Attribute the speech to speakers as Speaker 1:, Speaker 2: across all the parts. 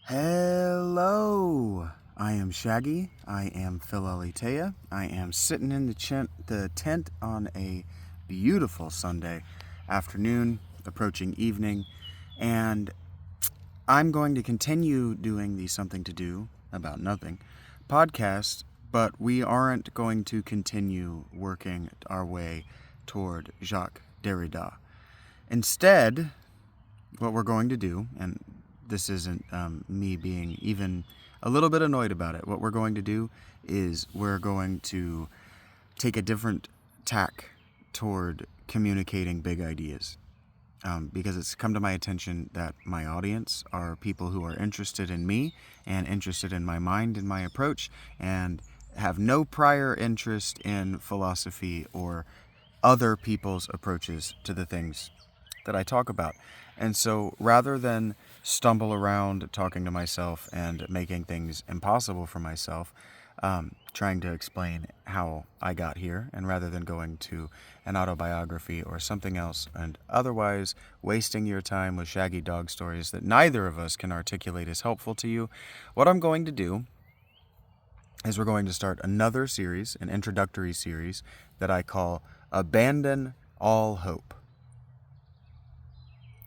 Speaker 1: Hello, I am Shaggy. I am Philalitea. I am sitting in the tent on a beautiful Sunday afternoon, approaching evening, and I'm going to continue doing the Something to Do About Nothing podcast, but we aren't going to continue working our way toward Jacques Derrida. Instead, what we're going to do, and this isn't me being even a little bit annoyed about it. What we're going to do is we're going to take a different tack toward communicating big ideas. Because it's come to my attention that my audience are people who are interested in me and interested in my mind and my approach and have no prior interest in philosophy or other people's approaches to the things that I talk about. And so rather than stumble around talking to myself and making things impossible for myself, trying to explain how I got here, and rather than going to an autobiography or something else and otherwise wasting your time with shaggy dog stories that neither of us can articulate as helpful to you, what I'm going to do is we're going to start another series, an introductory series that I call Abandon All Hope.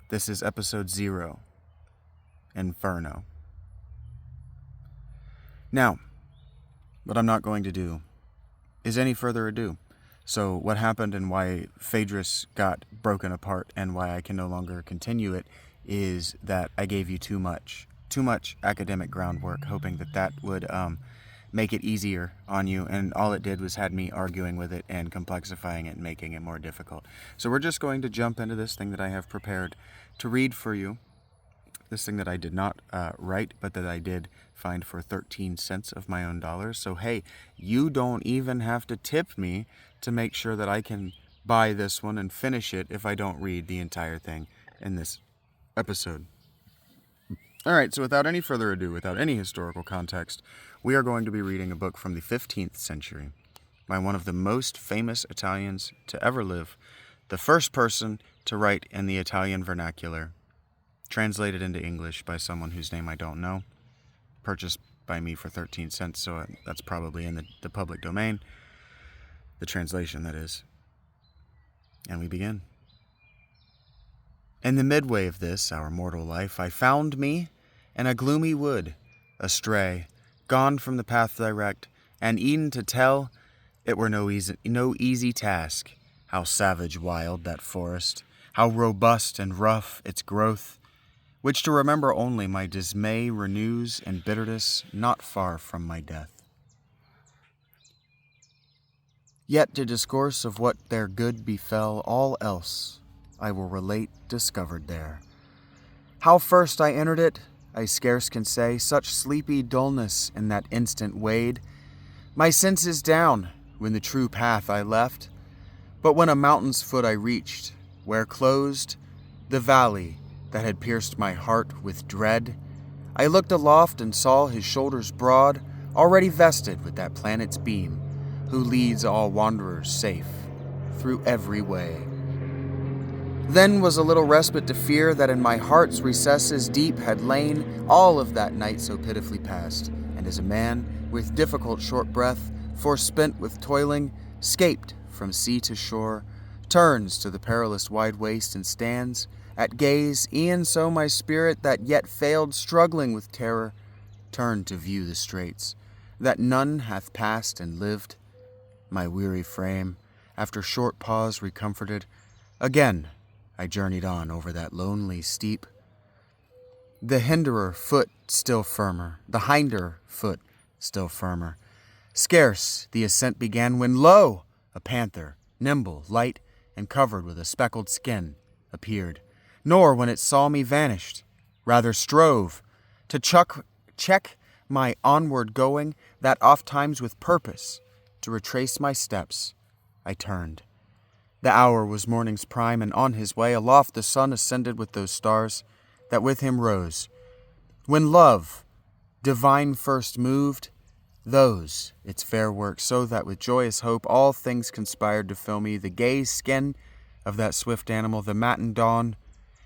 Speaker 1: This is episode 0, Inferno. Now, what I'm not going to do is any further ado. So what happened and why Phaedrus got broken apart and why I can no longer continue it is that I gave you too much academic groundwork, hoping that would make it easier on you, and all it did was had me arguing with it and complexifying it and making it more difficult. So we're just going to jump into this thing that I have prepared to read for you, this thing that I did not write, but that I did find for 13 cents of my own dollars. So hey, you don't even have to tip me to make sure that I can buy this one and finish it if I don't read the entire thing in this episode. All right, so without any further ado, without any historical context, we are going to be reading a book from the 15th century by one of the most famous Italians to ever live, the first person to write in the Italian vernacular, translated into English by someone whose name I don't know, purchased by me for 13 cents, so that's probably in the public domain, the translation, that is. And we begin. In the midway of this, our mortal life, I found me in a gloomy wood, astray, gone from the path direct, and e'en to tell it were no easy task, how savage wild that forest, how robust and rough its growth, which to remember only my dismay renews in bitterness not far from my death. Yet to discourse of what there good befell, all else I will relate discovered there. How first I entered it, I scarce can say, such sleepy dullness in that instant weighed my senses down when the true path I left. But when a mountain's foot I reached, where closed the valley that had pierced my heart with dread, I looked aloft and saw his shoulders broad, already vested with that planet's beam, who leads all wanderers safe through every way. Then was a little respite to fear that in my heart's recesses deep had lain all of that night so pitifully past, and as a man with difficult short breath, forespent with toiling, scaped from sea to shore, turns to the perilous wide waste and stands at gaze, e'en so my spirit that yet failed, struggling with terror, turned to view the straits that none hath passed and lived. My weary frame, after short pause recomforted, again I journeyed on over that lonely steep, the hinderer foot still firmer, the hinder foot still firmer. Scarce the ascent began when, lo, a panther, nimble, light, and covered with a speckled skin, appeared, nor when it saw me vanished, rather strove to check my onward going, that ofttimes with purpose to retrace my steps I turned. The hour was morning's prime, and on his way aloft the sun ascended with those stars that with him rose. When love, divine first moved, those its fair work, so that with joyous hope all things conspired to fill me, the gay skin of that swift animal, the matin dawn,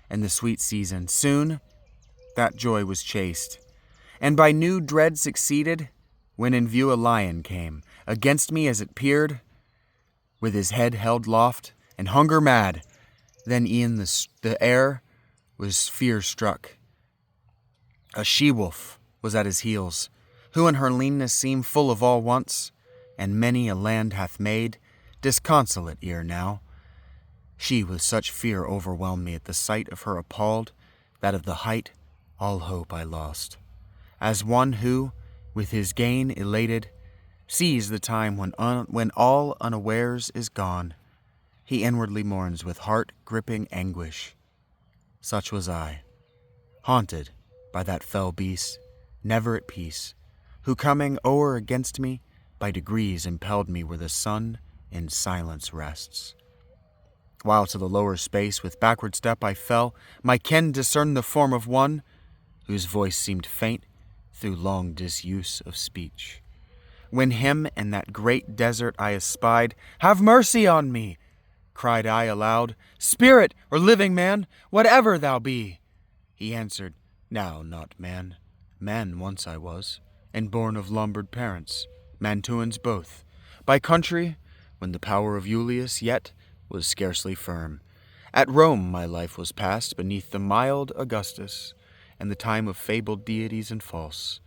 Speaker 1: and the sweet season. Soon that joy was chased and by new dread succeeded, when in view a lion came, against me as it peered, with his head held loft, and hunger mad. Then e'en the air was fear struck. A she-wolf was at his heels, who in her leanness seemed full of all wants, and many a land hath made disconsolate ere now. She with such fear overwhelmed me at the sight of her appalled, that of the height all hope I lost. As one who, with his gain elated, sees the time when all unawares is gone, he inwardly mourns with heart-gripping anguish. Such was I, haunted by that fell beast, never at peace, who coming o'er against me, by degrees impelled me where the sun in silence rests. While to the lower space with backward step I fell, my ken discerned the form of one whose voice seemed faint through long disuse of speech. When him in that great desert I espied, "Have mercy on me!" cried I aloud, "Spirit or living man, whatever thou be." He answered, "Now not man. Man once I was, and born of Lombard parents, Mantuans both, by country, when the power of Iulius yet was scarcely firm. At Rome my life was passed beneath the mild Augustus, and the time of fabled deities and false.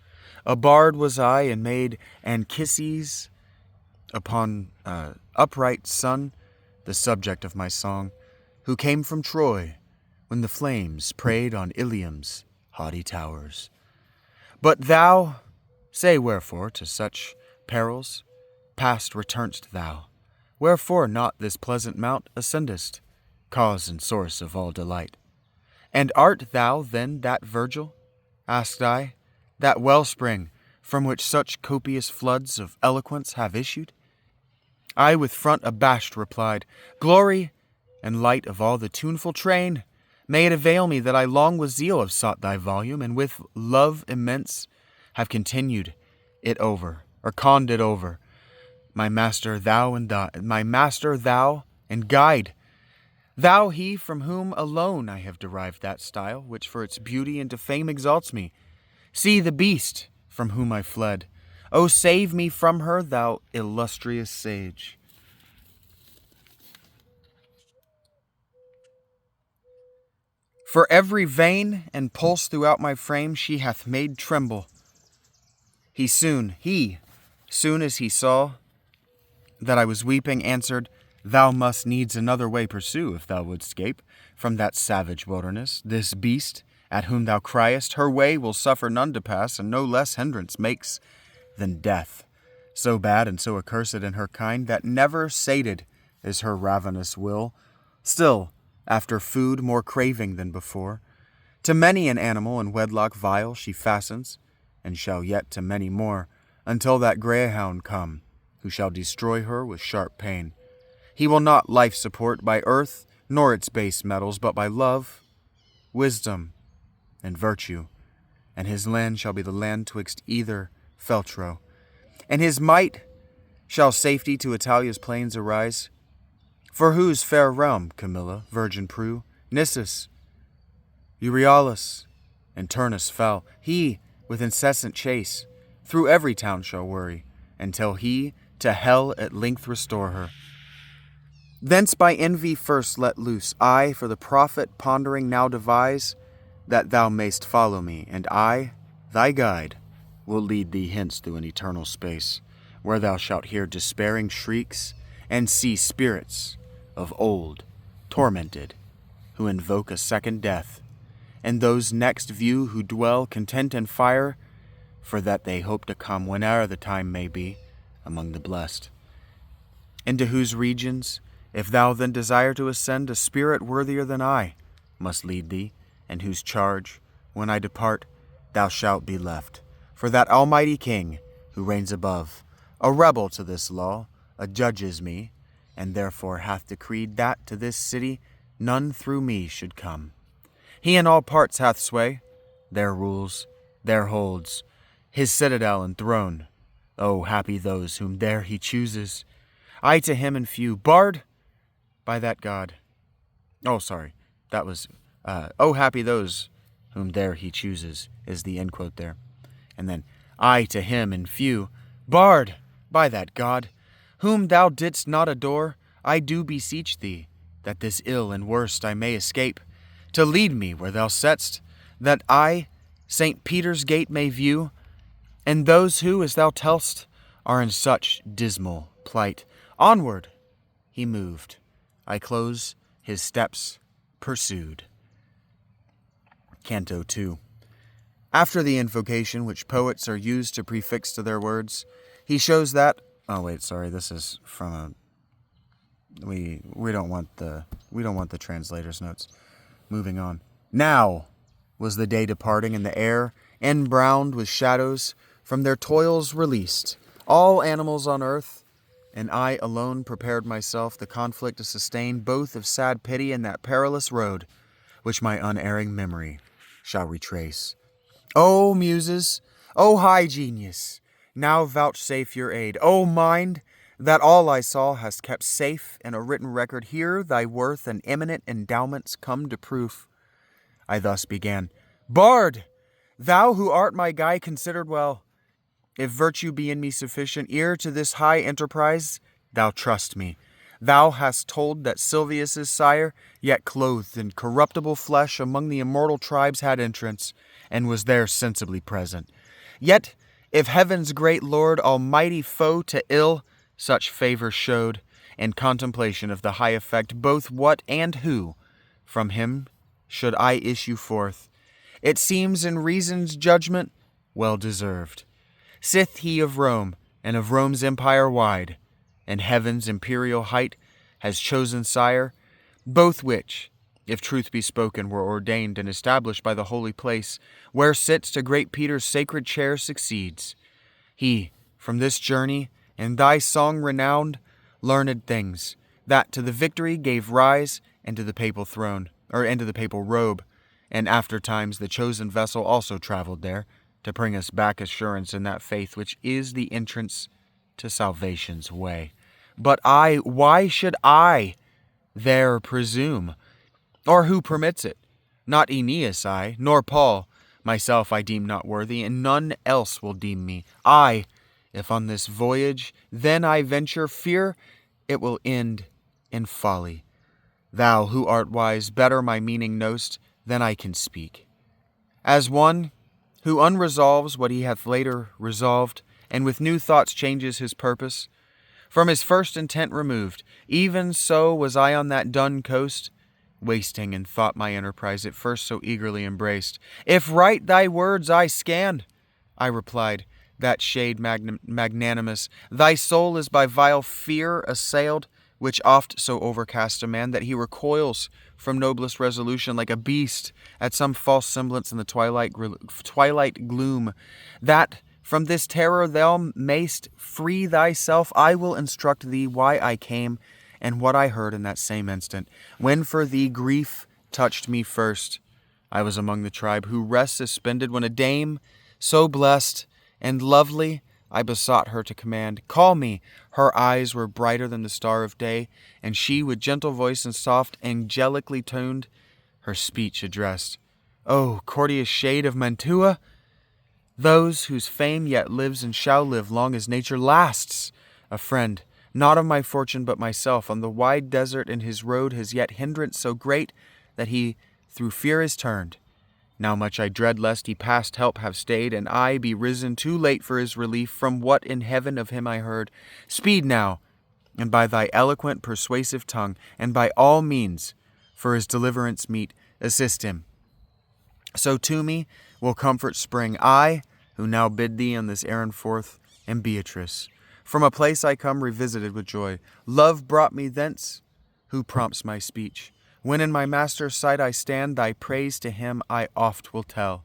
Speaker 1: A bard was I, and made Anchises upon upright sun the subject of my song, who came from Troy, when the flames preyed on Ilium's haughty towers. But thou, say wherefore to such perils past return'st thou? Wherefore not this pleasant mount ascendest, cause and source of all delight? And art thou then that Virgil, asked I, that wellspring from which such copious floods of eloquence have issued? I with front abashed replied, "Glory and light of all the tuneful train, may it avail me that I long with zeal have sought thy volume, and with love immense have continued it over, or conned it over. My master thou and guide. Thou he from whom alone I have derived that style, which for its beauty and to fame exalts me. See the beast from whom I fled. O save me from her, thou illustrious sage." For every vein and pulse throughout my frame she hath made tremble. He soon as he saw that I was weeping, answered, "Thou must needs another way pursue, if thou wouldst scape from that savage wilderness. This beast, at whom thou criest, her way will suffer none to pass, and no less hindrance makes than death. So bad and so accursed in her kind, that never sated is her ravenous will, still after food more craving than before. To many an animal in wedlock vile she fastens, and shall yet to many more, until that greyhound come, who shall destroy her with sharp pain. He will not life support by earth, nor its base metals, but by love, wisdom, and virtue. And his land shall be the land twixt either Feltro. And his might shall safety to Italia's plains arise. For whose fair realm, Camilla, virgin Prue, Nissus, Euryalus, and Turnus fell, he, with incessant chase, through every town shall worry, until he to hell at length restore her. Thence by envy first let loose, I for the profit pondering now devise, that thou mayst follow me, and I, thy guide, will lead thee hence through an eternal space, where thou shalt hear despairing shrieks, and see spirits of old, tormented, who invoke a second death, and those next view who dwell content in fire, for that they hope to come whene'er the time may be, among the blessed. Into whose regions, if thou then desire to ascend, a spirit worthier than I must lead thee, and whose charge, when I depart, thou shalt be left. For that Almighty King, who reigns above, a rebel to this law, adjudges me, and therefore hath decreed that to this city none through me should come. He in all parts hath sway, there rules, there holds, his citadel and throne. Oh, happy those whom there he chooses. I to him and few, bard by that God. Oh, happy those whom there he chooses, is the end quote there. And then I to him in few, Bard, by that God, whom thou didst not adore, I do beseech thee, that this ill and worst I may escape, to lead me where thou setst, that I St. Peter's gate may view, and those who, as thou tell'st, are in such dismal plight. Onward he moved. I close his steps pursued. Canto 2. After the invocation which poets are used to prefix to their words, he shows that... Oh wait, sorry, this is from a... We don't want the translator's notes. Moving on. Now was the day departing, and the air, embrowned with shadows, from their toils released. All animals on earth, and I alone prepared myself the conflict to sustain, both of sad pity and that perilous road, which my unerring memory shall retrace. O Muses, O high genius, now vouchsafe your aid. O mind, that all I saw hast kept safe in a written record, here thy worth and eminent endowments come to proof. I thus began, Bard, thou who art my guide considered well, if virtue be in me sufficient ear to this high enterprise, thou trust me. Thou hast told that Silvius' sire, yet clothed in corruptible flesh, among the immortal tribes had entrance, and was there sensibly present. Yet, if heaven's great Lord, almighty foe to ill, such favor showed, in contemplation of the high effect, both what and who, from him should I issue forth, it seems in reason's judgment well deserved. Sith he of Rome, and of Rome's empire wide, and heaven's imperial height, has chosen sire, both which, if truth be spoken, were ordained and established by the holy place, where sits to great Peter's sacred chair succeeds. He, from this journey, in thy song renowned, learned things, that to the victory gave rise, and to the papal throne, and to the papal robe, and after times the chosen vessel also traveled there, to bring us back assurance in that faith which is the entrance to salvation's way. But why should I there presume? Or who permits it? Not Aeneas I, nor Paul. Myself I deem not worthy, and none else will deem me. If on this voyage then I venture, fear it will end in folly. Thou, who art wise, better my meaning know'st than I can speak. As one who unresolves what he hath later resolved, and with new thoughts changes his purpose, from his first intent removed, even so was I on that dun coast, wasting in thought my enterprise at first so eagerly embraced. If right thy words I scan, I replied, that shade magnanimous, thy soul is by vile fear assailed, which oft so overcast a man that he recoils from noblest resolution like a beast at some false semblance in the twilight gloom, that from this terror thou mayst free thyself. I will instruct thee why I came, and what I heard in that same instant, when for thee grief touched me first. I was among the tribe who rest suspended when a dame so blessed and lovely I besought her to command. Call me. Her eyes were brighter than the star of day, and she, with gentle voice and soft, angelically tuned, her speech addressed. O courteous shade of Mantua, those whose fame yet lives and shall live long as nature lasts, a friend, not of my fortune but myself, on the wide desert in his road has yet hindrance so great that he through fear is turned. Now much I dread lest he past help have stayed, and I be risen too late for his relief from what in heaven of him I heard. Speed now, and by thy eloquent persuasive tongue, and by all means, for his deliverance meet, assist him. So to me will comfort spring. I, who now bid thee on this errand forth, am Beatrice. From a place I come revisited with joy. Love brought me thence, who prompts my speech. When in my master's sight I stand, thy praise to him I oft will tell.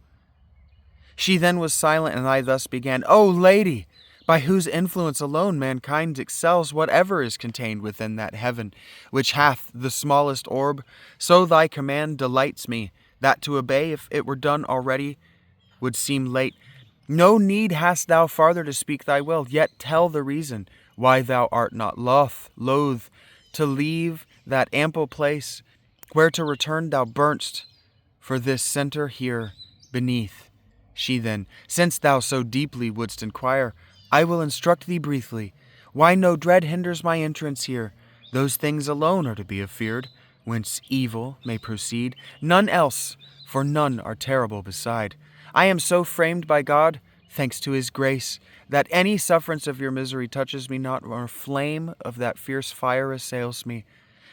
Speaker 1: She then was silent, and I thus began, O lady, by whose influence alone mankind excels whatever is contained within that heaven, which hath the smallest orb, so thy command delights me, that to obey, if it were done already, would seem late. No need hast thou farther to speak thy will, yet tell the reason why thou art not loth, to leave that ample place, where to return thou burn'st, for this centre here beneath She then, since thou so deeply wouldst inquire, I will instruct thee briefly. Why no dread hinders my entrance here? Those things alone are to be afeared, whence evil may proceed, none else, for none are terrible beside. I am so framed by God, thanks to his grace, that any sufferance of your misery touches me not, nor flame of that fierce fire assails me.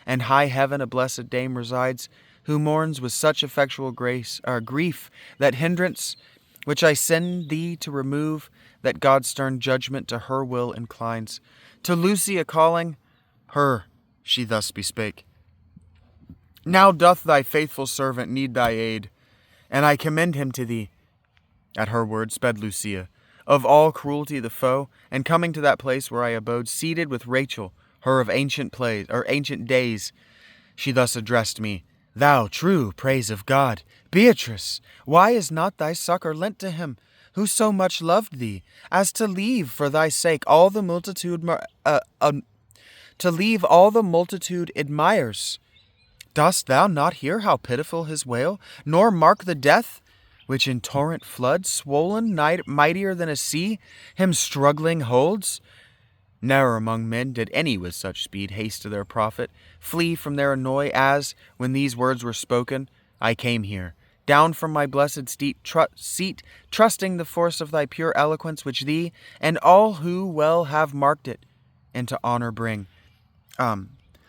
Speaker 1: And high heaven a blessed dame resides, who mourns with such effectual grief, that hindrance which I send thee to remove, that God's stern judgment to her will inclines. To Lucy a calling, her she thus bespake. Now doth thy faithful servant need thy aid, and I commend him to thee. At her word sped Lucia, of all cruelty the foe, and coming to that place where I abode, seated with Rachel, her of ancient days, she thus addressed me. Thou true praise of God, Beatrice, why is not thy succor lent to him, who so much loved thee, as to leave for thy sake all the multitude admires? Dost thou not hear how pitiful his wail, nor mark the death, which in torrent flood, swollen mightier than a sea, him struggling holds? Ne'er among men did any with such speed haste to their profit, flee from their annoy, as, when these words were spoken, I came here, down from my blessed seat, trusting the force of thy pure eloquence, which thee, and all who well have marked it, into honor bring. I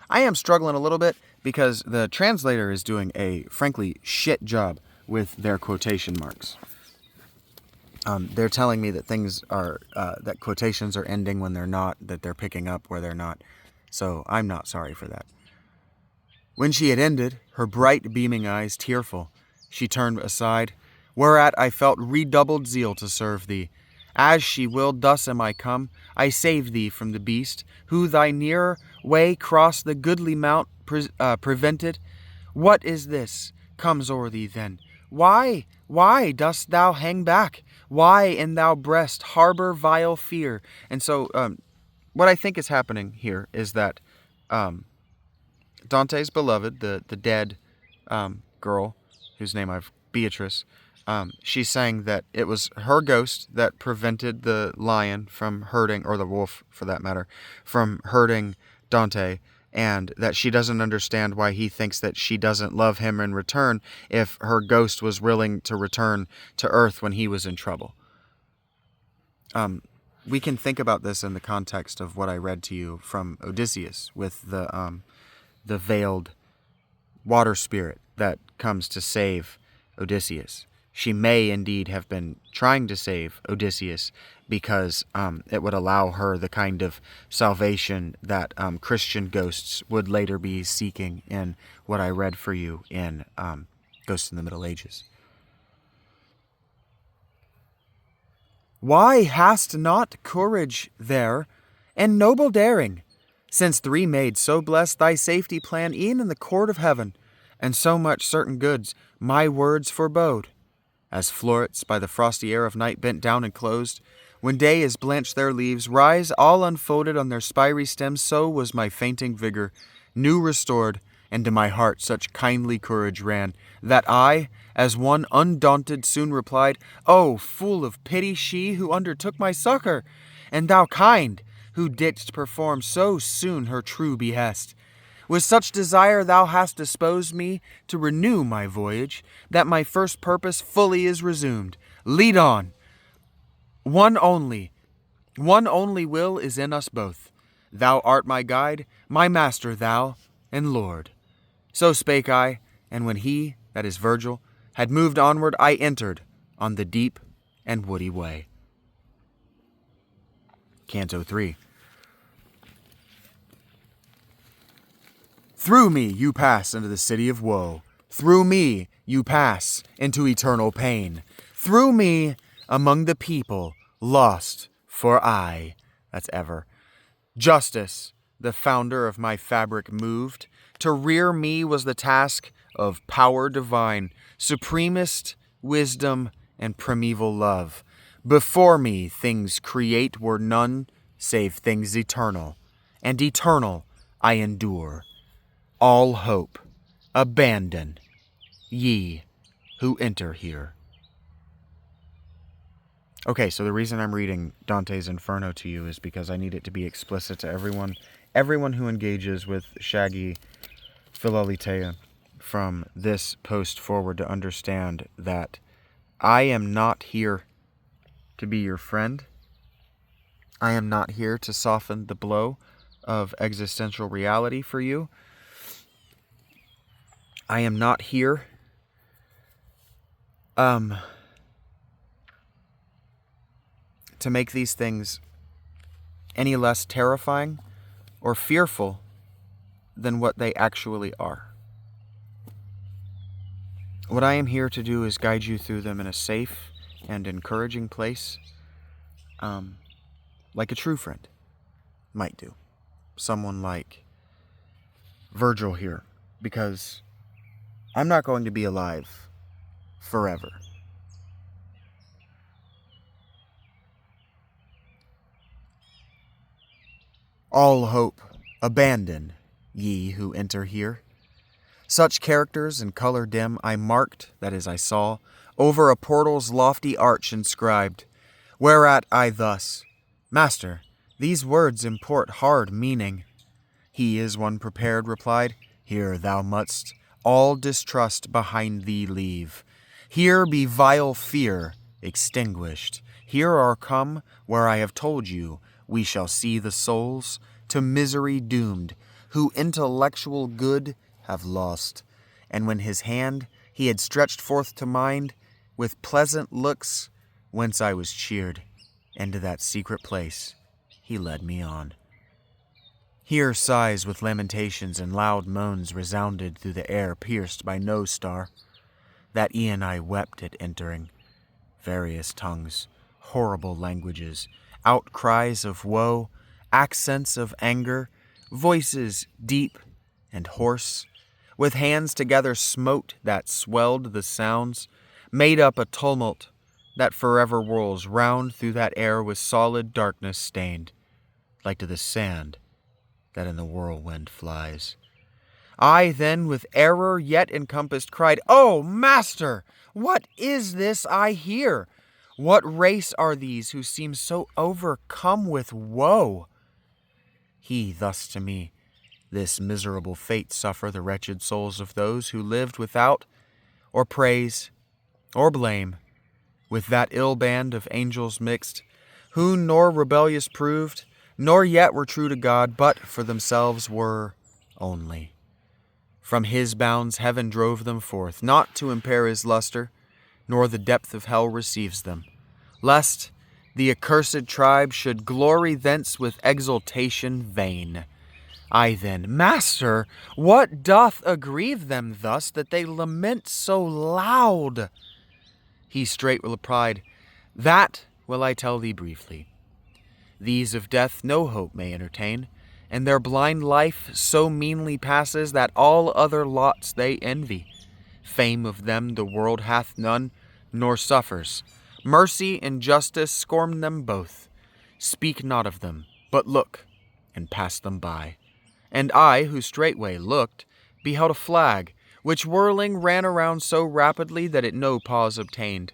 Speaker 1: am struggling a little bit, because the translator is doing a, frankly, shit job with their quotation marks. They're telling me that things are, that quotations are ending when they're not, that they're picking up where they're not. So I'm not sorry for that. When she had ended, her bright beaming eyes tearful, she turned aside, whereat I felt redoubled zeal to serve thee. As she willed, thus am I come. I save thee from the beast, who thy nearer way cross the goodly mount prevented. What is this comes o'er thee then? Why dost thou hang back? Why in thou breast harbor vile fear? And so what I think is happening here is that Dante's beloved, the dead girl, whose name I've Beatrice, she's saying that it was her ghost that prevented the lion from hurting, or the wolf for that matter, from hurting Dante, and that she doesn't understand why he thinks that she doesn't love him in return if her ghost was willing to return to Earth when he was in trouble. We can think about this in the context of what I read to you from Odysseus with the veiled water spirit that comes to save Odysseus. She may indeed have been trying to save Odysseus because it would allow her the kind of salvation that Christian ghosts would later be seeking in what I read for you in Ghosts in the Middle Ages. Why hast not courage there, and noble daring, since three maids so blessed thy safety plan e'en in the court of heaven, and so much certain goods my words forebode? As florets by the frosty air of night bent down and closed, when day has blanched their leaves, rise all unfolded on their spiry stems, so was my fainting vigor, new restored, and to my heart such kindly courage ran, that I, as one undaunted, soon replied, O, full of pity she who undertook my succor, and thou kind, who didst perform so soon her true behest. With such desire thou hast disposed me to renew my voyage, that my first purpose fully is resumed. Lead on. One only will is in us both. Thou art my guide, my master thou, and Lord. So spake I, and when he, that is Virgil, had moved onward, I entered on the deep and woody way. Canto 3. Through me you pass into the city of woe. Through me you pass into eternal pain. Through me among the people lost for aye, that's ever. Justice, the founder of my fabric moved. To rear me was the task of power divine, supremest wisdom and primeval love. Before me things create were none save things eternal, and eternal I endure. All hope abandon, ye who enter here. Okay, so the reason I'm reading Dante's Inferno to you is because I need it to be explicit to everyone who engages with Shaggy Philaletea from this post forward to understand that I am not here to be your friend. I am not here to soften the blow of existential reality for you. I am not here to make these things any less terrifying or fearful than what they actually are. What I am here to do is guide you through them in a safe and encouraging place, like a true friend might do. Someone like Virgil here, because I'm not going to be alive forever. All hope abandon, ye who enter here. Such characters in color dim I marked, that is I saw, over a portal's lofty arch inscribed, whereat I thus, Master, these words import hard meaning. He is one prepared, replied, Here thou must all distrust behind thee leave. Here be vile fear extinguished. Here are come where I have told you we shall see the souls to misery doomed, who intellectual good have lost. And when his hand he had stretched forth to mine, with pleasant looks, whence I was cheered, and to that secret place he led me on. Here sighs with lamentations and loud moans resounded through the air pierced by no star, that e'en I wept at entering. Various tongues, horrible languages, outcries of woe, accents of anger, voices deep and hoarse, with hands together smote that swelled the sounds, made up a tumult that forever whirls round through that air with solid darkness stained, like to the sand that in the whirlwind flies. I then, with error yet encompassed, cried, O Master, what is this I hear? What race are these who seem so overcome with woe? He thus to me, This miserable fate suffer the wretched souls of those who lived without, or praise, or blame, with that ill band of angels mixed, who nor rebellious proved, nor yet were true to God, but for themselves were only. From his bounds heaven drove them forth, not to impair his luster, nor the depth of hell receives them, lest the accursed tribe should glory thence with exultation vain. I then, Master, what doth aggrieve them thus, that they lament so loud? He straight replied, That will I tell thee briefly. These of death no hope may entertain, and their blind life so meanly passes that all other lots they envy. Fame of them the world hath none, nor suffers. Mercy and justice scorn them both. Speak not of them, but look, and pass them by. And I, who straightway looked, beheld a flag, which whirling ran around so rapidly that it no pause obtained.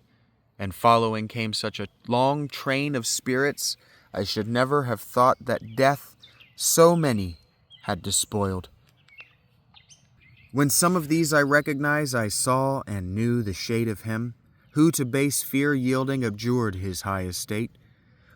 Speaker 1: And following came such a long train of spirits, I should never have thought that death so many had despoiled. When some of these I recognized, I saw and knew the shade of him, who to base fear yielding abjured his high estate.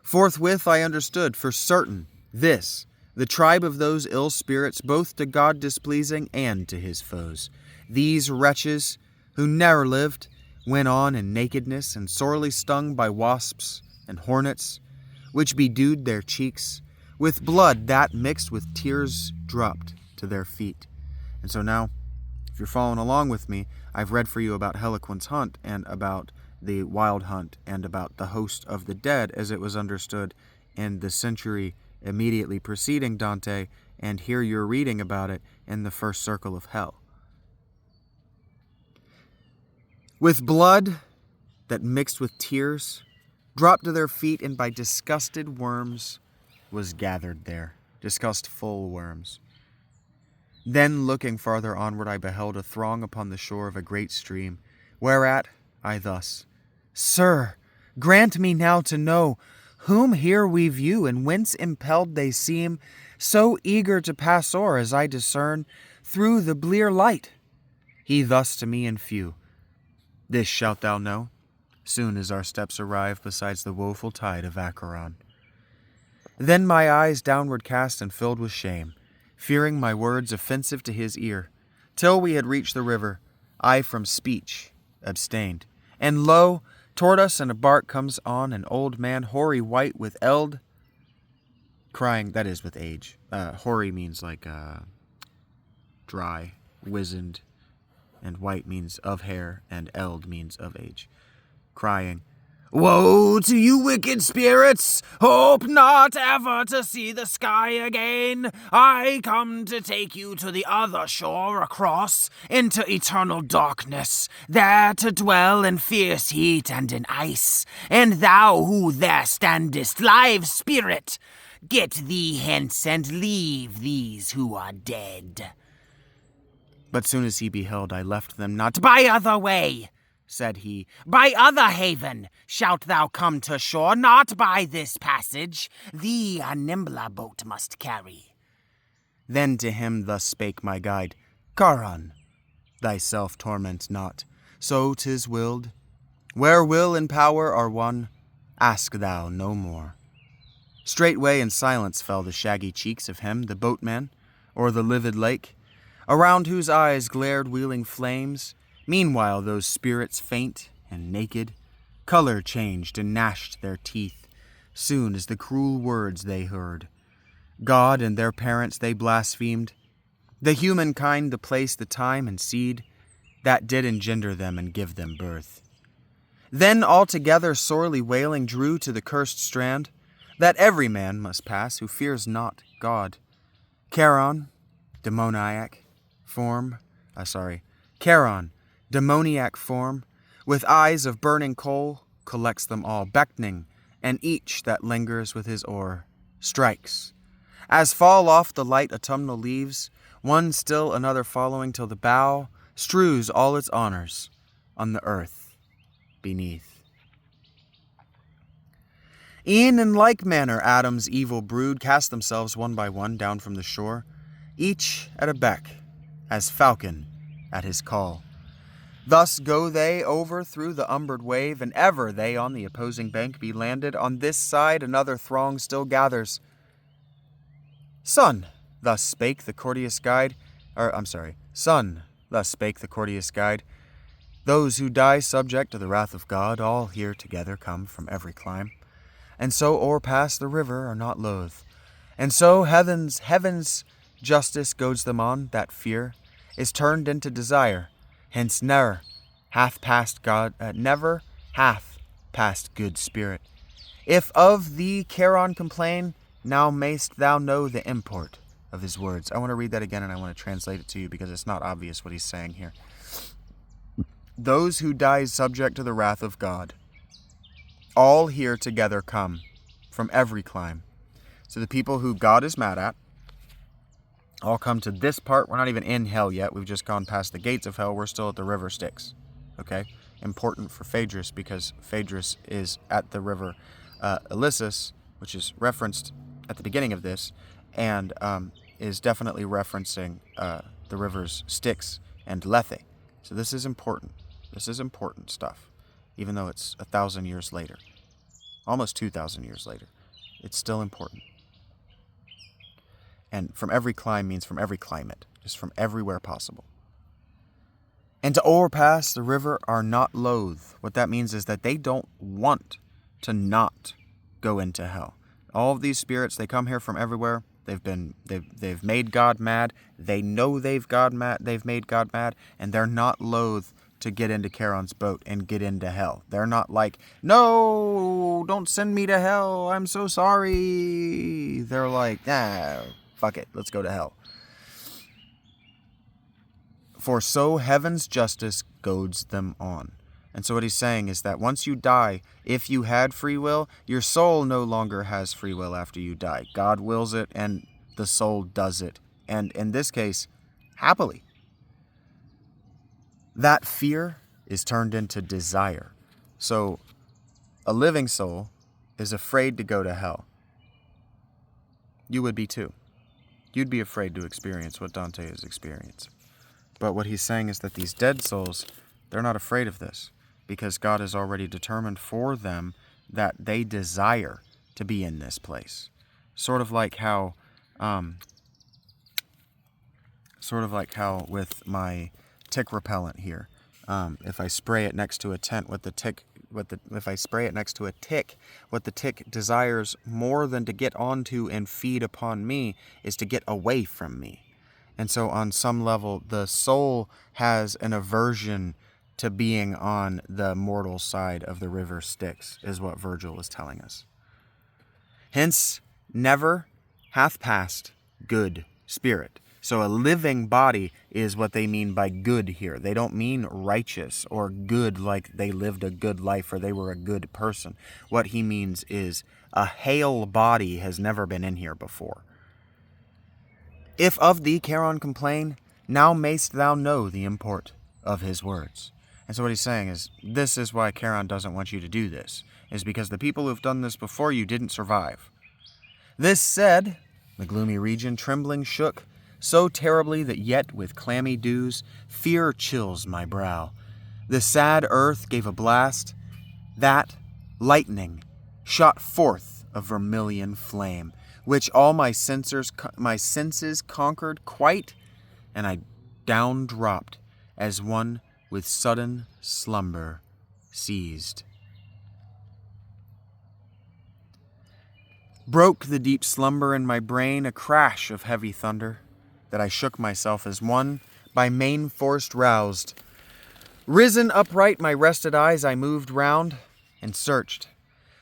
Speaker 1: Forthwith I understood for certain this, the tribe of those ill spirits, both to God displeasing and to his foes. These wretches, who ne'er lived, went on in nakedness and sorely stung by wasps and hornets, which bedewed their cheeks, with blood that mixed with tears dropped to their feet. And so now, if you're following along with me, I've read for you about Heliquin's hunt and about the wild hunt and about the host of the dead as it was understood in the century immediately preceding Dante, and here you're reading about it in the first circle of hell. With blood that mixed with tears dropped to their feet, and by disgusted worms was gathered there, disgustful worms. Then, looking farther onward, I beheld a throng upon the shore of a great stream, whereat I thus, Sir, Grant me now to know whom here we view, and whence impelled they seem, so eager to pass o'er as I discern through the blear light. He thus to me in few, this shalt thou know, soon as our steps arrive besides the woeful tide of Acheron. Then my eyes downward cast and filled with shame, fearing my words offensive to his ear, till we had reached the river, I from speech abstained. And lo, toward us in a bark comes on an old man, hoary white with eld, crying, that is with age. Hoary means like dry, wizened, and white means of hair, and eld means of age, crying, "Woe to you wicked spirits! Hope not ever to see the sky again. I come to take you to the other shore across, into eternal darkness, there to dwell in fierce heat and in ice. And thou who there standest, live spirit, get thee hence and leave these who are dead." But soon as he beheld I left them not. "By other way," said he, "by other haven shalt thou come to shore, not by this passage. Thee a nimbler boat must carry." Then to him thus spake my guide, "Charon, thyself torment not, so 'tis willed. Where will and power are one, ask thou no more." Straightway in silence fell the shaggy cheeks of him, the boatman, o'er the livid lake, around whose eyes glared wheeling flames. Meanwhile those spirits faint and naked, color changed and gnashed their teeth, soon as the cruel words they heard. God and their parents they blasphemed, the humankind, the place, the time, and seed that did engender them and give them birth. Then altogether sorely wailing drew to the cursed strand, that every man must pass who fears not God. Charon, demoniac form, with eyes of burning coal, collects them all, beckoning, and each that lingers with his oar strikes. As fall off the light autumnal leaves, one still another following, till the bough strews all its honors on the earth beneath. E'en in like manner Adam's evil brood cast themselves one by one down from the shore, each at a beck, as falcon at his call. Thus go they over through the umbered wave, and ever they on the opposing bank be landed. On this side another throng still gathers. Son, thus spake the courteous guide, those who die subject to the wrath of God, all here together come from every clime, and so o'erpass the river are not loath. And so heaven's justice goads them on, that fear is turned into desire, hence never hath passed good spirit. If of thee Charon complain, now mayst thou know the import of his words. I want to read that again, and I want to translate it to you because it's not obvious what he's saying here. Those who die subject to the wrath of God, all here together come from every clime. So the people who God is mad at all come to this part. We're not even in hell yet. We've just gone past the gates of hell. We're still at the river Styx. Okay? Important for Phaedrus, because Phaedrus is at the river Ilissus, which is referenced at the beginning of this, and is definitely referencing the rivers Styx and Lethe. So this is important. This is important stuff, even though it's 1,000 years later. Almost 2,000 years later. It's still important. And from every clime means from every climate, just from everywhere possible. And to overpass the river are not loath. What that means is that they don't want to not go into hell. All of these spirits, they come here from everywhere. They've made God mad. They know they've made God mad, and they're not loath to get into Charon's boat and get into hell. They're not like, "No, don't send me to hell. I'm so sorry." They're like, fuck it, let's go to hell. For so heaven's justice goads them on. And so what he's saying is that once you die, if you had free will, your soul no longer has free will after you die. God wills it, and the soul does it. And in this case, happily. That fear is turned into desire. So A living soul is afraid to go to hell. You would be too. You'd be afraid to experience what Dante has experienced. But what he's saying is that these dead souls, they're not afraid of this, because God has already determined for them that they desire to be in this place. Sort of like how with my tick repellent here, if I spray it next to a tent, what the tick desires more than to get onto and feed upon me is to get away from me. And so on some level, the soul has an aversion to being on the mortal side of the river Styx, is what Virgil is telling us. Hence, never hath passed good spirit. So a living body is what they mean by good here. They don't mean righteous or good like they lived a good life or they were a good person. What he means is a hale body has never been in here before. If of thee Charon complain, now mayst thou know the import of his words. And so what he's saying is, this is why Charon doesn't want you to do this, is because the people who've done this before you didn't survive. This said, the gloomy region trembling shook, so terribly that yet with clammy dews, fear chills my brow. The sad earth gave a blast, that, lightning, shot forth a vermilion flame, which all my senses conquered quite, and I down dropped as one with sudden slumber seized. Broke the deep slumber in my brain a crash of heavy thunder, that I shook myself as one by main force roused. Risen upright, my rested eyes I moved round and searched,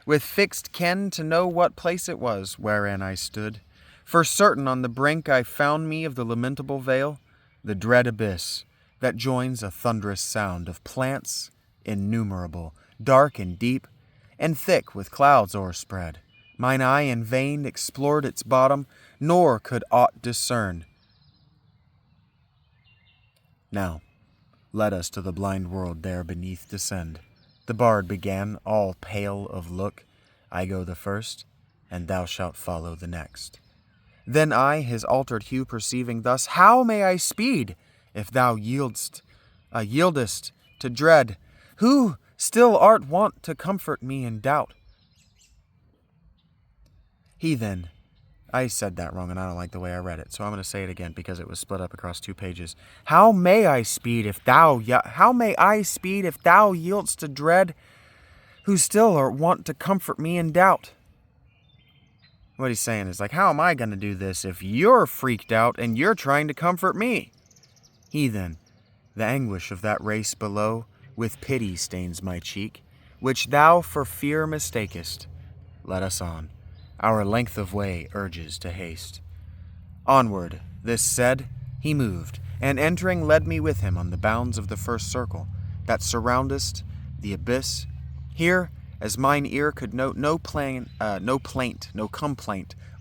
Speaker 1: with fixed ken to know what place it was wherein I stood. For certain on the brink I found me of the lamentable vale, the dread abyss that joins a thunderous sound of plants innumerable, dark and deep, and thick with clouds o'erspread. Mine eye in vain explored its bottom, nor could aught discern. Now, let us to the blind world there beneath descend. The bard began, all pale of look. I go the first, and thou shalt follow the next. Then I, his altered hue perceiving thus, how may I speed, if thou yieldest to dread? Who still art wont to comfort me in doubt? He then, I said that wrong and I don't like the way I read it, so I'm going to say it again because it was split up across 2 pages. How may I speed if thou yieldest to dread, who still art wont to comfort me in doubt? What he's saying is like, how am I going to do this if you're freaked out and you're trying to comfort me? Heathen, the anguish of that race below with pity stains my cheek, which thou for fear mistakest. Let us on. Our length of way urges to haste. Onward, this said, he moved, and entering led me with him on the bounds of the first circle, that surroundest the abyss. Here, as mine ear could note, no complaint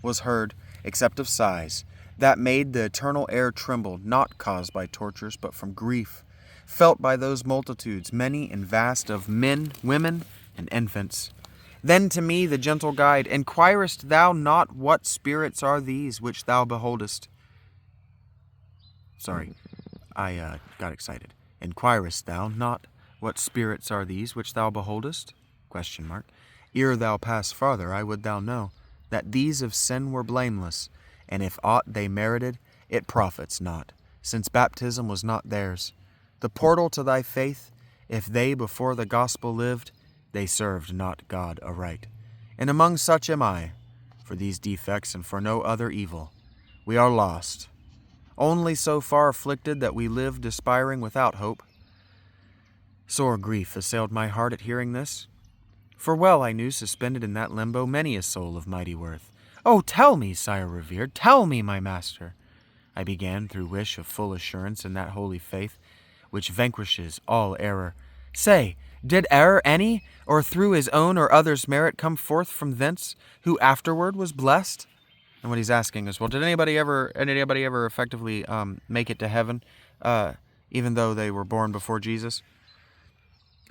Speaker 1: was heard, except of sighs, that made the eternal air tremble, not caused by tortures, but from grief, felt by those multitudes, many and vast, of men, women, and infants. Then to me, the gentle guide, inquirest thou not what spirits are these which thou beholdest? Sorry, I got excited. Inquirest thou not what spirits are these which thou beholdest? ? Ere thou pass farther, I would thou know that these of sin were blameless, and if aught they merited, it profits not, since baptism was not theirs. The portal to thy faith, if they before the gospel lived, they served not God aright. And among such am I, for these defects and for no other evil. We are lost, only so far afflicted that we live despairing without hope. Sore grief assailed my heart at hearing this, for well I knew suspended in that limbo many a soul of mighty worth. Oh, tell me, sire revered, tell me, my master, I began through wish of full assurance in that holy faith, which vanquishes all error. Say, did error any, or through his own or others' merit, come forth from thence, who afterward was blessed? And what he's asking is, well, did anybody ever effectively make it to heaven, even though they were born before Jesus?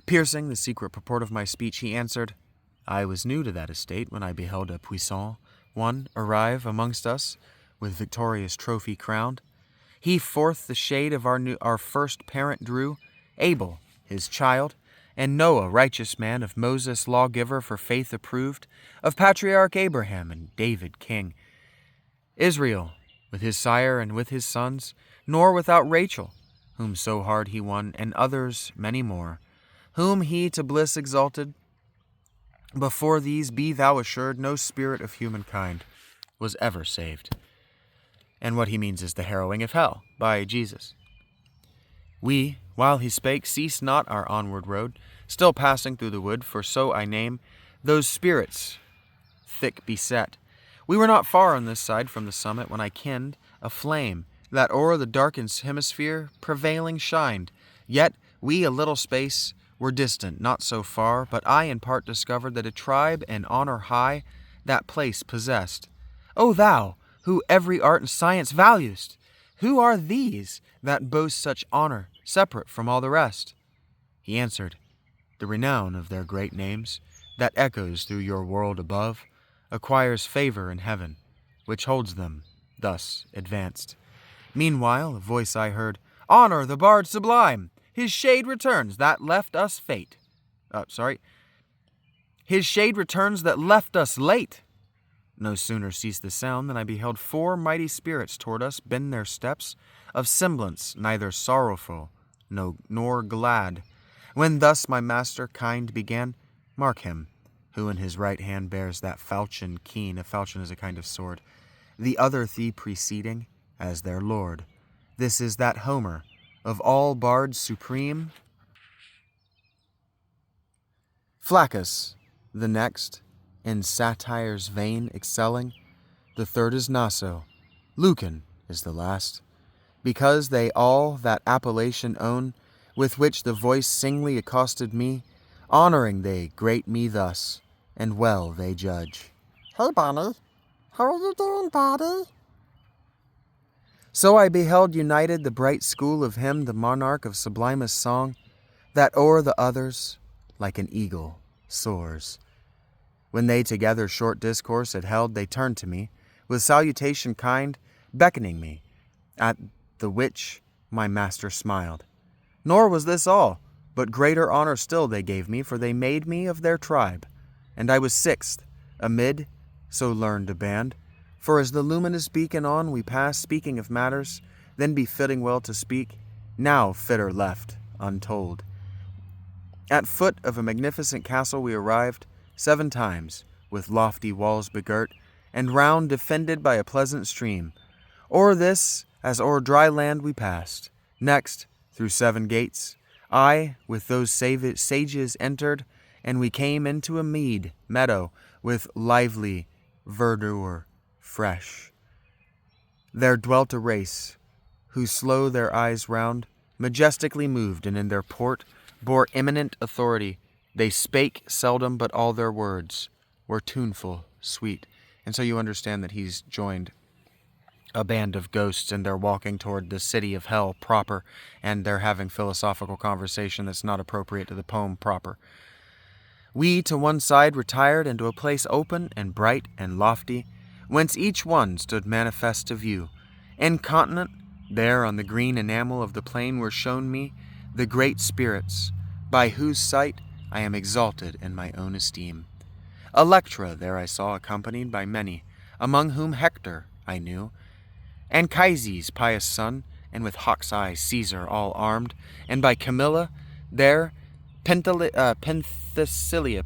Speaker 1: Piercing the secret purport of my speech, he answered, I was new to that estate when I beheld a puissant one arrive amongst us, with victorious trophy crowned. He forth the shade of our first parent drew, Abel, his child, and Noah, righteous man, of Moses, lawgiver for faith approved, of patriarch Abraham and David, king. Israel, with his sire and with his sons, nor without Rachel, whom so hard he won, and others many more, whom he to bliss exalted. Before these be thou assured no spirit of humankind was ever saved. And what he means is the harrowing of hell by Jesus. We, while he spake, ceased not our onward road, still passing through the wood, for so I name those spirits thick beset. We were not far on this side from the summit when I kenned a flame that o'er the darkened hemisphere prevailing shined. Yet we a little space were distant, not so far, but I in part discovered that a tribe and honor high that place possessed. O thou, who every art and science valuest, who are these that boast such honor, separate from all the rest? He answered, the renown of their great names, that echoes through your world above, acquires favor in heaven, which holds them thus advanced. Meanwhile, a voice I heard, honor the bard sublime, his shade returns that left us fate. His shade returns that left us late. No sooner ceased the sound than I beheld 4 mighty spirits toward us bend their steps, of semblance neither sorrowful nor glad. When thus my master kind began, mark him, who in his right hand bears that falchion keen. A falchion is a kind of sword. The other thee preceding as their lord. This is that Homer, of all bards supreme. Flaccus, the next, in satire's vein excelling. The third is Naso. Lucan is the last, because they all that appellation own, with which the voice singly accosted me, honoring they great me thus, and well they judge.
Speaker 2: Hey, Bonnie. How are you doing, buddy?
Speaker 1: So I beheld united the bright school of him, the monarch of sublimest song, that o'er the others, like an eagle, soars. When they together short discourse had held, they turned to me, with salutation kind, beckoning me, at the which my master smiled. Nor was this all, but greater honor still they gave me, for they made me of their tribe, and I was 6th, amid so learned a band. For as the luminous beacon on we pass, speaking of matters, then befitting well to speak, now fitter left, untold. At foot of a magnificent castle we arrived, 7 times, with lofty walls begirt, and round defended by a pleasant stream. O'er this, as o'er dry land we passed. Next, through 7 gates, I with those sages entered, and we came into a meadow, with lively verdure fresh. There dwelt a race, who slow their eyes round, majestically moved, and in their port bore eminent authority. They spake seldom, but all their words were tuneful, sweet. And so you understand that he's joined a band of ghosts, and they're walking toward the city of hell proper, and they're having philosophical conversation that's not appropriate to the poem proper. We to one side retired into a place open and bright and lofty, whence each one stood manifest to view. Incontinent, there on the green enamel of the plain were shown me the great spirits, by whose sight I am exalted in my own esteem. Electra there I saw accompanied by many, among whom Hector I knew, Anchises' pious son, and with hawk's eye Caesar all armed, and by Camilla there Penthesilea,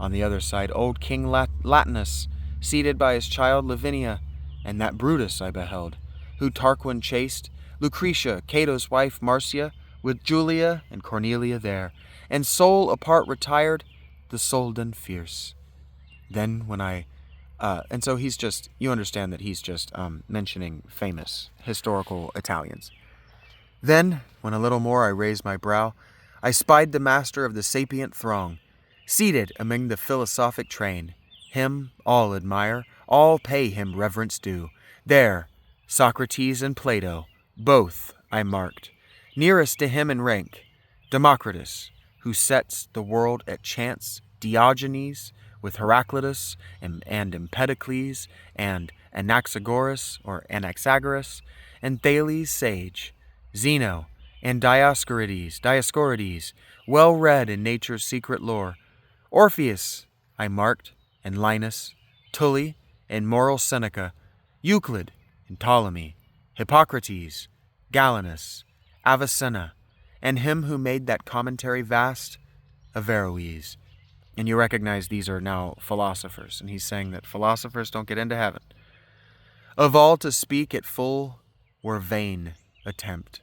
Speaker 1: on the other side old King Latinus, seated by his child Lavinia, and that Brutus I beheld, who Tarquin chased, Lucretia, Cato's wife Marcia, with Julia and Cornelia there, and soul apart retired, the Soldan fierce. Then when and so he's just, you understand that he's just mentioning famous historical Italians. Then, when a little more I raised my brow, I spied the master of the sapient throng, seated among the philosophic train. Him all admire, all pay him reverence due. There, Socrates and Plato, both I marked. Nearest to him in rank, Democritus, who sets the world at chance Diogenes, with Heraclitus and Empedocles and Anaxagoras, and Thales sage, Zeno, and Dioscorides, well read in nature's secret lore. Orpheus, I marked, and Linus, Tully, and moral Seneca, Euclid, and Ptolemy, Hippocrates, Galenus, Avicenna, and him who made that commentary vast, Averroes. And you recognize these are now philosophers, and he's saying that philosophers don't get into heaven. Of all to speak at full were vain attempt,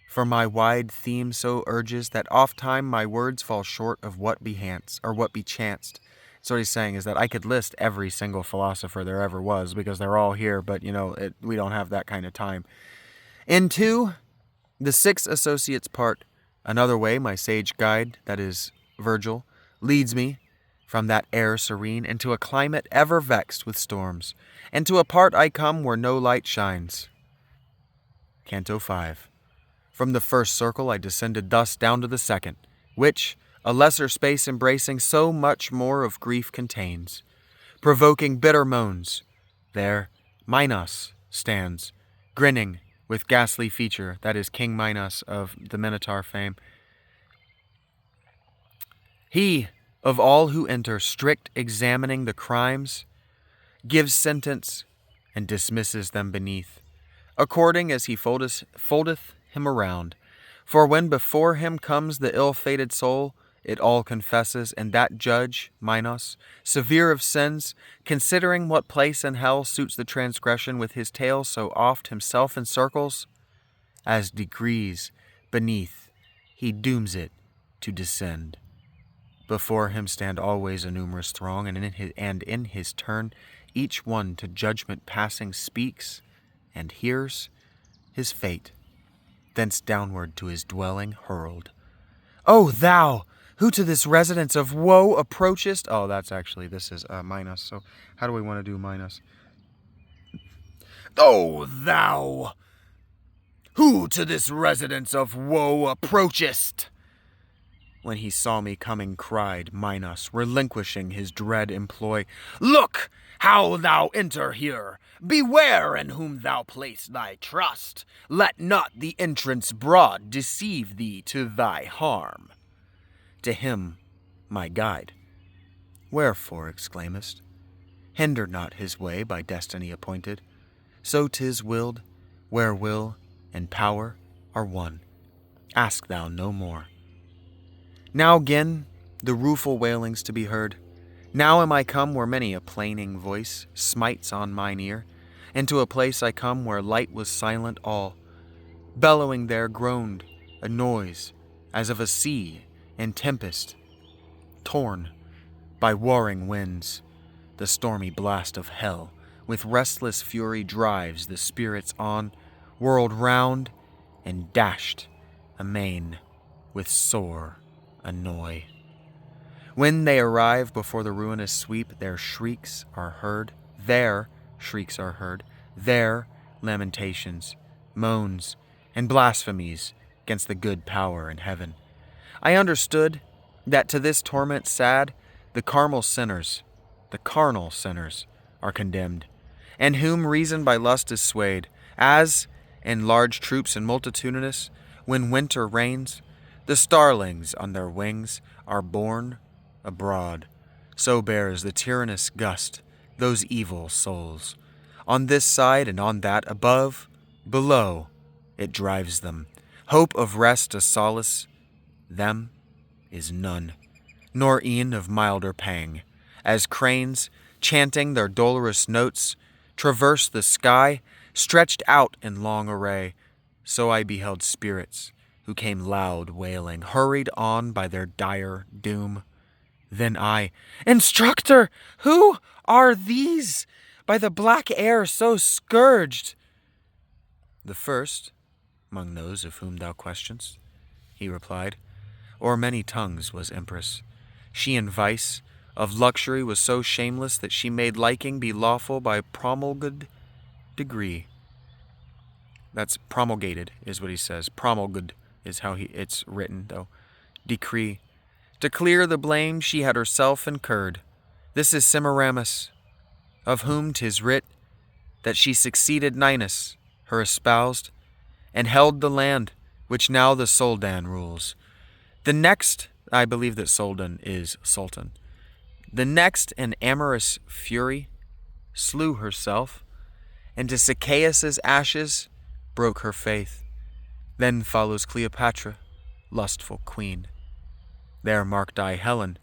Speaker 1: for my wide theme so urges that oft time my words fall short of what behance, or what bechanced. So what he's saying is that I could list every single philosopher there ever was, because they're all here, but we don't have that kind of time. In 2, the 6 associates part, another way my sage guide, that is Virgil, leads me from that air serene into a climate ever vexed with storms, and to a part I come where no light shines. Canto 5. From the first circle I descended thus down to the second, which, a lesser space embracing, so much more of grief contains, provoking bitter moans. There Minos stands, grinning with ghastly feature, that is King Minos of the Minotaur fame. He, of all who enter, strict examining the crimes, gives sentence and dismisses them beneath, according as he foldeth him around. For when before him comes the ill-fated soul, it all confesses, and that judge, Minos, severe of sins, considering what place in hell suits the transgression, with his tale so oft himself encircles, as degrees beneath he dooms it to descend. Before him stand always a numerous throng, and in his turn each one to judgment passing speaks and hears his fate, thence downward to his dwelling hurled. O thou, who to this residence of woe approachest... Oh, this is Minos, so how do we want to do Minos? O thou, who to this residence of woe approachest... When he saw me coming, cried Minos, relinquishing his dread employ, Look how thou enter here! Beware in whom thou place thy trust! Let not the entrance broad deceive thee to thy harm. To him, my guide, Wherefore, exclaimest, hinder not his way by destiny appointed. So 'tis willed, where will and power are one. Ask thou no more. Now again the rueful wailings to be heard. Now am I come where many a plaining voice smites on mine ear, and to a place I come where light was silent all. Bellowing there groaned a noise as of a sea in tempest, torn by warring winds. The stormy blast of hell with restless fury drives the spirits on, whirled round and dashed amain with sore annoy. When they arrive before the ruinous sweep, their shrieks are heard, their lamentations, moans, and blasphemies against the good power in heaven. I understood that to this torment sad, the carnal sinners are condemned, and whom reason by lust is swayed, as, in large troops and multitudinous, when winter reigns, the starlings on their wings are borne abroad. So bears the tyrannous gust those evil souls. On this side and on that, above, below, it drives them. Hope of rest to solace them is none, nor e'en of milder pang. As cranes, chanting their dolorous notes, traverse the sky, stretched out in long array, so I beheld spirits who came loud wailing, hurried on by their dire doom. Then I, Instructor, who are these, by the black air so scourged? The first, among those of whom thou questionst, he replied, o'er many tongues was empress. She in vice of luxury was so shameless that she made liking be lawful by promulgated decree. That's promulgated, is what he says. Promulgated is how it's written, though. Decree.
Speaker 3: to clear the blame she had herself incurred. This is Semiramis, of whom 'tis writ that she succeeded Ninus, her espoused, and held the land which now the Soldan rules. The next, I believe that Soldan is Sultan. The next, an amorous fury, slew herself, and to Sichaeus' ashes broke her faith. Then follows Cleopatra, lustful queen. There marked I Helen,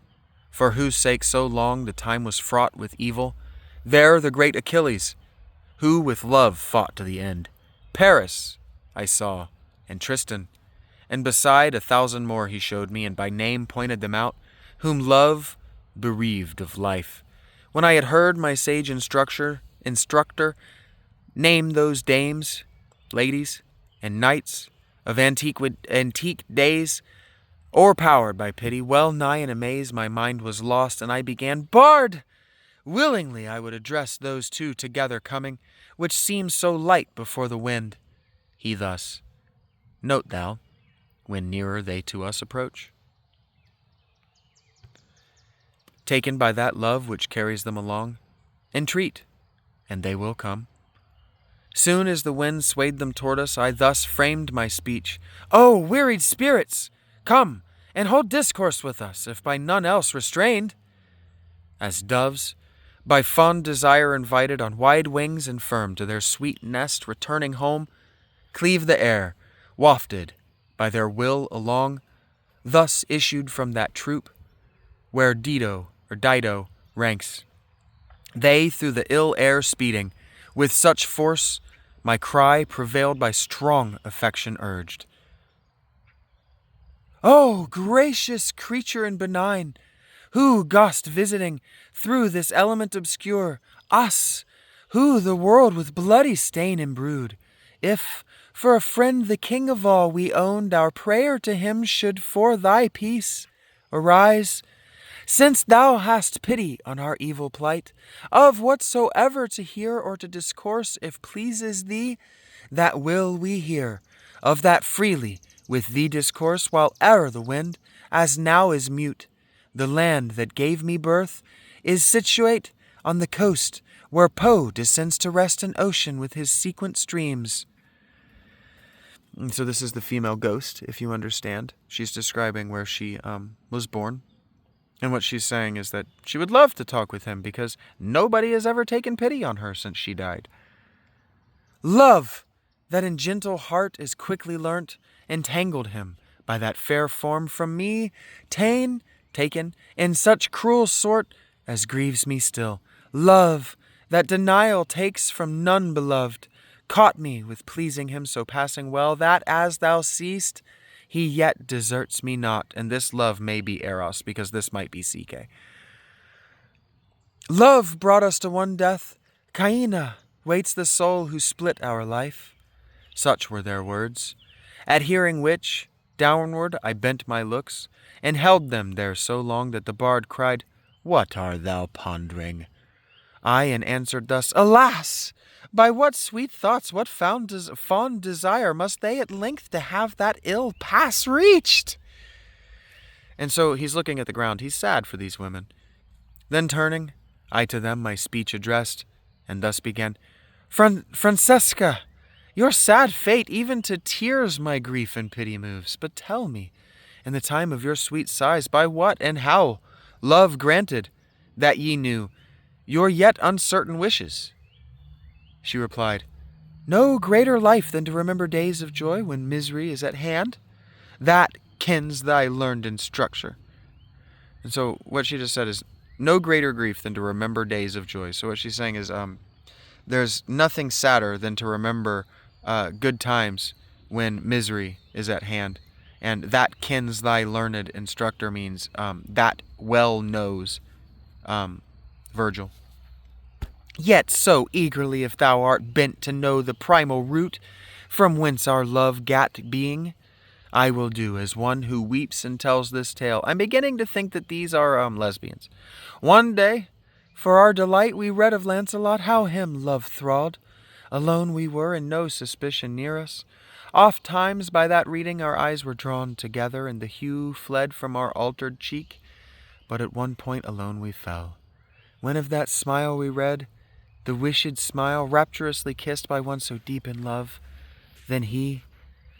Speaker 3: for whose sake so long the time was fraught with evil. There the great Achilles, who with love fought to the end. Paris I saw, and Tristan, and beside 1,000 more he showed me, and by name pointed them out, whom love bereaved of life. When I had heard my sage instructor name those dames, ladies, and knights of antique days, o'erpowered by pity, well nigh in amaze, my mind was lost, and I began, Bard! Willingly I would address those two together coming, which seem so light before the wind. He thus, note thou, when nearer they to us approach. Taken by that love which carries them along, entreat, and they will come. Soon as the wind swayed them toward us, I thus framed my speech. O wearied spirits, come and hold discourse with us, if by none else restrained. As doves, by fond desire invited, on wide wings and firm to their sweet nest returning home, cleave the air, wafted by their will along, thus issued from that troop, where Dido ranks. They through the ill air speeding, with such force, my cry prevailed by strong affection urged. O gracious creature and benign, who gost visiting through this element obscure, us, who the world with bloody stain imbrued, if, for a friend the king of all we owned, our prayer to him should for thy peace arise, since thou hast pity on our evil plight, of whatsoever to hear or to discourse, if pleases thee, that will we hear, of that freely with thee discourse, while e'er the wind, as now is mute. The land that gave me birth is situate on the coast, where Po descends to rest in ocean with his sequent streams. And so this is the female ghost, if you understand. She's describing where she was born. And what she's saying is that she would love to talk with him because nobody has ever taken pity on her since she died. Love, that in gentle heart is quickly learnt, entangled him by that fair form from me, taken in such cruel sort as grieves me still. Love, that denial takes from none beloved, caught me with pleasing him so passing well, that as thou seest, he yet deserts me not, and this love may be Eros, because this might be Psyche. Love brought us to one death. Caina waits the soul who split our life. Such were their words, at hearing which, downward I bent my looks, and held them there so long that the bard cried, What art thou pondering? I answered thus, Alas! By what sweet thoughts, what fond desire must they at length to have that ill pass reached? And so he's looking at the ground. He's sad for these women. Then turning, I to them my speech addressed, and thus began, Francesca, your sad fate even to tears my grief and pity moves. But tell me, in the time of your sweet sighs, by what and how love granted that ye knew your yet uncertain wishes? She replied, No greater life than to remember days of joy when misery is at hand. That kens thy learned instructor. And so what she just said is, no greater grief than to remember days of joy. So what she's saying is, there's nothing sadder than to remember good times when misery is at hand. And that kens thy learned instructor means that well knows Virgil. Yet so eagerly if thou art bent to know the primal root from whence our love gat being, I will do as one who weeps and tells this tale. I'm beginning to think that these are lesbians. One day, for our delight, we read of Lancelot, how him love thralled. Alone we were, and no suspicion near us. Oft times by that reading our eyes were drawn together, and the hue fled from our altered cheek. But at one point alone we fell, when of that smile we read, the wished smile, rapturously kissed by one so deep in love. Then he,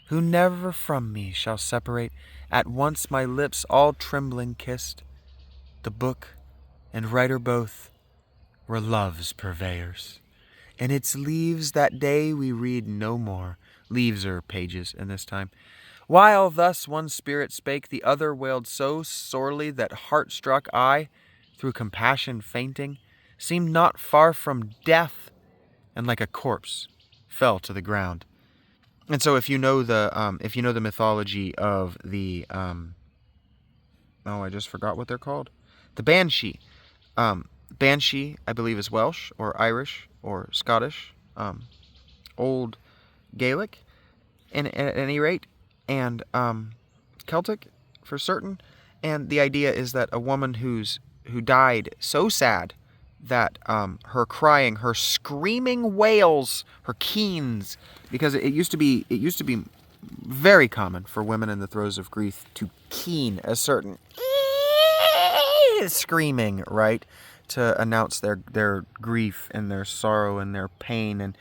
Speaker 3: who never from me shall separate, at once my lips all trembling kissed. The book and writer both were love's purveyors, and its leaves that day we read no more. Leaves or pages in this time. While thus one spirit spake, the other wailed so sorely that heart-struck I, through compassion fainting, seemed not far from death, and like a corpse fell to the ground. And so, if you know the mythology of the I just forgot what they're called, the Banshee. Banshee, I believe, is Welsh or Irish or Scottish, Old Gaelic, at any rate, and Celtic for certain. And the idea is that a woman who died so sad that her crying, her screaming wails, her keens, because it used to be very common for women in the throes of grief to keen a certain screaming, right, to announce their grief and their sorrow and their pain. And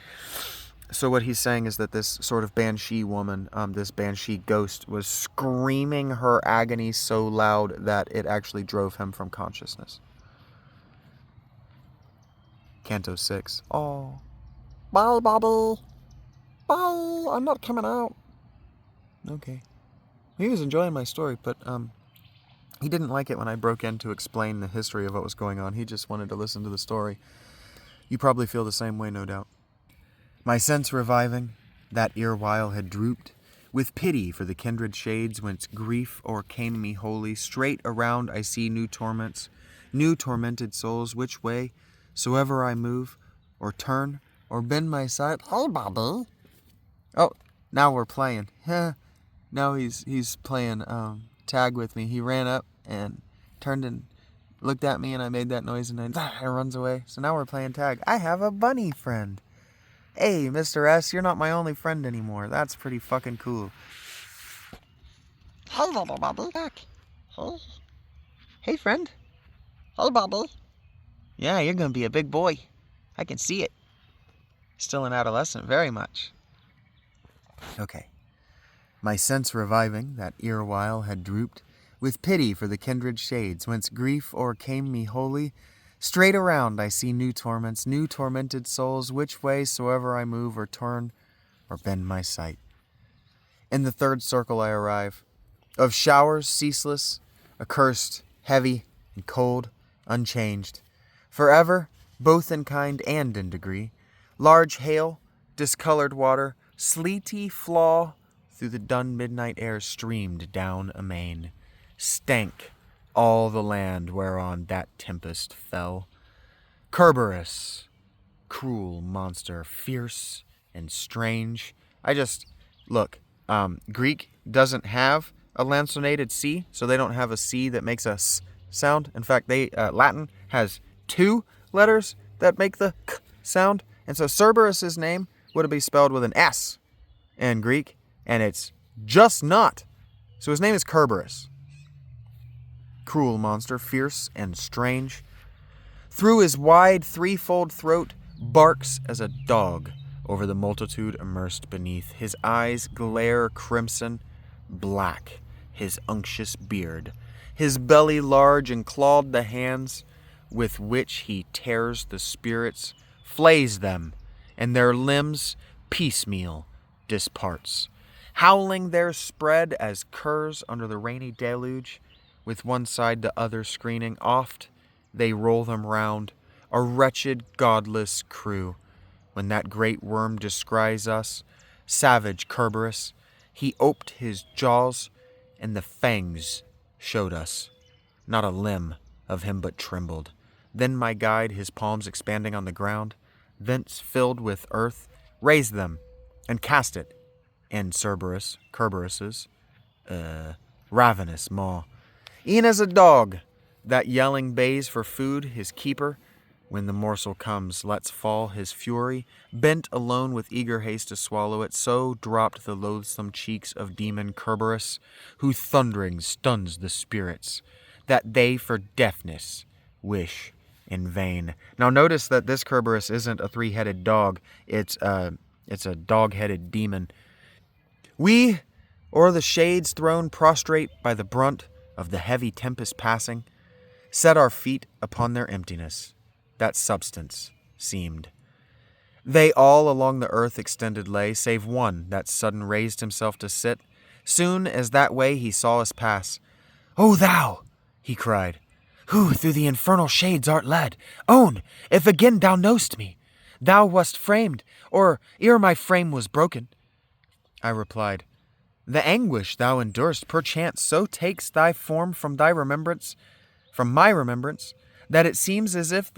Speaker 3: so what he's saying is that this sort of banshee woman, this banshee ghost, was screaming her agony so loud that it actually drove him from consciousness. Canto 6. Oh.
Speaker 2: Bye, Bobby. Bye, I'm not coming out.
Speaker 3: Okay. He was enjoying my story, but he didn't like it when I broke in to explain the history of what was going on. He just wanted to listen to the story. You probably feel the same way, no doubt. My sense reviving, that erewhile had drooped, with pity for the kindred shades whence grief o'ercame me wholly. Straight around I see new torments, new tormented souls, which way soever I move, or turn, or bend my sight.
Speaker 2: Hey, Bobby.
Speaker 3: Oh, now we're playing. Now he's playing tag with me. He ran up and turned and looked at me, and I made that noise, and then it runs away. So now we're playing tag. I have a bunny friend. Hey, Mr. S, you're not my only friend anymore. That's pretty fucking cool.
Speaker 2: Hey, little Bobby. Back. Hey.
Speaker 3: Hey, friend.
Speaker 2: Hey, Bobby.
Speaker 3: Yeah, you're gonna be a big boy. I can see it. Still an adolescent, very much. Okay. My sense reviving, that erewhile had drooped, with pity for the kindred shades, whence grief o'ercame me wholly. Straight around I see new torments, new tormented souls, which way soever I move or turn or bend my sight. In the third circle I arrive, of showers ceaseless, accursed, heavy, and cold, unchanged, forever, both in kind and in degree, large hail, discolored water, sleety flaw, through the dun midnight air streamed down amain, stank all the land whereon that tempest fell. Kerberos, cruel monster, fierce and strange. Greek doesn't have a lancinated C, so they don't have a C that makes a S sound. In fact, Latin has 2 letters that make the K sound, and so Cerberus' name would be spelled with an S in Greek, and it's just not. So his name is Kerberos. Cruel monster, fierce and strange. Through his wide threefold throat barks as a dog over the multitude immersed beneath. His eyes glare crimson, black, his unctuous beard, his belly large, and clawed the hands with which he tears the spirits, flays them, and their limbs piecemeal disparts. Howling there spread as curs under the rainy deluge, with one side to other screening, oft they roll them round, a wretched, godless crew. When that great worm descries us, savage Kerberos, he oped his jaws, and the fangs showed us. Not a limb of him but trembled. Then my guide, his palms expanding on the ground, thence filled with earth, raised them, and cast it in Kerberos's ravenous maw. E'en as a dog that yelling bays for food his keeper, When the morsel comes, lets fall his fury, bent alone with eager haste to swallow it, so dropped the loathsome cheeks of demon Kerberos, who thundering stuns the spirits, that they for deafness wish in vain. Now notice that this Kerberos isn't a three-headed dog, it's a dog-headed demon. We, o'er the shades thrown prostrate by the brunt of the heavy tempest passing, set our feet upon their emptiness. That substance seemed. They all along the earth extended lay, save one that sudden raised himself to sit. Soon as that way he saw us pass. "O thou," he cried, "who through the infernal shades art led, own, if again thou know'st me. Thou wast framed, or ere my frame was broken." I replied, "The anguish thou endurst perchance so takes thy form from my remembrance, that it seems as if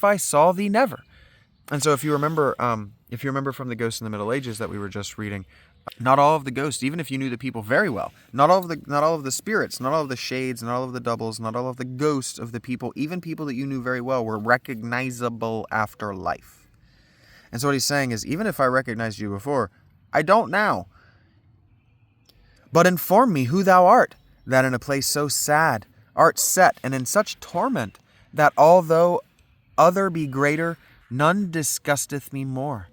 Speaker 3: I saw thee never." And so if you remember from the Ghosts in the Middle Ages that we were just reading, not all of the ghosts, even if you knew the people very well, not all of the spirits, not all of the shades, not all of the doubles, not all of the ghosts of the people, even people that you knew very well, were recognizable after life. And so what he's saying is, even if I recognized you before, I don't now. But inform me who thou art, that in a place so sad art set, and in such torment, that although other be greater, none disgusteth me more.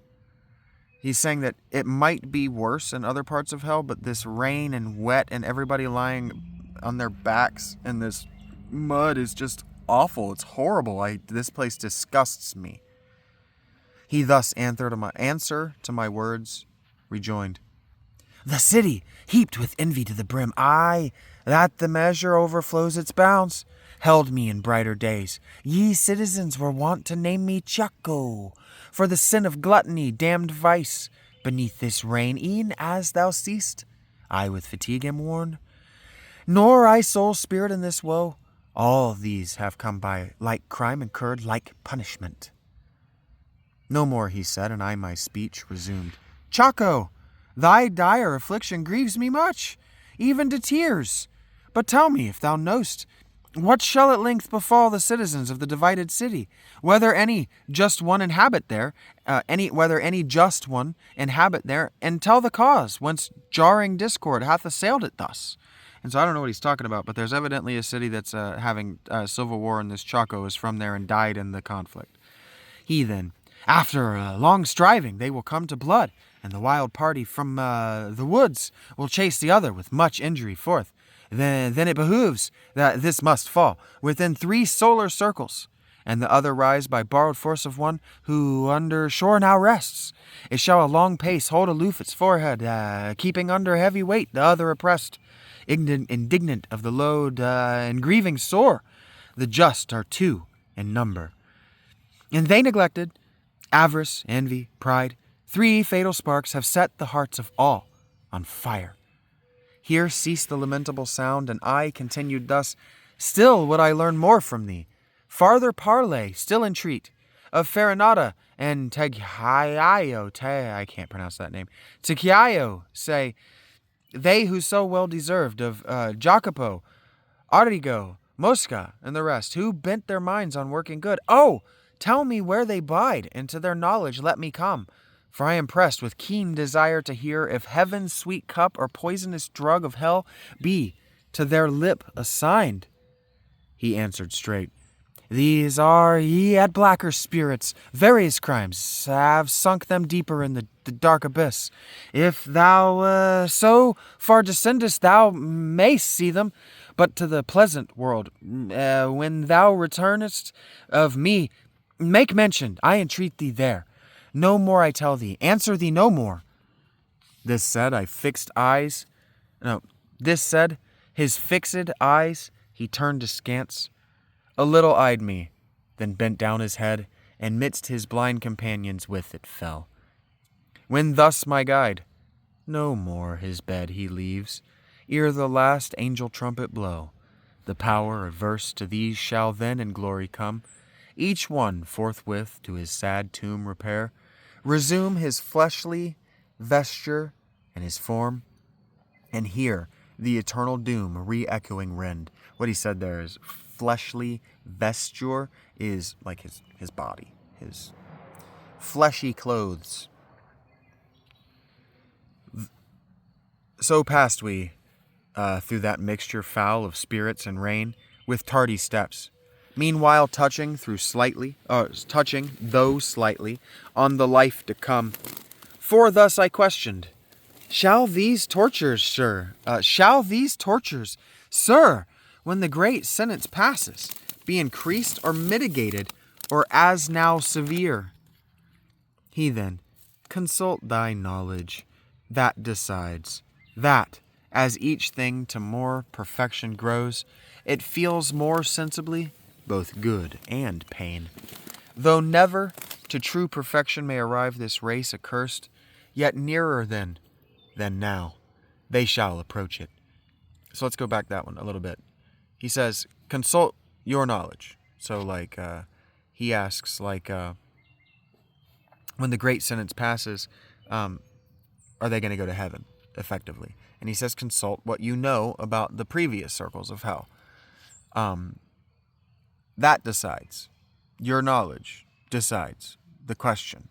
Speaker 3: He's saying that it might be worse in other parts of hell, but this rain and wet and everybody lying on their backs in this mud is just awful. It's horrible. This place disgusts me. He thus answer to my words rejoined, "The city, heaped with envy to the brim, aye, that the measure overflows its bounds, held me in brighter days. Ye citizens were wont to name me Chaco, for the sin of gluttony, damned vice. Beneath this reign, e'en as thou seest, I with fatigue am worn. Nor I sole spirit in this woe. All these have come by like crime incurred, like punishment." No more he said, and I my speech resumed. "Chaco, thy dire affliction grieves me much, even to tears. But tell me, if thou knowst, what shall at length befall the citizens of the divided city? Whether any just one inhabit there, and tell the cause whence jarring discord hath assailed it thus." And so I don't know what he's talking about, but there's evidently a city that's having civil war, and this Chaco is from there and died in the conflict. He then, "After long striving, they will come to blood, and the wild party from the woods will chase the other with much injury forth. Then it behooves that this must fall within 3 solar circles, and the other rise by borrowed force of one who under shore now rests. It shall a long pace hold aloof its forehead, keeping under heavy weight the other oppressed, indignant of the load, and grieving sore. The just are 2 in number, and they neglected. Avarice, envy, pride, 3 fatal sparks have set the hearts of all on fire." Here ceased the lamentable sound, and I continued thus, "Still would I learn more from thee. Farther parley, still entreat, of Farinata and Tegiaio, I can't pronounce that name, Tegiaio, say, they who so well deserved, of Jacopo, Arrigo, Mosca, and the rest, who bent their minds on working good. Oh, tell me where they bide, and to their knowledge let me come. For I am pressed with keen desire to hear if heaven's sweet cup or poisonous drug of hell be to their lip assigned." He answered straight, "These are ye at blacker spirits. Various crimes have sunk them deeper in the dark abyss. If thou so far descendest, thou mayst see them. But to the pleasant world, when thou returnest of me, make mention, I entreat thee there. No more I tell thee, answer thee no more." This said, his fixed eyes he turned askance, a little eyed me, then bent down his head, and midst his blind companions with it fell. When thus my guide, no more his bed he leaves, ere the last angel trumpet blow. The power averse to these shall then in glory come, each one forthwith to his sad tomb repair, resume his fleshly vesture and his form, and hear the eternal doom re-echoing rend. What he said there is
Speaker 1: fleshly vesture is like his body, his fleshy clothes. So passed we through that mixture foul of spirits and rain, with tardy steps. Meanwhile, touching, though slightly, on the life to come. For thus I questioned, shall these tortures, sir, when the great sentence passes, be increased or mitigated, or as now severe? He then, consult thy knowledge, that decides, that, as each thing to more perfection grows, it feels more sensibly both good and pain. Though never to true perfection may arrive this race accursed, yet nearer then than now they shall approach it. So let's go back that one a little bit. He says, consult your knowledge. So he asks, when the great sentence passes, are they going to go to heaven, effectively? And he says, consult what you know about the previous circles of hell. That decides. Your knowledge decides the question.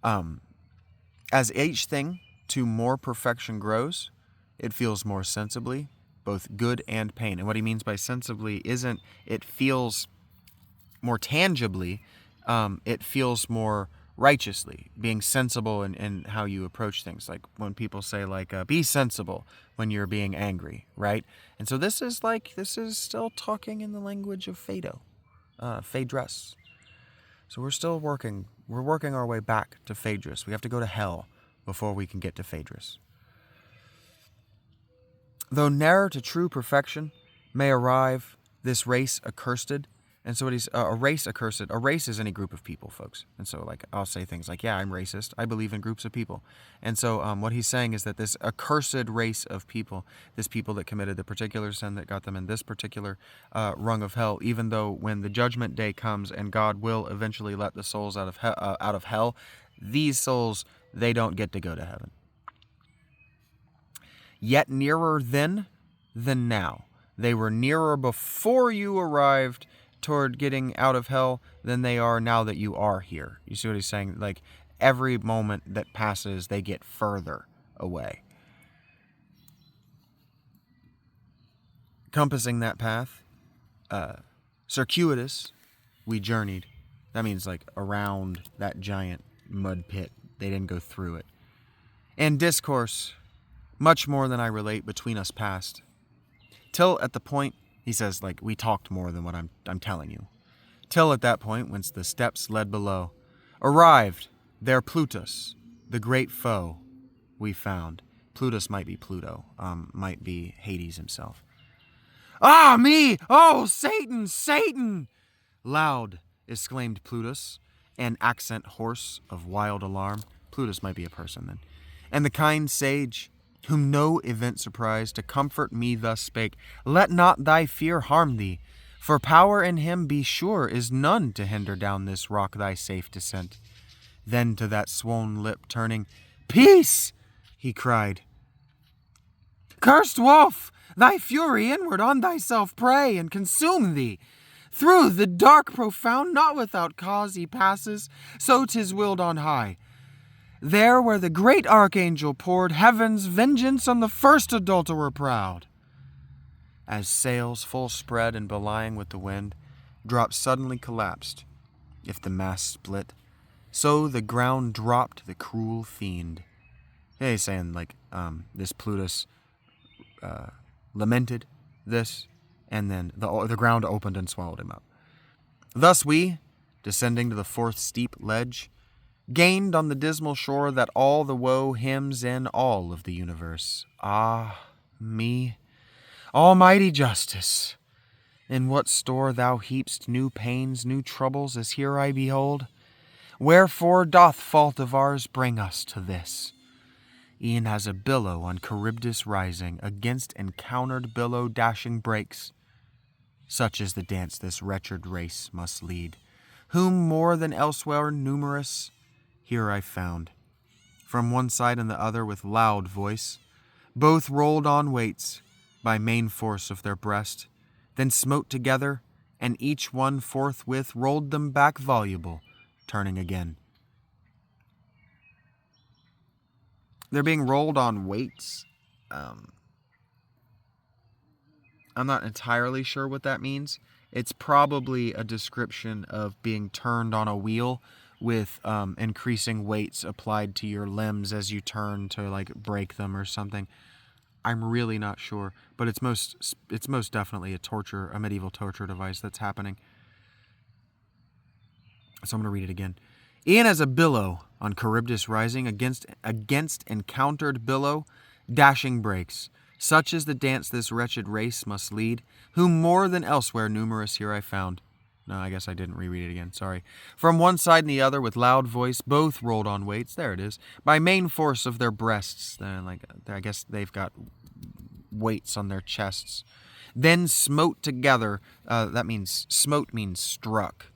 Speaker 1: As each thing to more perfection grows, it feels more sensibly, both good and pain. And what he means by sensibly isn't it feels more tangibly, it feels more righteously, being sensible in how you approach things. Like when people say, be sensible when you're being angry, right? And so this is still talking in the language of Phaedrus. So we're working our way back to Phaedrus. We have to go to hell before we can get to Phaedrus. Though ne'er to true perfection may arrive this race accursed. And so a race accursed. A race is any group of people, folks. And so I'll say things like, yeah, I'm racist. I believe in groups of people. And so what he's saying is that this accursed race of people, this people that committed the particular sin that got them in this particular rung of hell, even though when the judgment day comes and God will eventually let the souls out of hell, these souls, they don't get to go to heaven. Yet nearer then than now. They were nearer before you arrived toward getting out of hell than they are now that you are here. You see what he's saying? Like, every moment that passes, they get further away. Compassing that path, circuitous, we journeyed. That means around that giant mud pit. They didn't go through it. And discourse, much more than I relate between us passed. Till at the point, he says, we talked more than what I'm telling you. Till at that point, whence the steps led below, arrived there Plutus, the great foe we found. Plutus might be Pluto, might be Hades himself. Ah, me! Oh, Satan, Satan! Loud exclaimed Plutus, an accent hoarse of wild alarm. Plutus might be a person then. And the kind sage, whom no event surprised, to comfort me thus spake, let not thy fear harm thee, for power in him, be sure, is none to hinder down this rock thy safe descent. Then to that swoln lip turning, peace! He cried. Cursed wolf, thy fury inward on thyself prey and consume thee. Through the dark profound, not without cause he passes, so 'tis willed on high. There where the great archangel poured heaven's vengeance on the first adulterer proud. As sails full spread and belying with the wind, dropped suddenly collapsed. If the mast split, so the ground dropped the cruel fiend. Yeah, he's saying this Plutus lamented this, and then the ground opened and swallowed him up. Thus we, descending to the fourth steep ledge, gained on the dismal shore that all the woe hems in all of the universe. Ah, me, almighty justice, in what store thou heapst new pains, new troubles, as here I behold? Wherefore doth fault of ours bring us to this? E'en as a billow on Charybdis rising, against encountered billow dashing breaks, such is the dance this wretched race must lead, whom more than elsewhere numerous here I found. From one side and the other with loud voice, both rolled on weights by main force of their breast,
Speaker 3: then smote together, and each one forthwith rolled them back voluble, turning again. They're being rolled on weights. I'm not entirely sure what that means. It's probably a description of being turned on a wheel with increasing weights applied to your limbs as you turn to like break them or something. I'm really not sure, but it's most definitely a medieval torture device that's happening. So I'm going to read it again. E'en as a billow on Charybdis rising against encountered billow, dashing breaks. Such is the dance this wretched race must lead, whom more than elsewhere numerous here I found. No, I guess I didn't reread it again, sorry. From one side and the other with loud voice, both rolled on weights, there it is, by main force of their breasts. I guess they've got weights on their chests. Then smote together, smote means struck.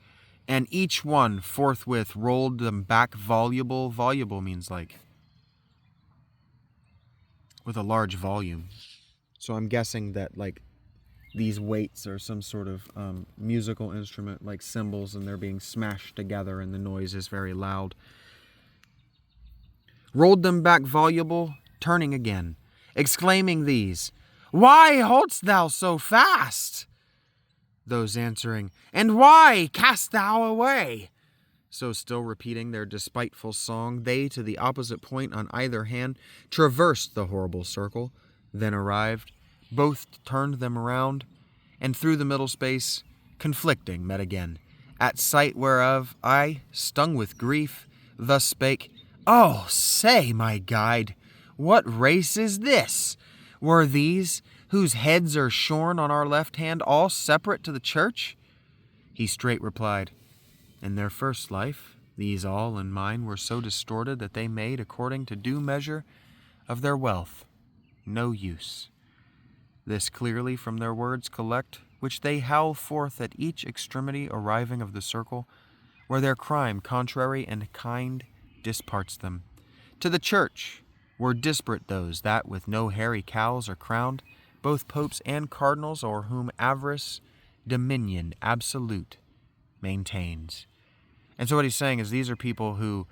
Speaker 3: And each one forthwith rolled them back voluble. Voluble means like with a large volume. So I'm guessing that like these weights are some sort of musical instrument like cymbals, and they're being smashed together and the noise is very loud. Rolled them back voluble, turning again, exclaiming these, Why haltst thou so fast? Those answering, And why cast thou away? So still repeating their despiteful song, they to the opposite point on either hand traversed the horrible circle, then arrived, both turned them around, and through the middle space, conflicting, met again, at sight whereof I, stung with grief, thus spake, Oh, say, my guide, what race is this? Were these, whose heads are shorn on our left hand, all separate to the church? He straight replied, In their first life, these all and mine were so distorted that they made, according to due measure of their wealth, no use. This clearly from their words collect, which they howl forth at each extremity arriving of the circle, where their crime contrary and kind disparts them. To the church were disparate those that with no hairy cowls are crowned, both popes and cardinals, o'er whom avarice dominion absolute maintains. And so what he's saying is these are people who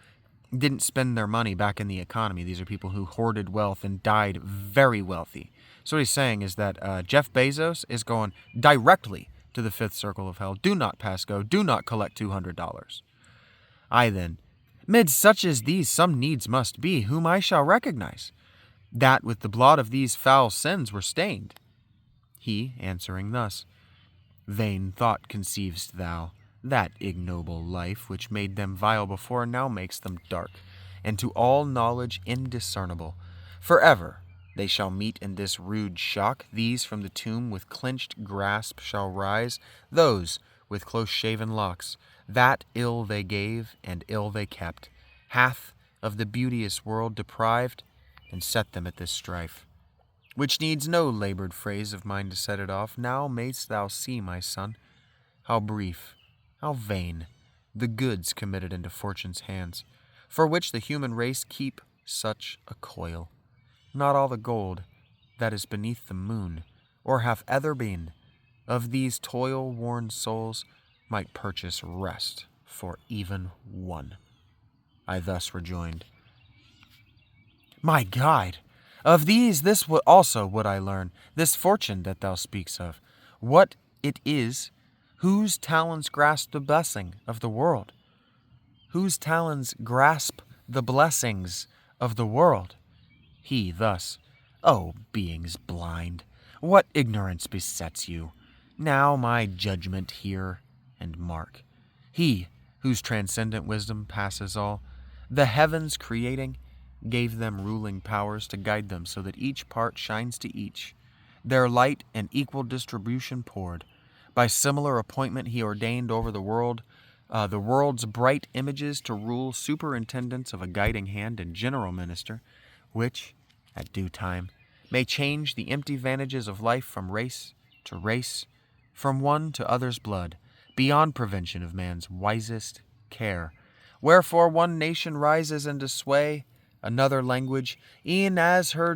Speaker 3: didn't spend their money back in the economy. These are people who hoarded wealth and died very wealthy. So what he's saying is that Jeff Bezos is going directly to the fifth circle of hell. Do not pass go. Do not collect $200. I then, mid such as these some needs must be, whom I shall recognize, that with the blood of these foul sins were stained. He, answering thus, Vain thought conceivest thou, that ignoble life which made them vile before now makes them dark, and to all knowledge indiscernible. Forever they shall meet in this rude shock. These from the tomb with clenched grasp shall rise, those with close-shaven locks. That ill they gave and ill they kept, hath of the beauteous world deprived, and set them at this strife. Which needs no labored phrase of mine to set it off. Now mayst thou see, my son, how brief, how vain, the goods committed into fortune's hands, for which the human race keep such a coil. Not all the gold that is beneath the moon, or hath ever been, of these toil-worn souls might purchase rest for even one. I thus rejoined, My guide, of these this also would I learn, this fortune that thou speaks of, what it is, whose talons grasp the blessing of the world, whose talons grasp the blessings of the world. He thus, O beings blind, what ignorance besets you? Now my judgment hear and mark. He, whose transcendent wisdom passes all, the heavens creating, gave them ruling powers to guide them so that each part shines to each. Their light and equal distribution poured. By similar appointment he ordained over the world's bright images to rule superintendents of a guiding hand and general minister, which, at due time, may change the empty vantages of life from race to race, from one to other's blood, beyond prevention of man's wisest care. Wherefore one nation rises into sway, another language, e'en as her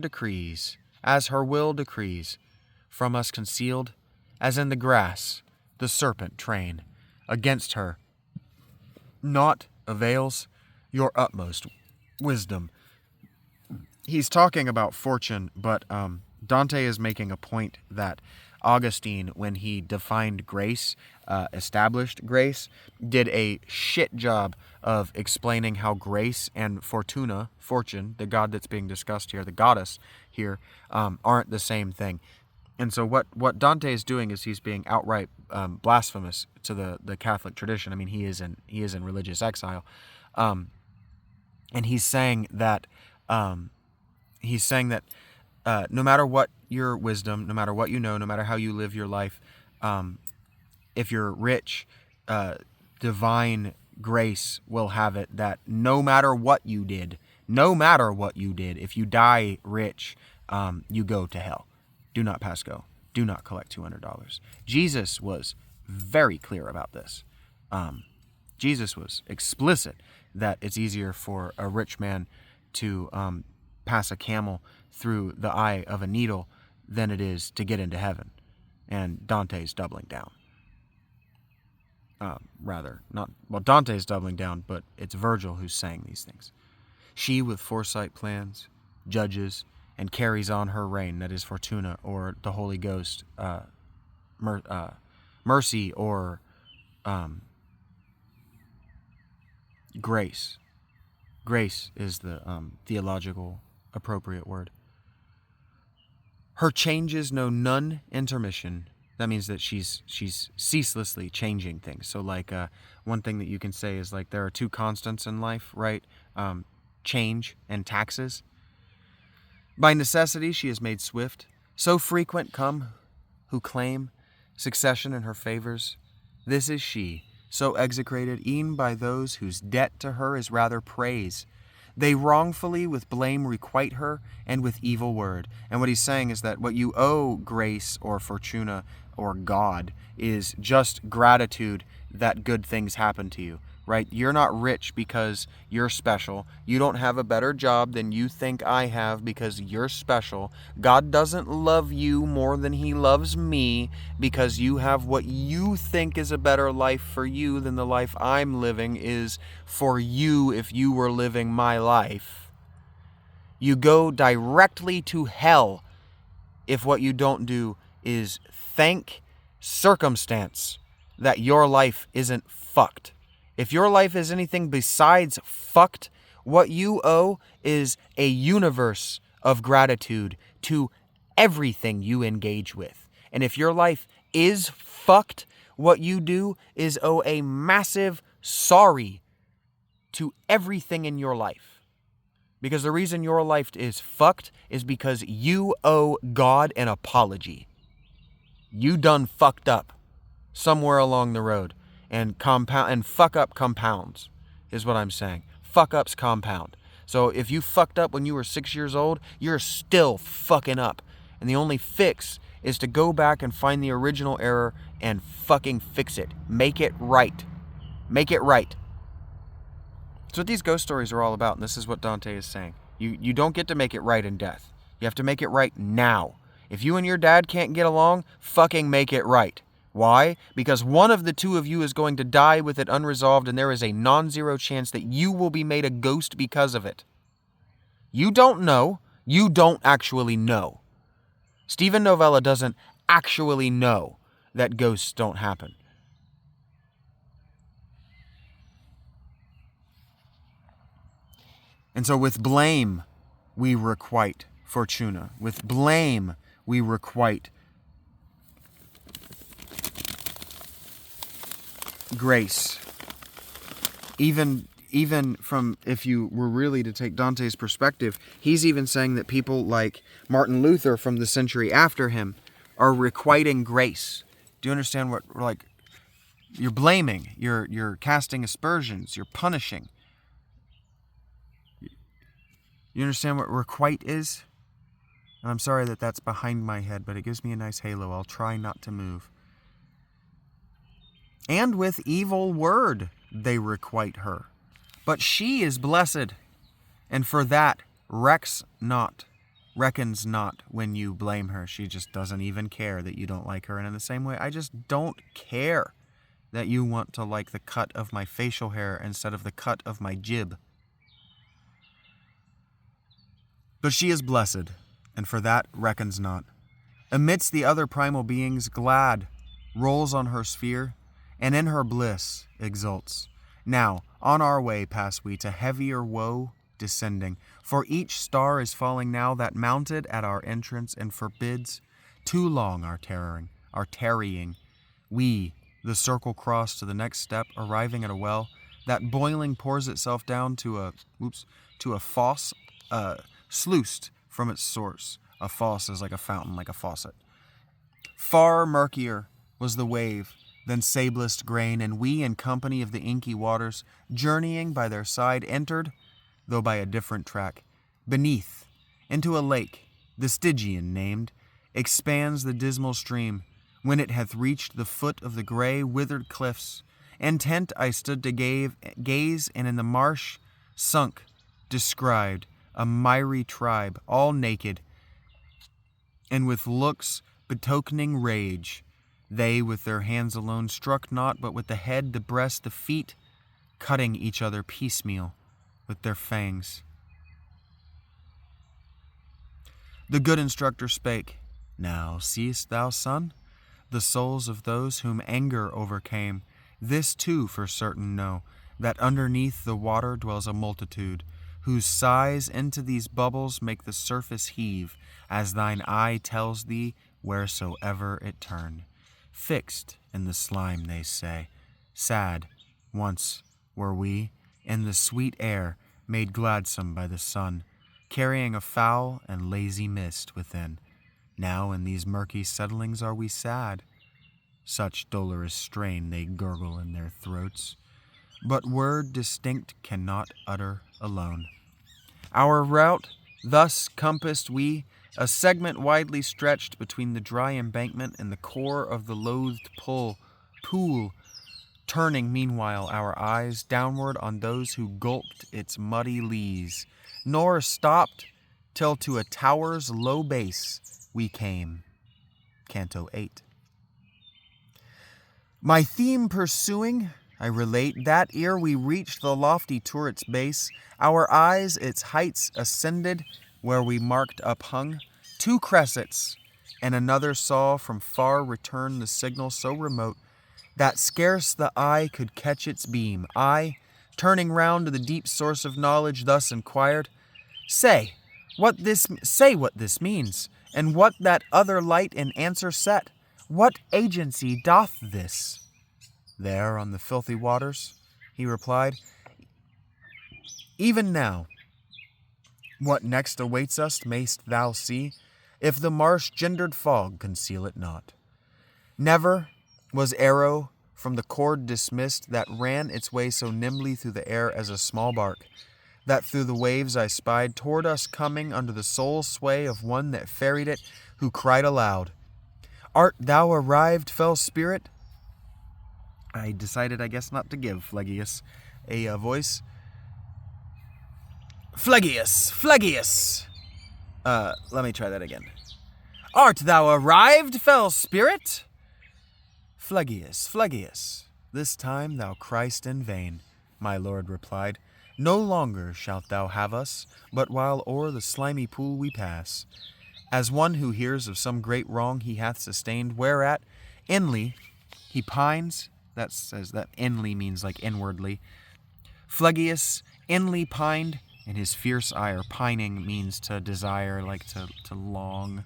Speaker 3: will decrees, from us concealed, as in the grass, the serpent train. Against her, naught avails your utmost wisdom. He's talking about fortune, but Dante is making a point that Augustine, when he defined grace, established grace, did a shit job of explaining how grace and fortuna, fortune, the god that's being discussed here, the goddess here, aren't the same thing. And so what Dante is doing is he's being outright blasphemous to the Catholic tradition. I mean, he is in religious exile, and he's saying that no matter what your wisdom, no matter what you know, no matter how you live your life, if you're rich, divine grace will have it that no matter what you did, if you die rich, you go to hell. Do not pass go. Do not collect $200. Jesus was very clear about this. Jesus was explicit that it's easier for a rich man to pass a camel through the eye of a needle than it is to get into heaven. And Dante's doubling down. Dante's doubling down, but it's Virgil who's saying these things. She with foresight plans, judges, and carries on her reign, that is Fortuna, or the Holy Ghost, mercy, or grace. Grace is the theological appropriate word. Her changes know none intermission. That means that she's ceaselessly changing things. So like one thing that you can say is like there are two constants in life, right? Change and taxes. By necessity she is made swift. So frequent come who claim succession in her favors. This is she, so execrated e'en by those whose debt to her is rather praise. They wrongfully with blame requite her, and with evil word. And what he's saying is that what you owe grace or fortuna or God is just gratitude that good things happen to you, right? You're not rich because you're special. You don't have a better job than you think I have because you're special. God doesn't love you more than he loves me because you have what you think is a better life for you than the life I'm living is for you if you were living my life. You go directly to hell if what you don't do is thank circumstance that your life isn't fucked. If your life is anything besides fucked, what you owe is a universe of gratitude to everything you engage with. And if your life is fucked, what you do is owe a massive sorry to everything in your life. Because the reason your life is fucked is because you owe God an apology. You done fucked up somewhere along the road. And fuck up compounds is what I'm saying. Fuck ups compound. So if you fucked up when you were 6 years old, you're still fucking up. And the only fix is to go back and find the original error and fucking fix it. Make it right. Make it right. That's what these ghost stories are all about, and this is what Dante is saying. You don't get to make it right in death. You have to make it right now. If you and your dad can't get along, fucking make it right. Why? Because one of the two of you is going to die with it unresolved, and there is a non-zero chance that you will be made a ghost because of it. You don't know. You don't actually know. Stephen Novella doesn't actually know that ghosts don't happen. And so with blame, we requite Fortuna. With blame, we requite grace. Even from, if you were really to take Dante's perspective, he's even saying that people like Martin Luther from the century after him are requiting grace. Do you understand what, like, you're blaming, you're casting aspersions, you're punishing. You understand what requite is? And I'm sorry that that's behind my head, but it gives me a nice halo. I'll try not to move. And with evil word they requite her. But she is blessed, and for that recks not. reckons not when you blame her. She just doesn't even care that you don't like her. And in the same way, I just don't care that you want to like the cut of my facial hair instead of the cut of my jib. But she is blessed, and for that reckons not. Amidst the other primal beings, glad rolls on her sphere, and in her bliss exults. Now, on our way pass we to heavier woe descending, for each star is falling now that mounted at our entrance and forbids too long our tarrying. We, the circle cross to the next step, arriving at a well that boiling pours itself down to a fosse, sluiced from its source. A fosse is like a fountain, like a faucet. Far murkier was the wave than sablest grain, and we, in company of the inky waters, journeying by their side, entered, though by a different track, beneath, into a lake, the Stygian named, expands the dismal stream, when it hath reached the foot of the grey, withered cliffs. Intent I stood to gaze, and in the marsh sunk, descried, a miry tribe, all naked, and with looks betokening rage. They with their hands alone struck not, but with the head, the breast, the feet, cutting each other piecemeal with their fangs. The good instructor spake, Now seest thou, son, the souls of those whom anger overcame. This too for certain know, that underneath the water dwells a multitude, whose sighs into these bubbles make the surface heave, as thine eye tells thee wheresoever it turn. Fixed in the slime, they say. Sad, once were we, in the sweet air, made gladsome by the sun, carrying a foul and lazy mist within. Now in these murky settlings are we sad. Such dolorous strain they gurgle in their throats, but word distinct cannot utter alone. Our route thus compassed we, a segment widely stretched between the dry embankment and the core of the loathed pool, turning meanwhile our eyes downward on those who gulped its muddy lees, nor stopped till to a tower's low base we came. Canto 8. My theme pursuing, I relate, that ere we reached the lofty turret's base, our eyes its heights ascended, where we marked uphung 2 cressets, and another saw from far return the signal so remote that scarce the eye could catch its beam. I, turning round to the deep source of knowledge, thus inquired, Say what this means, and what that other light in answer set. What agency doth this? There on the filthy waters, he replied, even now. What next awaits us mayst thou see, if the marsh-gendered fog conceal it not. Never was arrow from the cord dismissed that ran its way so nimbly through the air as a small bark, that through the waves I spied toward us coming under the sole sway of one that ferried it, who cried aloud, Art thou arrived, fell spirit? I decided, I guess, not to give Phlegius a voice. Phlegius! Let me try that again. Art thou arrived, fell spirit? Phlegius, this time thou criest in vain, my lord replied. No longer shalt thou have us, but while o'er the slimy pool we pass. As one who hears of some great wrong he hath sustained, whereat inly he pines, that says that inly means like inwardly. Phlegius inly pined, and his fierce ire. Pining means to desire, like to long.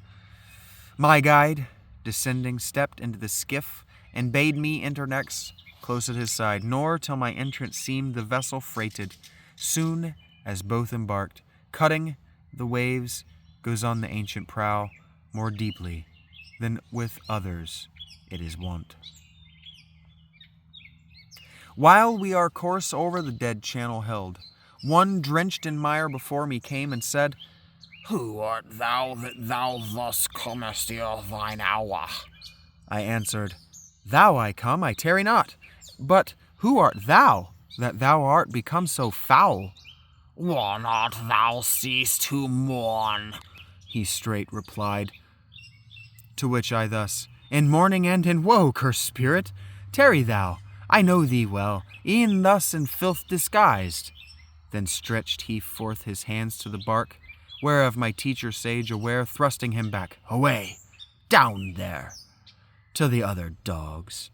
Speaker 3: My guide, descending, stepped into the skiff, and bade me enter next, close at his side, nor till my entrance seemed the vessel freighted. Soon as both embarked, cutting the waves, goes on the ancient prow more deeply than with others it is wont. While we our course over the dead channel held, one drenched in mire before me came and said, Who art thou that thou thus comest ere thine hour? I answered, Thou I come, I tarry not. But who art thou, that thou art become so foul? Will not thou cease to mourn? he straight replied. To which I thus, in mourning and in woe, cursed spirit, tarry thou, I know thee well, e'en thus in filth disguised. Then stretched he forth his hands to the bark, whereof my teacher sage aware, thrusting him back, away, down there, to the other dogs.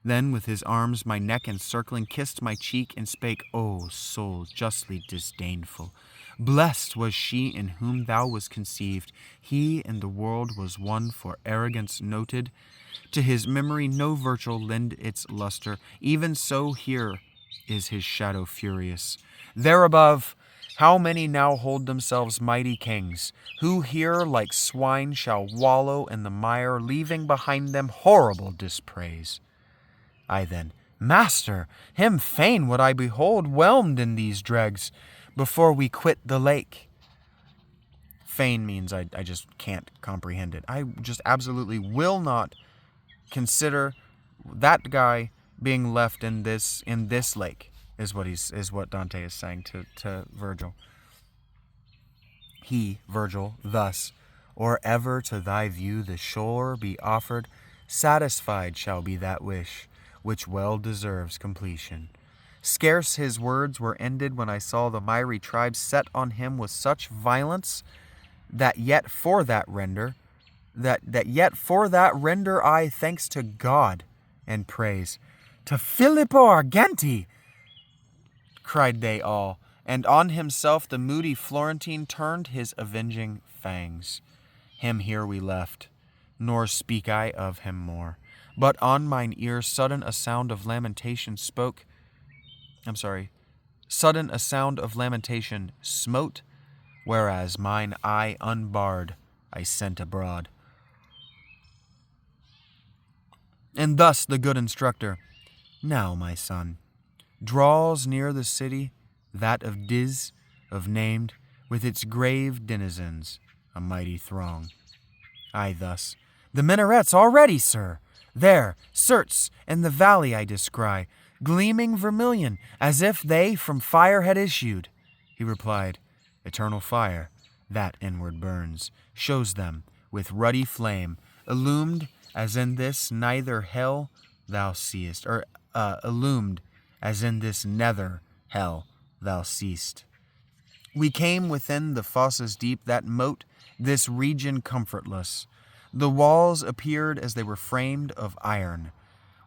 Speaker 3: Then with his arms my neck encircling, kissed my cheek, and spake, O soul justly disdainful, blessed was she in whom thou was conceived. He in the world was one for arrogance noted. To his memory no virtue lend its luster. Even so here is his shadow furious. There above, how many now hold themselves mighty kings, who here like swine shall wallow in the mire, leaving behind them horrible dispraise. I then, Master, him fain would I behold whelmed in these dregs before we quit the lake. Fain means I just can't comprehend it. I just absolutely will not consider that guy being left in this lake, is what Dante is saying to Virgil. He, Virgil, thus, or ever to thy view the shore be offered, satisfied shall be that wish, which well deserves completion. Scarce his words were ended when I saw the miry tribe set on him with such violence that yet for that render I thanks to God and praise. To Filippo Argenti, cried they all, and on himself the moody Florentine turned his avenging fangs. Him here we left, nor speak I of him more. But on mine ear sudden a sound of lamentation smote, whereas mine eye unbarred I sent abroad. And thus the good instructor, now, my son, draws near the city, that of Diz, of named, with its grave denizens, a mighty throng. I thus, the minarets already, sir, there, certes, in the valley I descry, gleaming vermilion, as if they from fire had issued. He replied, eternal fire, that inward burns, shows them with ruddy flame, illumined as in this neither hell thou seest, illumined as in this nether hell thou seest. We came within the fosses deep that moat this region comfortless. The walls appeared as they were framed of iron.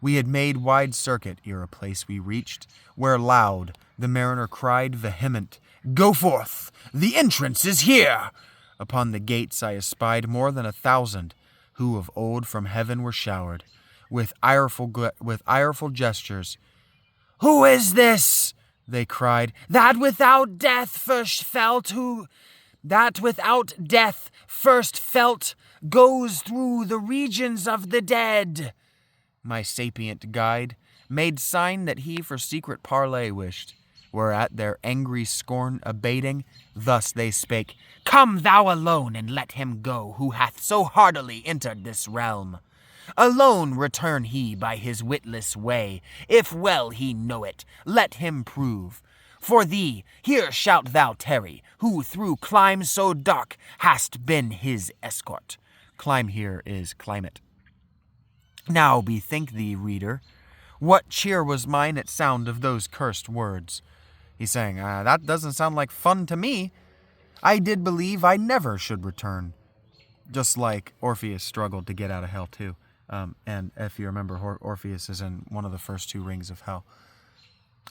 Speaker 3: We had made wide circuit ere a place we reached, where loud the mariner cried vehement, Go forth! The entrance is here! Upon the gates I espied more than 1,000, who of old from heaven were showered, with ireful gestures. Who is this? They cried, that without death first felt goes through the regions of the dead. My sapient guide made sign that he for secret parley wished, whereat their angry scorn abating, thus they spake, Come thou alone, and let him go, who hath so hardily entered this realm. Alone return he by his witless way, if well he know it, let him prove. For thee, here shalt thou tarry, who through climes so dark hast been his escort. Clime here is climate. Now bethink thee, reader, what cheer was mine at sound of those cursed words. He's saying, that doesn't sound like fun to me. I did believe I never should return. Just like Orpheus struggled to get out of hell too. And if you remember, Orpheus is in one of the first 2 rings of hell.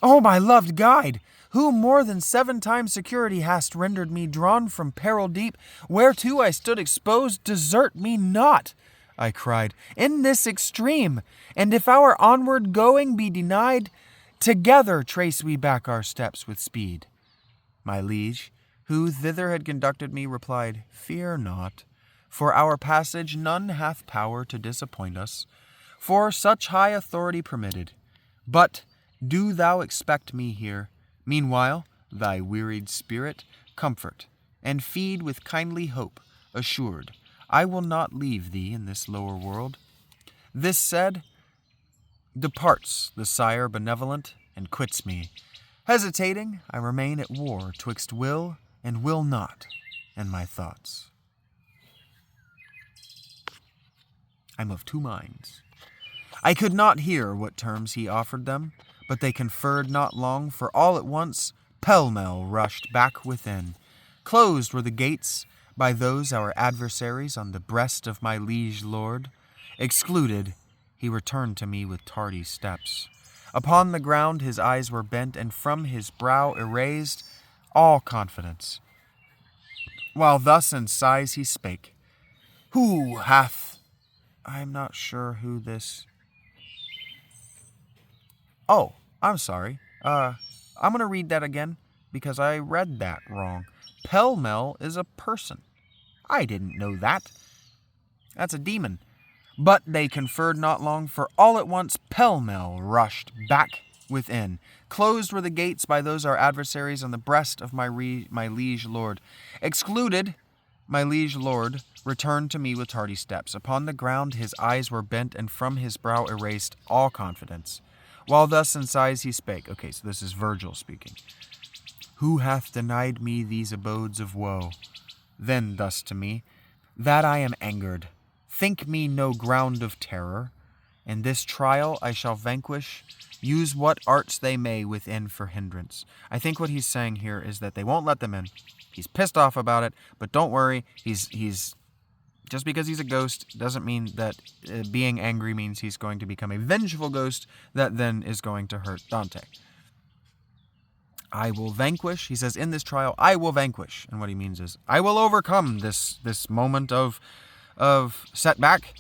Speaker 3: O my loved guide, who more than 7 times security hast rendered me drawn from peril deep, whereto I stood exposed, desert me not, I cried, in this extreme, and if our onward going be denied, together trace we back our steps with speed. My liege, who thither had conducted me, replied, Fear not, for our passage none hath power to disappoint us, for such high authority permitted. But do thou expect me here. Meanwhile, thy wearied spirit comfort, and feed with kindly hope, assured, I will not leave thee in this lower world. This said, departs the sire benevolent, and quits me. Hesitating, I remain at war twixt will and will not in my thoughts. I'm of two minds. I could not hear what terms he offered them, but they conferred not long, for all at once pell-mell rushed back within. Closed were the gates by those our adversaries on the breast of my liege lord. Excluded, he returned to me with tardy steps. Upon the ground his eyes were bent, and from his brow erased all confidence. While thus in sighs he spake, Who hath... I'm not sure who this... Oh, I'm sorry. I'm going to read that again because I read that wrong. Pell-mell is a person. I didn't know that. That's a demon. But they conferred not long, for all at once pell-mell rushed back within. Closed were the gates by those our adversaries on the breast of my liege lord. Excluded, my liege lord returned to me with tardy steps. Upon the ground his eyes were bent, and from his brow erased all confidence. While thus in sighs he spake. Okay, so this is Virgil speaking. Who hath denied me these abodes of woe? Then thus to me, that I am angered. Think me no ground of terror. In this trial I shall vanquish. Use what arts they may within for hindrance. I think what he's saying here is that they won't let them in. He's pissed off about it, but don't worry. He's just because he's a ghost doesn't mean that being angry means he's going to become a vengeful ghost that then is going to hurt Dante. I will vanquish. He says, in this trial, I will vanquish. And what he means is, I will overcome this moment of setback.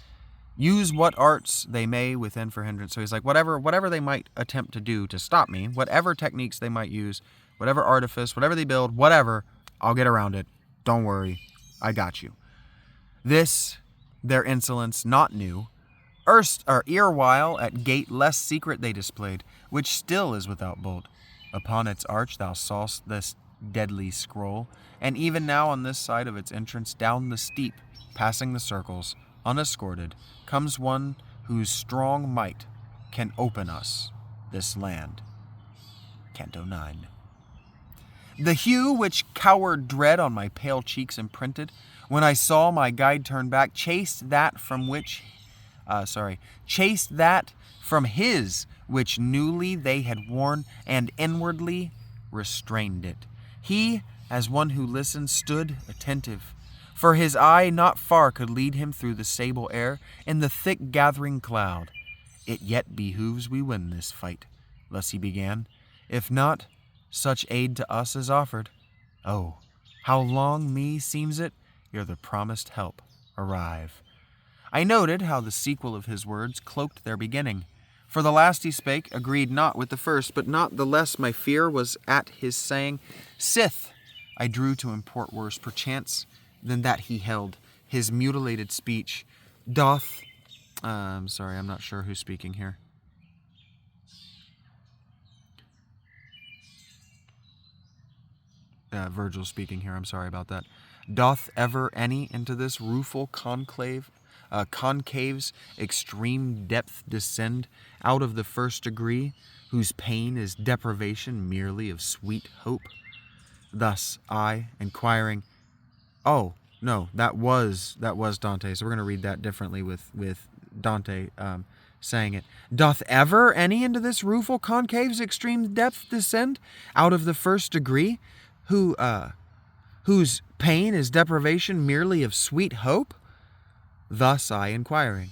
Speaker 3: Use what arts they may within for hindrance. So he's like, whatever they might attempt to do to stop me, whatever techniques they might use, whatever artifice, whatever they build, whatever, I'll get around it. Don't worry. I got you. This, their insolence not new, erewhile at gate less secret they displayed, which still is without bolt. Upon its arch thou saw'st this deadly scroll, and even now on this side of its entrance down the steep, passing the circles, unescorted, comes one whose strong might can open us this land. Canto 9. The hue which coward dread on my pale cheeks imprinted, when I saw my guide turn back, chased that from his which newly they had worn, and inwardly restrained it. He, as one who listened, stood attentive, for his eye not far could lead him through the sable air in the thick gathering cloud. It yet behooves we win this fight, thus he began. If not, such aid to us is offered. Oh, how long me seems it ere the promised help arrive. I noted how the sequel of his words cloaked their beginning. For the last he spake agreed not with the first, but not the less my fear was at his saying, Sith, I drew to import worse, perchance, than that he held. His mutilated speech doth... I'm sorry, I'm not sure who's speaking here. Virgil speaking here, I'm sorry about that. Doth ever any into this rueful concave's extreme depth descend out of the first degree, whose pain is deprivation merely of sweet hope? Thus I, inquiring, oh, no, that was Dante, so we're going to read that differently with Dante saying it. Doth ever any into this rueful concave's extreme depth descend out of the first degree, whose pain is deprivation merely of sweet hope? Thus I, inquiring.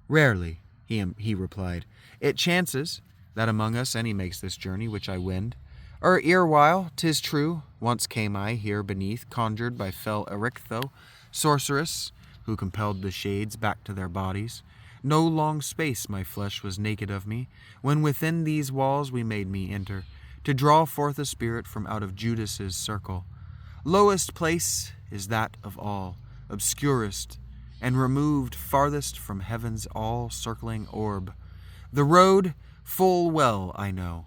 Speaker 3: Rarely, he replied. It chances that among us any makes this journey which I wend. Erewhile, 'tis true, once came I here beneath, conjured by fell Erichtho, sorceress, who compelled the shades back to their bodies. No long space my flesh was naked of me, when within these walls we made me enter, to draw forth a spirit from out of Judas's circle. Lowest place is that of all, obscurest, and removed farthest from heaven's all-circling orb. The road full well I know.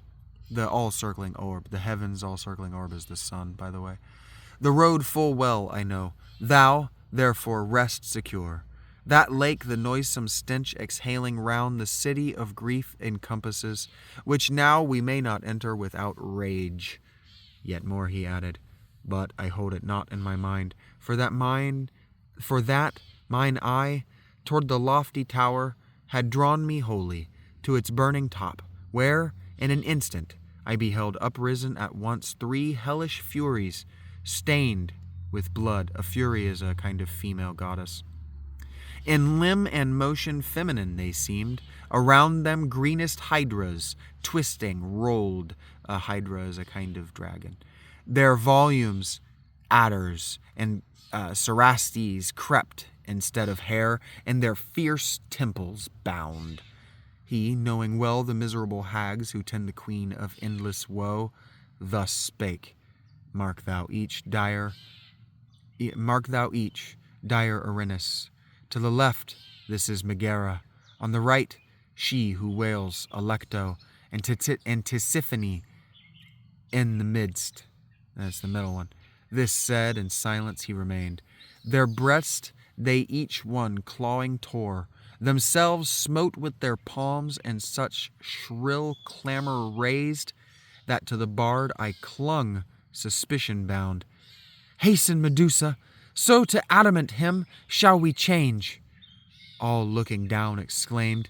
Speaker 3: The all-circling orb, the heaven's all-circling orb is the sun, by the way. The road full well I know. Thou, therefore, rest secure. That lake the noisome stench exhaling round the city of grief encompasses, which now we may not enter without rage. Yet more he added, but I hold it not in my mind, for that mine eye toward the lofty tower, had drawn me wholly to its burning top, where, in an instant, I beheld uprisen at once 3 hellish furies, stained with blood. A fury is a kind of female goddess. In limb and motion feminine they seemed, around them greenest hydras, twisting, rolled. A hydra is a kind of dragon. Their volumes, adders, and cerastes crept instead of hair, and their fierce temples bound. He, knowing well the miserable hags who tend the queen of endless woe, thus spake, Mark thou each, dire Erinnys. To the left, this is Megara. On the right, she who wails Alecto, and Tisiphone in the midst. That's the middle one. This said, in silence he remained. Their breast they each one clawing tore, themselves smote with their palms, and such shrill clamor raised, that to the bard I clung, suspicion bound. Hasten, Medusa, so to adamant him shall we change. All looking down exclaimed.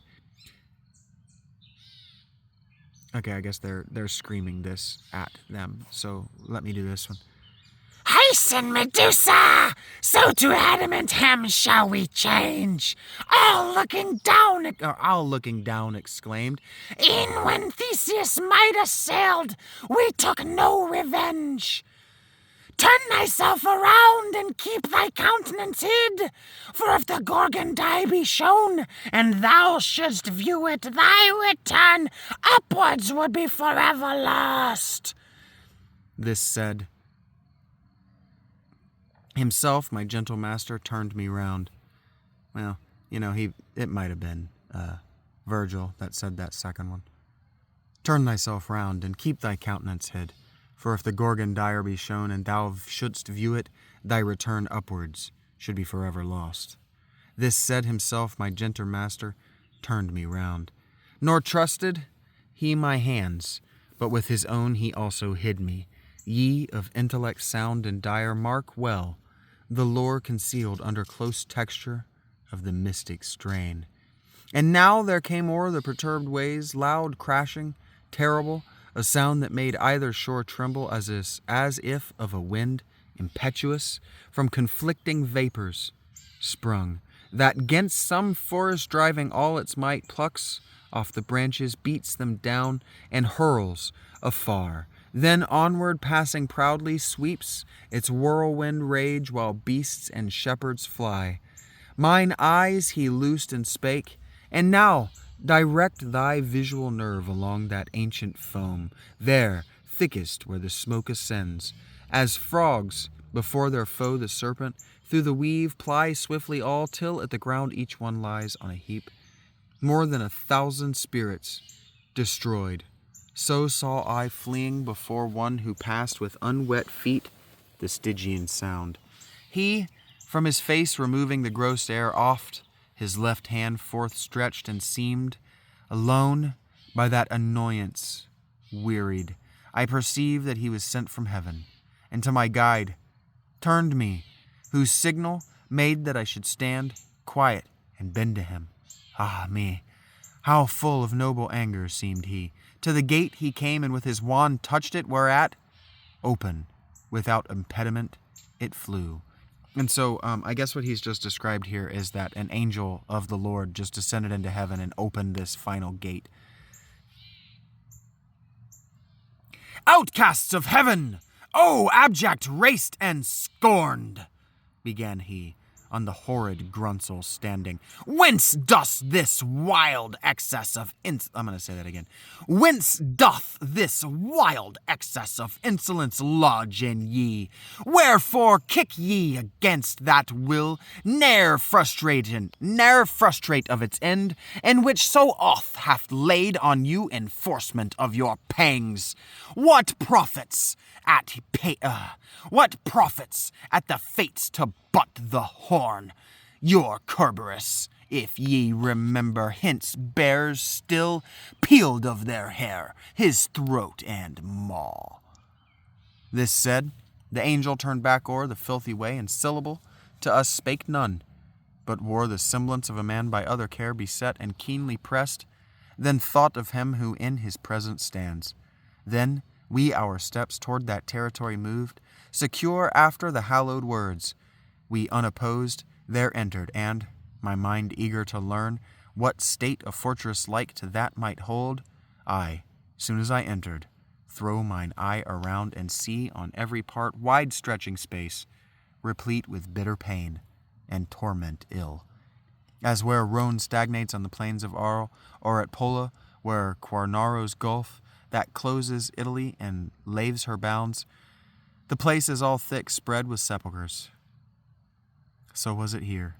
Speaker 3: Okay, I guess they're screaming this at them, so let me do this one.
Speaker 2: Hasten, Medusa! So to adamant hem shall we change. All looking down
Speaker 3: exclaimed.
Speaker 2: E'en when Theseus might assailed, we took no revenge. Turn thyself around and keep thy countenance hid, for if the Gorgon die be shown, and thou shouldst view it, thy return upwards would be forever lost.
Speaker 3: This said, himself, my gentle master, turned me round. Well, it might have been Virgil that said that second one. Turn thyself round and keep thy countenance hid, for if the Gorgon dire be shown, and thou shouldst view it, thy return upwards should be forever lost. This said himself, my gentle master, turned me round. Nor trusted he my hands, but with his own he also hid me. Ye of intellect sound and dire, mark well the lore concealed under close texture of the mystic strain. And now there came o'er the perturbed ways, loud crashing, terrible, a sound that made either shore tremble as if of a wind impetuous from conflicting vapors sprung, that 'gainst some forest driving all its might plucks off the branches, beats them down, and hurls afar. Then onward passing proudly sweeps its whirlwind rage, while beasts and shepherds fly. Mine eyes he loosed and spake, and now direct thy visual nerve along that ancient foam, there, thickest where the smoke ascends. As frogs before their foe the serpent, through the weave ply swiftly all, till at the ground each one lies on a heap. More than 1,000 spirits destroyed. So saw I fleeing before one who passed with unwet feet the Stygian sound. He, from his face removing the gross air oft, his left hand forth stretched, and seemed, alone by that annoyance, wearied. I perceived that he was sent from heaven, and to my guide turned me, whose signal made that I should stand quiet and bend to him. Ah me, how full of noble anger seemed he. To the gate he came, and with his wand touched it, whereat, open, without impediment, it flew. And so I guess what he's just described here is that an angel of the Lord just descended into heaven and opened this final gate. Outcasts of heaven! O abject, raced, and scorned! Began he, on the horrid Grunsel standing. Whence doth this wild excess of Whence doth this wild excess of insolence lodge in ye? Wherefore kick ye against that will ne'er frustrate of its end, and which so oft hath laid on you enforcement of your pangs? What profits at the fates to butt the horn? Your Kerberos, if ye remember, hence bears still, peeled of their hair, his throat and maw. This said, the angel turned back o'er the filthy way, and syllable to us spake none, but wore the semblance of a man by other care beset and keenly pressed, then thought of him who in his presence stands. Then we our steps toward that territory moved, secure after the hallowed words. We unopposed there entered, and, my mind eager to learn what state a fortress like to that might hold, I, soon as I entered, throw mine eye around and see on every part wide-stretching space, replete with bitter pain and torment ill. As where Rhone stagnates on the plains of Arles, or at Pola, where Quarnaro's gulf, that closes Italy and laves her bounds, the place is all thick spread with sepulchres. So was it here.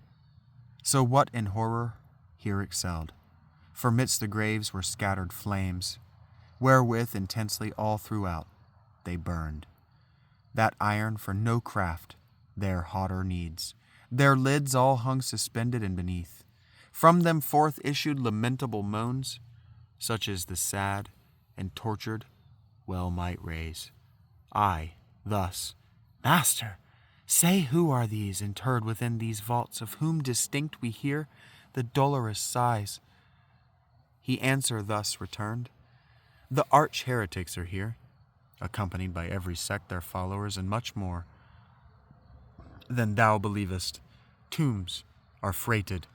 Speaker 3: So what in horror here excelled? For midst the graves were scattered flames, wherewith intensely all throughout they burned. That iron for no craft their hotter needs. Their lids all hung suspended and beneath. From them forth issued lamentable moans, such as the sad and tortured well might raise. I, thus, Master, say who are these interred within these vaults, of whom distinct we hear the dolorous sighs? He answer thus returned, the arch heretics are here, accompanied by every sect their followers, and much more than thou believest. Tombs are freighted,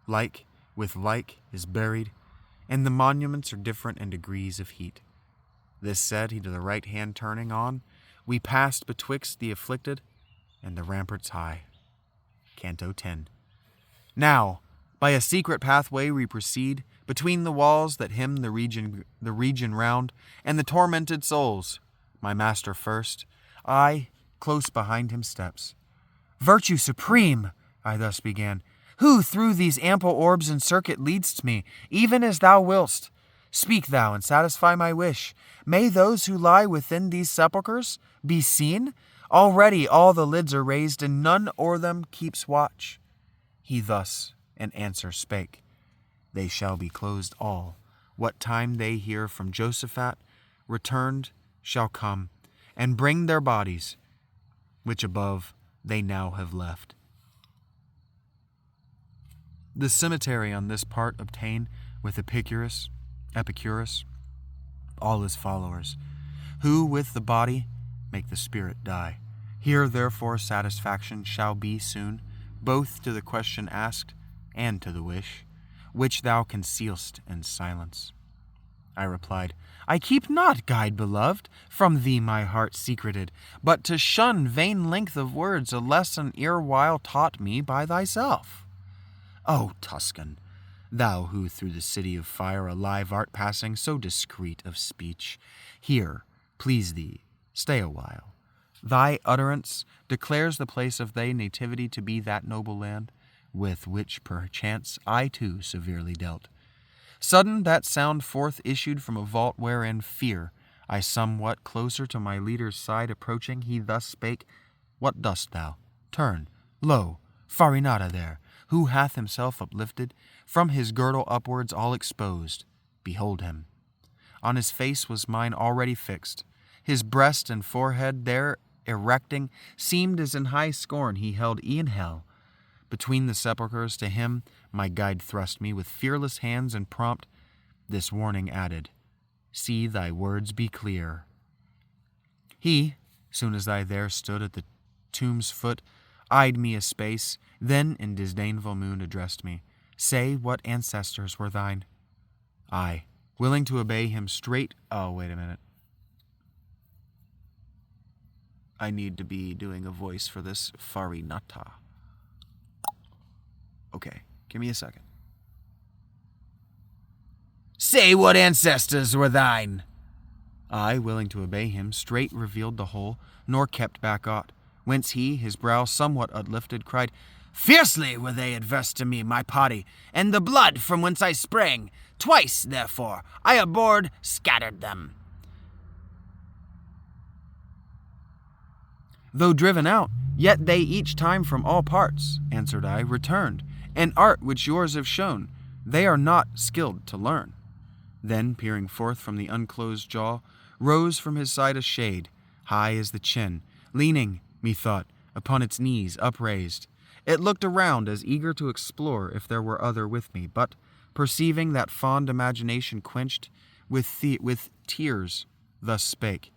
Speaker 3: like with like is buried, and the monuments are different in degrees of heat. This said, he to the right hand turning on, we passed betwixt the afflicted and the ramparts high. Canto 10. Now, by a secret pathway we proceed, between the walls that hem the region round, and the tormented souls. My master first, I, close behind him steps. Virtue supreme, I thus began, who through these ample orbs in circuit leadst me, even as thou willst. Speak thou and satisfy my wish. May those who lie within these sepulchres be seen? Already all the lids are raised, and none o'er them keeps watch. He thus in answer spake, they shall be closed all. What time they hear from Josaphat returned shall come, and bring their bodies, which above they now have left. The cemetery on this part obtain with Epicurus, all his followers, who with the body make the spirit die. Here therefore satisfaction shall be soon, both to the question asked and to the wish, which thou concealst in silence. I replied, I keep not, guide beloved, from thee my heart secreted, but to shun vain length of words, a lesson erewhile taught me by thyself. O Tuscan, thou who through the city of fire alive art passing, so discreet of speech, here, please thee, stay a while. Thy utterance declares the place of thy nativity to be that noble land, with which perchance I too severely dealt. Sudden that sound forth issued from a vault wherein fear. I somewhat closer to my leader's side approaching, he thus spake, what dost thou? Turn, lo, Farinata there, who hath himself uplifted, from his girdle upwards all exposed. Behold him. On his face was mine already fixed. His breast and forehead there erecting, seemed as in high scorn he held e'en hell. Between the sepulchres to him my guide thrust me with fearless hands, and prompt this warning added, see thy words be clear. He, soon as I there stood at the tomb's foot, eyed me a space, then in disdainful mood addressed me, say what ancestors were thine. I, willing to obey him straight, wait a minute. I need to be doing a voice for this Farinata. Okay, give me a second. Say what ancestors were thine. I, willing to obey him, straight revealed the whole, nor kept back aught. Whence he, his brow somewhat uplifted, cried, fiercely were they adverse to me, my party, and the blood from whence I sprang. Twice, therefore, I abhorred, scattered them. Though driven out, yet they each time from all parts, answered I, returned, an art which yours have shown, they are not skilled to learn. Then, peering forth from the unclosed jaw, rose from his side a shade, high as the chin, leaning, methought, upon its knees upraised, It looked around as eager to explore if there were other with me, but, perceiving that fond imagination quenched with tears, thus spake.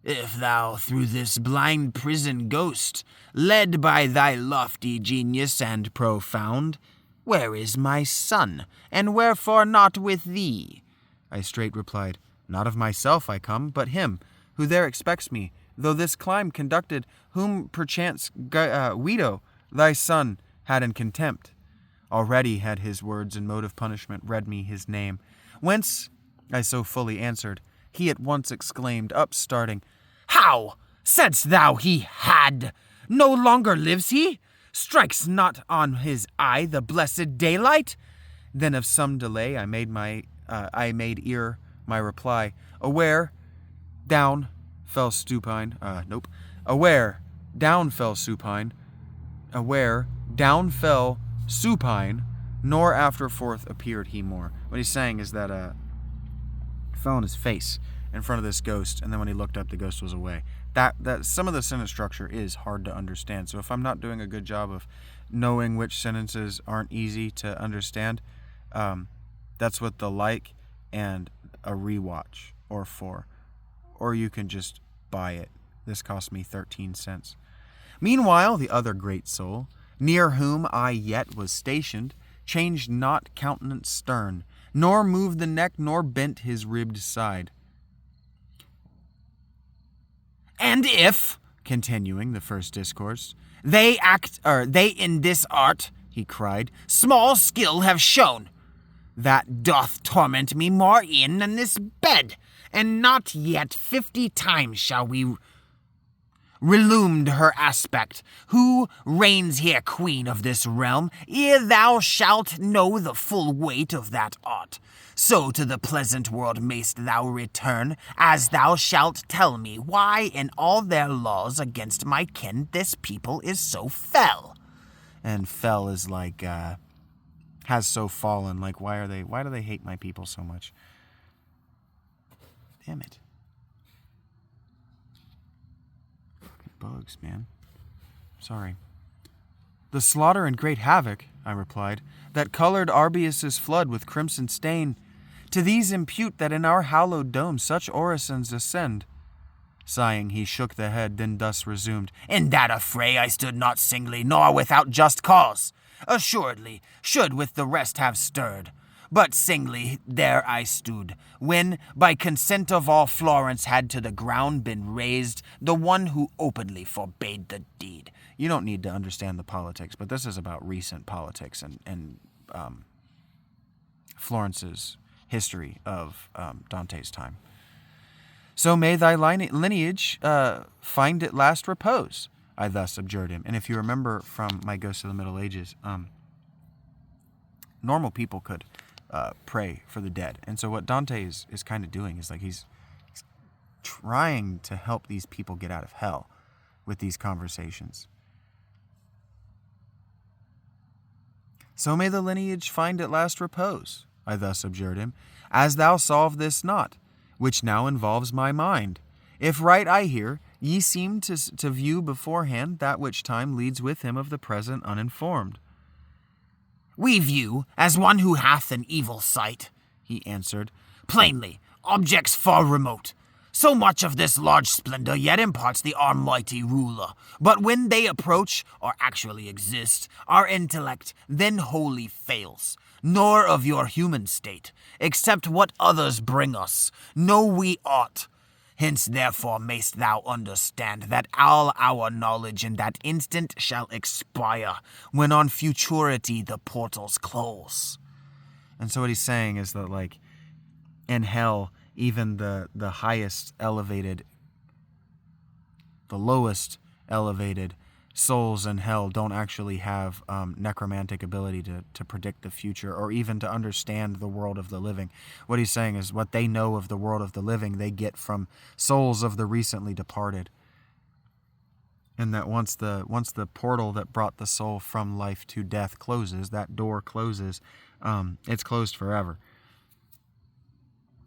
Speaker 2: If thou through this blind prison ghost, led by thy lofty genius and profound, where is my son, and wherefore not with thee?
Speaker 3: I straight replied, Not of myself I come, but him, who there expects me, though this climb conducted, whom perchance Guido, thy son, had in contempt. Already had his words and mode of punishment read me his name, whence I so fully answered. He at once exclaimed, upstarting,
Speaker 2: How? Saidst thou he had? No longer lives he? Strikes not on his eye the blessed daylight?
Speaker 3: Then of some delay I made ear my reply. Aware, down fell supine. Nor after forth appeared he more. What he's saying is that fell on his face in front of this ghost, and then when he looked up, the ghost was away. That some of the sentence structure is hard to understand. So if I'm not doing a good job of knowing which sentences aren't easy to understand, that's what the like and a rewatch or for. Or you can just buy it. This cost me 13 cents. Meanwhile, the other great soul, near whom I yet was stationed, changed not countenance stern, nor moved the neck, nor bent his ribbed side.
Speaker 2: And if, continuing the first discourse, they in this art, he cried, small skill have shown, that doth torment me more in than this bed, and not yet 50 times shall we relumed her aspect, who reigns here queen of this realm, ere thou shalt know the full weight of that art. So to the pleasant world mayst thou return, as thou shalt tell me why in all their laws against my kin this people is so fell.
Speaker 3: And fell is like, has so fallen. Like, why do they hate my people so much? Damn it. Fucking bugs, man. Sorry. The slaughter and great havoc, I replied, that colored Arbius's flood with crimson stain, to these impute that in our hallowed dome such orisons ascend. Sighing, he shook the head, then thus resumed,
Speaker 2: In that affray I stood not singly, nor without just cause. Assuredly, should with the rest have stirred. But singly there I stood, when, by consent of all Florence had to the ground been raised, the one who openly forbade the deed.
Speaker 3: You don't need to understand the politics, but this is about recent politics and Florence's history of Dante's time. So may thy lineage find at last repose, I thus abjured him. And if you remember from my Ghost of the Middle Ages, normal people could pray for the dead. And so what Dante is kind of doing is like he's trying to help these people get out of hell with these conversations. So may the lineage find at last repose, I thus abjured him, as thou solve this knot, which now involves my mind. If right I hear, ye seem to view beforehand that which time leads with him of the present uninformed.
Speaker 2: We view, as one who hath an evil sight, he answered, plainly, objects far remote. So much of this large splendor yet imparts the almighty ruler. But when they approach, or actually exist, our intellect then wholly fails. Nor of your human state, except what others bring us, know we aught. Hence therefore mayst thou understand that all our knowledge in that instant shall expire, when on futurity the portals close.
Speaker 3: And so what he's saying is that, like, in hell, even the highest elevated, the lowest elevated souls in hell don't actually have necromantic ability to predict the future or even to understand the world of the living. What he's saying is what they know of the world of the living they get from souls of the recently departed. And that once the portal that brought the soul from life to death closes, that door closes, it's closed forever.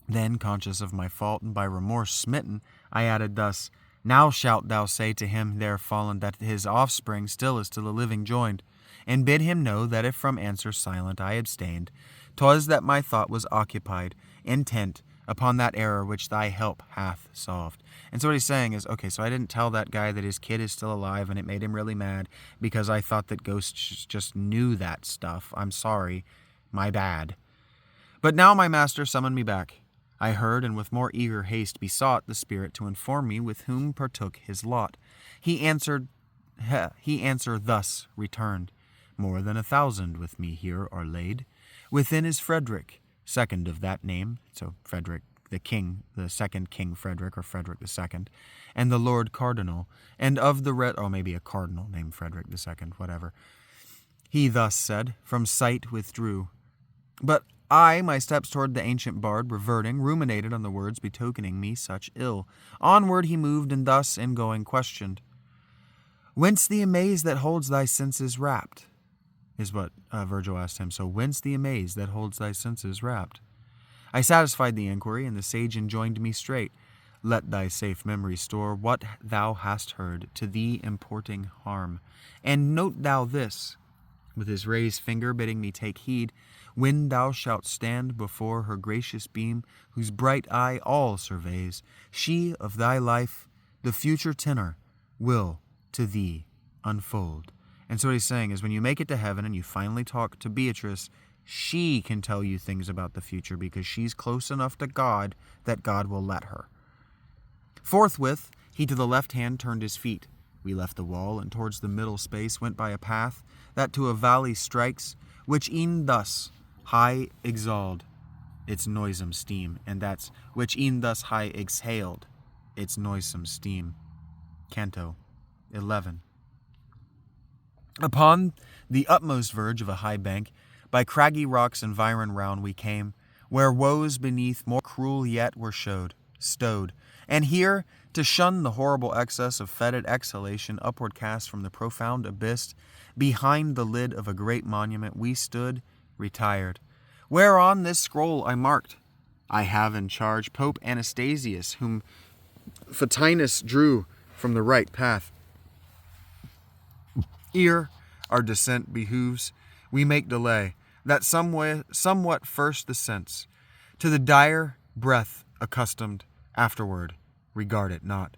Speaker 3: Then, conscious of my fault and by remorse smitten, I added thus, Now shalt thou say to him there fallen that his offspring still is to the living joined, and bid him know that if from answer silent I abstained, 'twas that my thought was occupied, intent upon that error which thy help hath solved. And so what he's saying is, okay, so I didn't tell that guy that his kid is still alive, and it made him really mad because I thought that ghosts just knew that stuff. I'm sorry. My bad. But now my master summoned me back. I heard, and with more eager haste besought the spirit to inform me with whom partook his lot. He answer thus returned, more than 1,000 with me here are laid. Within is Frederick, second of that name, so Frederick the king, the second King Frederick, or Frederick the second, and the Lord Cardinal, and of the or maybe a cardinal named Frederick the second, whatever. He thus said, from sight withdrew. But I, my steps toward the ancient bard reverting, ruminated on the words betokening me such ill. Onward he moved, and thus, in going, questioned. Whence the amaze that holds thy senses rapt? Is what Virgil asked him. So whence the amaze that holds thy senses rapt? I satisfied the inquiry, and the sage enjoined me straight. Let thy safe memory store what thou hast heard, to thee importing harm. And note thou this, with his raised finger bidding me take heed, when thou shalt stand before her gracious beam, whose bright eye all surveys, she of thy life, the future tenor, will to thee unfold. And so what he's saying is when you make it to heaven and you finally talk to Beatrice, she can tell you things about the future because she's close enough to God that God will let her. Forthwith, he to the left hand turned his feet. We left the wall and towards the middle space went by a path that to a valley strikes, which e'en thus high exhaled its noisome steam, and that's which e'en thus high exhaled its noisome steam. Canto 11. Upon the utmost verge of a high bank, by craggy rocks environ round we came, where woes beneath more cruel yet were stowed, and here, to shun the horrible excess of fetid exhalation upward cast from the profound abyss, behind the lid of a great monument we stood, retired, whereon this scroll I marked. I have in charge Pope Anastasius, whom Photinus drew from the right path. Ere our descent behooves, we make delay, that somewhat first the sense, to the dire breath accustomed, afterward regard it not.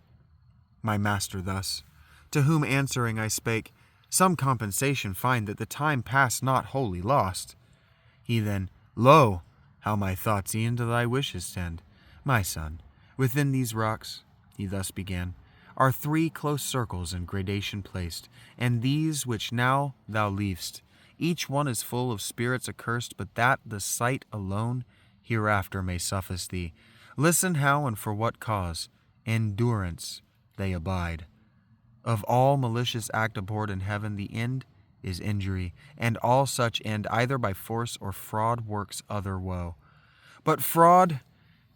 Speaker 3: My master thus, to whom answering I spake, some compensation find that the time past not wholly lost. He then, lo, how my thoughts e'en to thy wishes tend. My son, within these rocks, he thus began, are 3 close circles in gradation placed, and these which now thou leav'st, each one is full of spirits accursed, but that the sight alone hereafter may suffice thee. Listen how and for what cause, endurance, they abide. Of all malicious act abhorred in heaven, the end is injury, and all such end either by force or fraud works other woe. But fraud,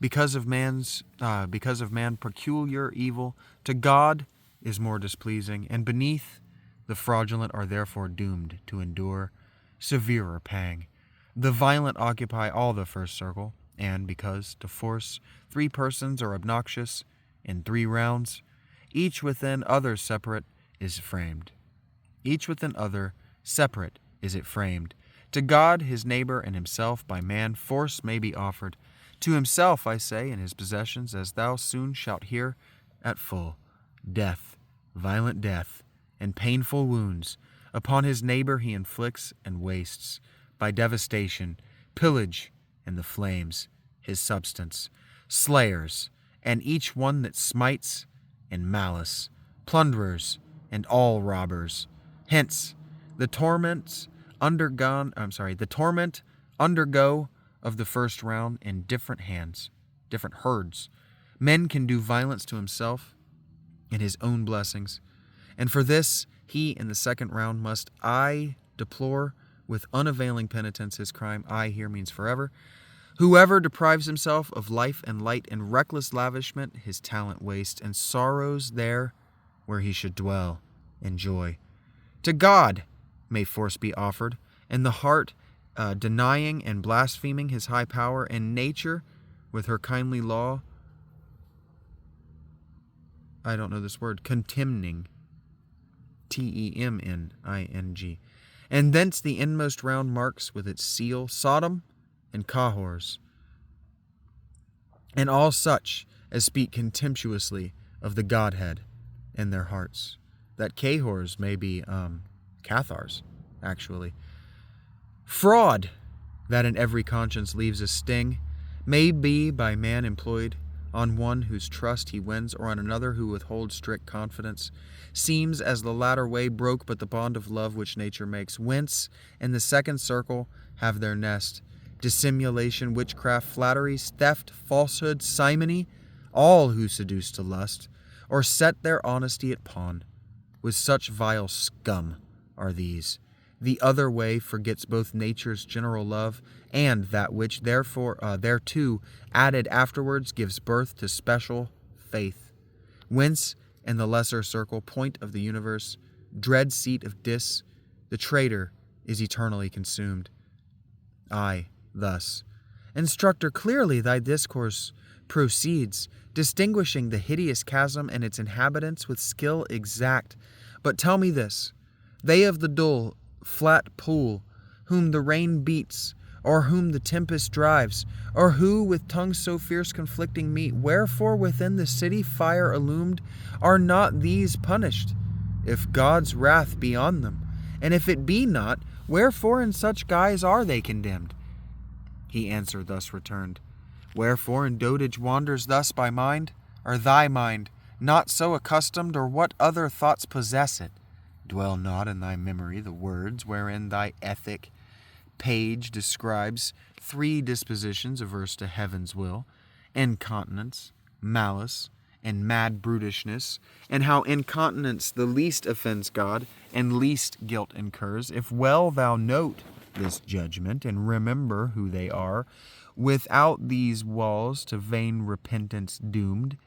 Speaker 3: because of man peculiar evil, to God is more displeasing, and beneath the fraudulent are therefore doomed to endure severer pang. The violent occupy all the first circle, and because to force 3 persons are obnoxious in 3 rounds, each within other separate is framed. Each within other separate is it framed. To God, his neighbor, and himself by man force may be offered. To himself, I say, and his possessions, as thou soon shalt hear at full, death, violent death, and painful wounds, upon his neighbor he inflicts and wastes, by devastation, pillage, and the flames, his substance, slayers, and each one that smites, and malice, plunderers, and all robbers. Hence, the torment undergo of the first round in different hands, different herds. Men can do violence to himself in his own blessings, and for this he in the second round must deplore with unavailing penitence his crime. Here means forever. Whoever deprives himself of life and light in reckless lavishment, his talent wastes, and sorrows there where he should dwell in joy. To God may force be offered, and the heart denying and blaspheming his high power, and nature with her kindly law I don't know this word, contemning, Temning, and thence the inmost round marks with its seal, Sodom and Cahors, and all such as speak contemptuously of the Godhead in their hearts. That Cahors may be Cathars, actually. Fraud, that in every conscience leaves a sting, may be by man employed on one whose trust he wins, or on another who withholds strict confidence, seems as the latter way broke but the bond of love which nature makes, whence in the second circle have their nest dissimulation, witchcraft, flatteries, theft, falsehood, simony, all who seduce to lust, or set their honesty at pawn. With such vile scum are these. The other way forgets both nature's general love, and that which therefore thereto added afterwards gives birth to special faith. Whence, in the lesser circle, point of the universe, dread seat of Dis, the traitor is eternally consumed. Ay, thus, instructor, clearly thy discourse proceeds, distinguishing the hideous chasm and its inhabitants with skill exact. But tell me this, they of the dull, flat pool, whom the rain beats, or whom the tempest drives, or who with tongues so fierce conflicting meet, wherefore within the city fire illumed, are not these punished, if God's wrath be on them? And if it be not, wherefore in such guise are they condemned? He answer thus returned, wherefore in dotage wanders thus by mind, or thy mind, not so accustomed, or what other thoughts possess it? Dwell not in thy memory the words wherein thy ethic page describes 3 dispositions averse to heaven's will, incontinence, malice, and mad brutishness, and how incontinence the least offends God, and least guilt incurs. If well thou note this judgment, and remember who they are, without these walls to vain repentance doomed,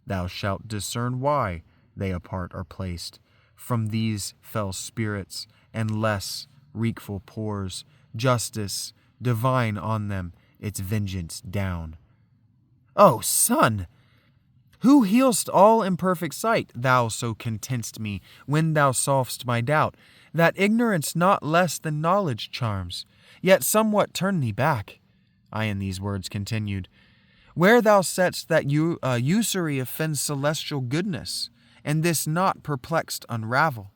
Speaker 3: thou shalt discern why they apart are placed from these fell spirits, and less wreakful pours justice divine on them its vengeance down. O son, who healst all imperfect sight, thou so content'st me when thou solvest my doubt, that ignorance not less than knowledge charms, yet somewhat turn thee back. I in these words continued, where thou sett'st that usury offends celestial goodness, and this not perplexed unravel.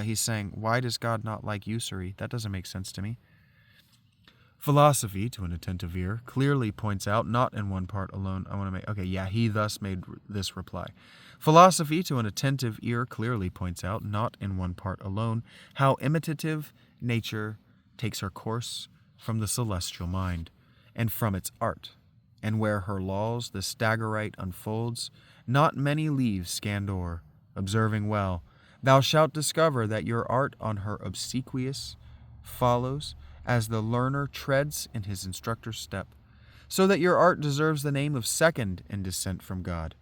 Speaker 3: He's saying, why does God not like usury? That doesn't make sense to me. Philosophy, to an attentive ear, clearly points out, not in one part alone. He thus made this reply. Philosophy, to an attentive ear, clearly points out, not in one part alone, how imitative nature takes her course from the celestial mind, and from its art, and where her laws the staggerite unfolds, not many leaves scanned o'er, observing well, thou shalt discover that your art on her obsequious follows, as the learner treads in his instructor's step, so that your art deserves the name of second in descent from God.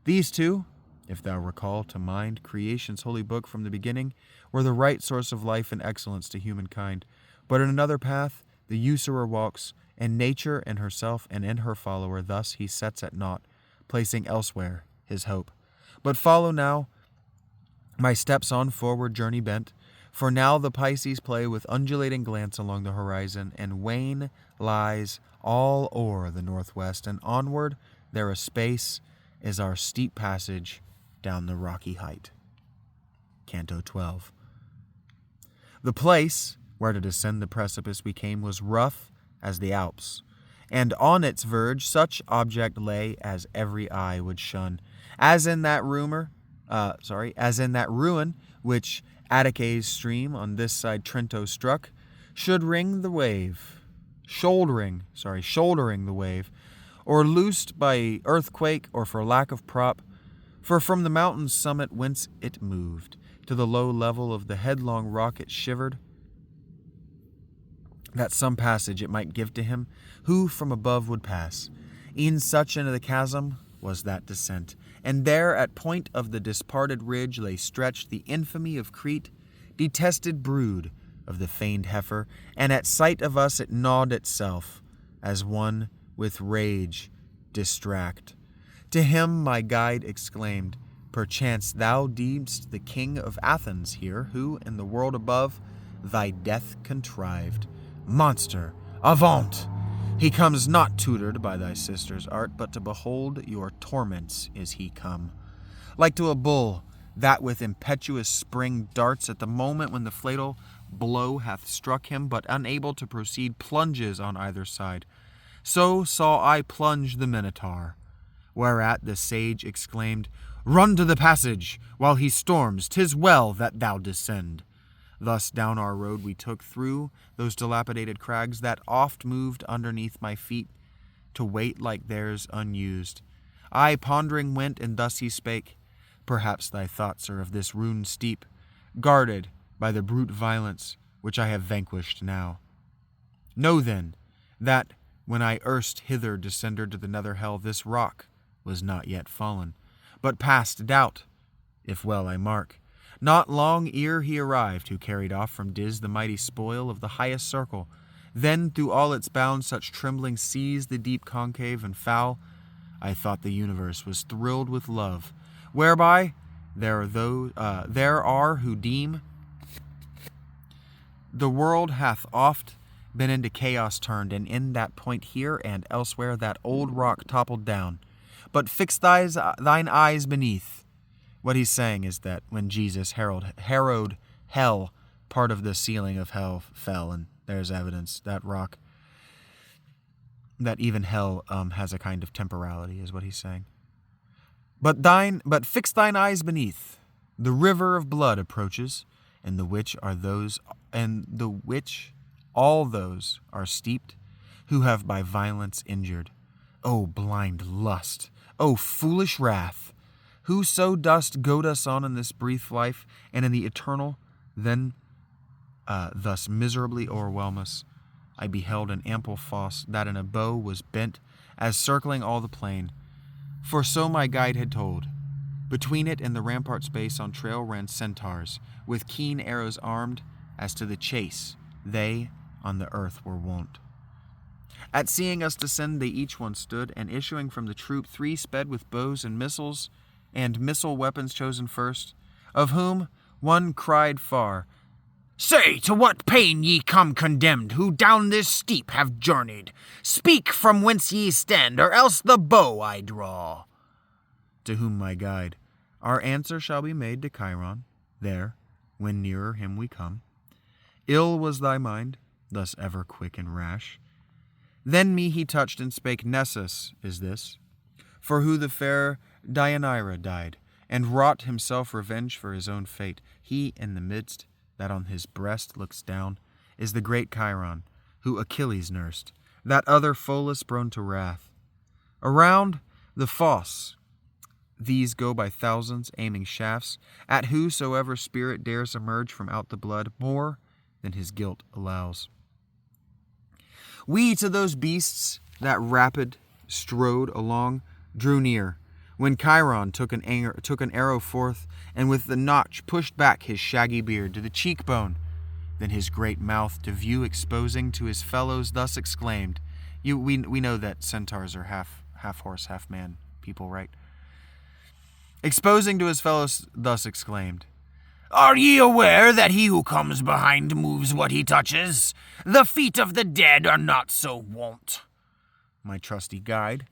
Speaker 3: These two, if thou recall to mind creation's holy book from the beginning, were the right source of life and excellence to humankind. But in another path the usurer walks, in nature and herself and in her follower, thus he sets at naught, placing elsewhere his hope. But follow now my steps on forward journey bent, for now the Pisces play with undulating glance along the horizon, and wane lies all o'er the northwest, and onward there a space is our steep passage down the rocky height. Canto 12. The place where to descend the precipice we came was rough as the Alps, and on its verge such object lay as every eye would shun, as in that ruin which Attica's stream on this side Trento struck, shouldering the wave, or loosed by earthquake or for lack of prop, for from the mountain's summit whence it moved, to the low level of the headlong rock it shivered, that some passage it might give to him, who from above would pass. E'en such into the chasm was that descent, and there at point of the disparted ridge lay stretched the infamy of Crete, detested brood of the feigned heifer, and at sight of us it gnawed itself, as one with rage distract. To him my guide exclaimed, Perchance thou deem'st the king of Athens here, who, in the world above, thy death contrived. Monster, avaunt! He comes not tutored by thy sister's art, but to behold your torments is he come. Like to a bull, that with impetuous spring darts at the moment when the fatal blow hath struck him, but unable to proceed, plunges on either side. So saw I plunge the Minotaur. Whereat the sage exclaimed, Run to the passage, while he storms, 'tis well that thou descend. Thus down our road we took through those dilapidated crags that oft moved underneath my feet, to wait like theirs unused. I pondering went, and thus he spake, Perhaps thy thoughts are of this ruin steep, guarded by the brute violence which I have vanquished now. Know then, that when I erst hither descended to the nether hell, this rock was not yet fallen, but past doubt, if well I mark. Not long ere he arrived, who carried off from Dis the mighty spoil of the highest circle. Then through all its bounds such trembling seized the deep concave and foul, I thought the universe was thrilled with love, whereby there are who deem the world hath oft been into chaos turned, and in that point here and elsewhere that old rock toppled down. But fix thine eyes beneath. What he's saying is that when Jesus harrowed hell, part of the ceiling of hell fell, and there's evidence that rock, that even hell has a kind of temporality, is what he's saying. But fix thine eyes beneath. The river of blood approaches, and the which all those are steeped who have by violence injured. O blind lust, O foolish wrath, who so dost goad us on in this brief life, and in the eternal, then thus miserably o'erwhelm us. I beheld an ample fosse that in a bow was bent, as circling all the plain. For so my guide had told. Between it and the rampart space on trail ran centaurs, with keen arrows armed, as to the chase they on the earth were wont. At seeing us descend, they each one stood, and issuing from the troop 3 sped with bows and missiles, and missile weapons chosen first, of whom one cried far, Say, to what pain ye come condemned, who down this steep have journeyed? Speak from whence ye stand, or else the bow I draw. To whom my guide, Our answer shall be made to Chiron, there, when nearer him we come. Ill was thy mind, thus ever quick and rash. Then me he touched and spake, Nessus is this, for who the fair Deianira died, and wrought himself revenge for his own fate. He in the midst, that on his breast looks down, is the great Chiron, who Achilles nursed, that other Pholus prone to wrath. Around the fosse these go by thousands, aiming shafts at whosoever spirit dares emerge from out the blood, more than his guilt allows. We to those beasts that rapid strode along drew near, when Chiron took an arrow forth, and with the notch pushed back his shaggy beard to the cheekbone, then his great mouth to view exposing to his fellows, thus exclaimed. We know that centaurs are half horse, half man people, right? Exposing to his fellows, thus exclaimed, Are ye aware that he who comes behind moves what he touches? The feet of the dead are not so wont. My trusty guide,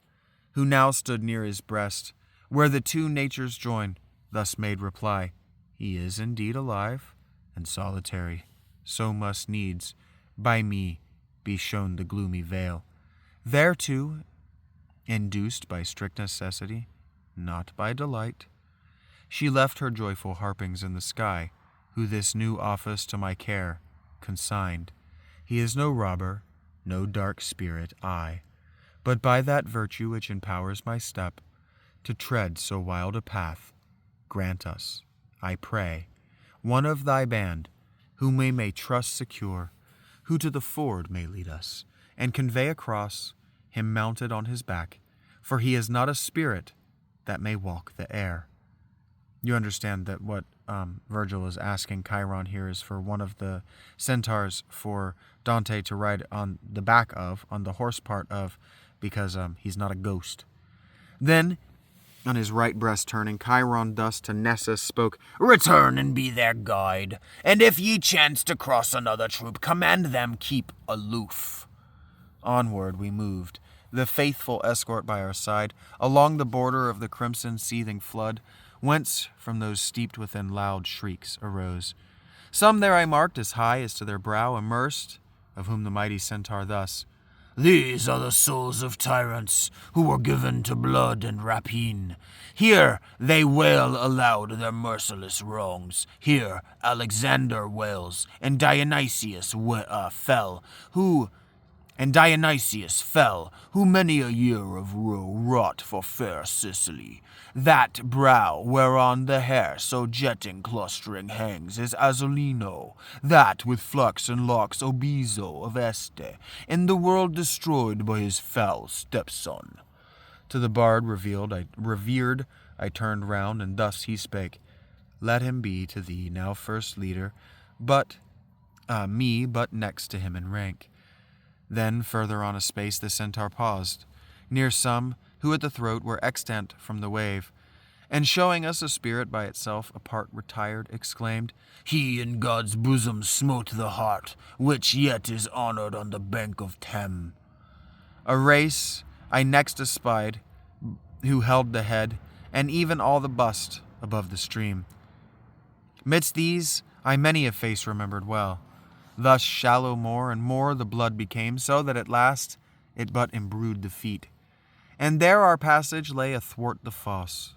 Speaker 3: who now stood near his breast, where the two natures join, thus made reply, He is indeed alive and solitary, so must needs by me be shown the gloomy veil. Thereto, induced by strict necessity, not by delight, she left her joyful harpings in the sky, who this new office to my care consigned. He is no robber, no dark spirit, but by that virtue which empowers my step to tread so wild a path, grant us, I pray, one of thy band, whom we may trust secure, who to the ford may lead us, and convey across him mounted on his back, for he is not a spirit that may walk the air. You understand that what Virgil is asking Chiron here is for one of the centaurs for Dante to ride on the back of, on the horse part of, because he's not a ghost. Then On his right breast turning, Chiron thus to Nessus spoke,
Speaker 2: Return and be their guide, and if ye chance to cross another troop, command them keep aloof.
Speaker 3: Onward we moved, the faithful escort by our side, along the border of the crimson seething flood, whence from those steeped within loud shrieks arose. Some there I marked as high as to their brow immersed, of whom the mighty centaur thus,
Speaker 2: These are the souls of tyrants, who were given to blood and rapine. Here they wail aloud their merciless wrongs. Here Alexander wails, and Dionysius fell, who many a year of woe wrought for fair Sicily. That brow whereon the hair so jetting clustering hangs is Azzolino, that with flux and locks Obizo of Este, in the world destroyed by his foul stepson.
Speaker 3: To the bard revered, I turned round, and thus he spake, Let him be to thee now first leader, me but next to him in rank. Then further on a space the centaur paused, near some who at the throat were extant from the wave, and showing us a spirit by itself apart retired, exclaimed,
Speaker 2: He in God's bosom smote the heart, which yet is honored on the bank of Thames.
Speaker 3: A race I next espied, who held the head, and even all the bust above the stream. Midst these I many a face remembered well. Thus shallow more and more the blood became, so that at last it but embrued the feet. And there our passage lay athwart the fosse.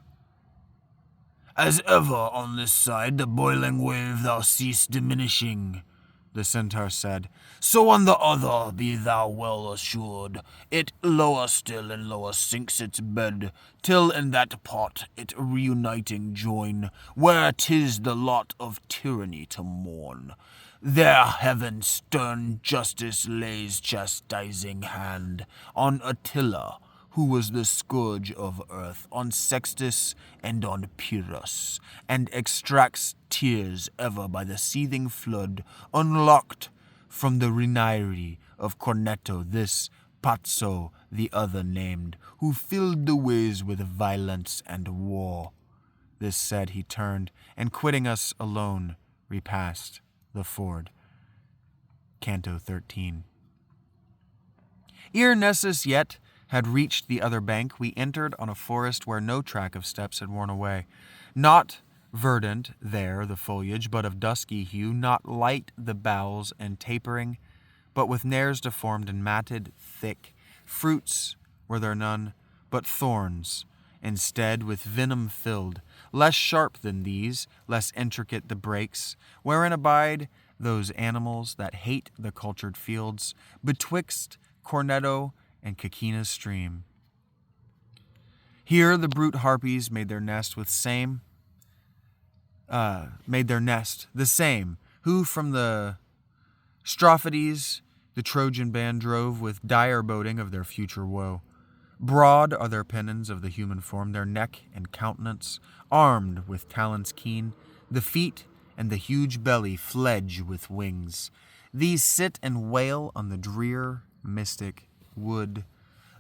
Speaker 2: As ever on this side the boiling wave thou seest diminishing,
Speaker 3: the centaur said,
Speaker 2: so on the other be thou well assured, it lower still and lower sinks its bed, till in that pot it reuniting join, where 'tis the lot of tyranny to mourn. There heaven's stern justice lays chastising hand on Attila, who was the scourge of earth, on Sextus and on Pyrrhus, and extracts tears ever by the seething flood, unlocked from the Renieri of Cornetto this Pazzo the other named, who filled the ways with violence and war. This said he turned, and quitting us alone, repassed the ford. Canto 13. Ere Nessus yet had reached the other bank, we entered on a forest where no track of steps had worn away. Not verdant there the foliage, but of dusky hue, not light the boughs and tapering, but with nares deformed and matted thick. Fruits were there none, but thorns, instead with venom filled, less sharp than these, less intricate the breaks, wherein abide those animals that hate the cultured fields, betwixt Cornetto and Caquina's stream. Here the brute harpies made their nest the same, who from the Strophides the Trojan band drove with dire boding of their future woe. Broad are their pennons of the human form, their neck and countenance, armed with talons keen, the feet and the huge belly fledge with wings. These sit and wail on the drear, mystic wood.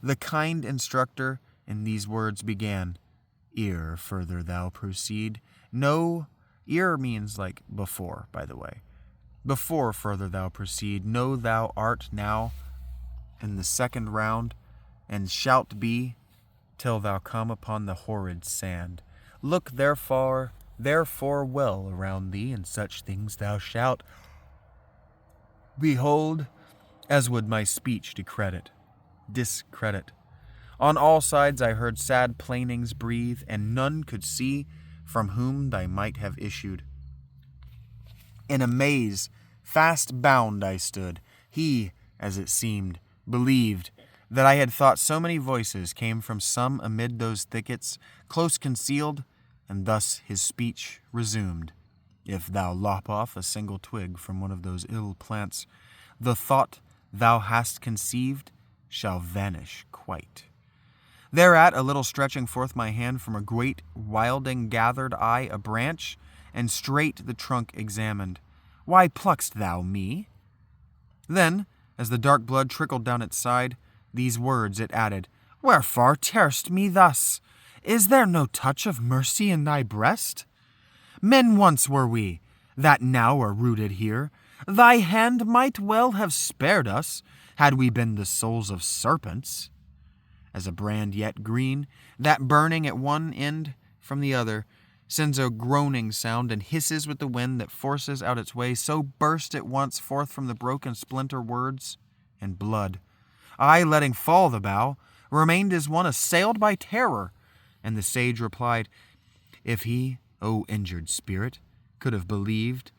Speaker 2: The kind instructor in these words began, Ere further thou proceed. No, ere means like before, by the way. Before further thou proceed, know thou art now in the second round, and shalt be till thou come upon the horrid sand. Look therefore well around thee, and such things thou shalt behold, as would my speech discredit. On all sides I heard sad plainings breathe, and none could see from whom thy might have issued. In a maze, fast bound I stood. He, as it seemed, believed that I had thought so many voices came from some amid those thickets, close concealed, and thus his speech resumed. If thou lop off a single twig from one of those ill plants, the thought thou hast conceived shall vanish quite. Thereat, a little stretching forth my hand from a great wilding, gathered I a branch, and straight the trunk examined. Why pluck'st thou me? Then, as the dark blood trickled down its side, these words it added, Wherefore tear'st me thus?
Speaker 3: Is there no touch of mercy in thy breast? Men once were we, that now are rooted here. Thy hand might well have spared us, had we been the souls of serpents. As a brand yet green, that burning at one end from the other, sends a groaning sound and hisses with the wind that forces out its way, so burst at once forth from the broken splinter words and blood. I, letting fall the bough, remained as one assailed by terror. And the sage replied, if he, O injured spirit, could have believed,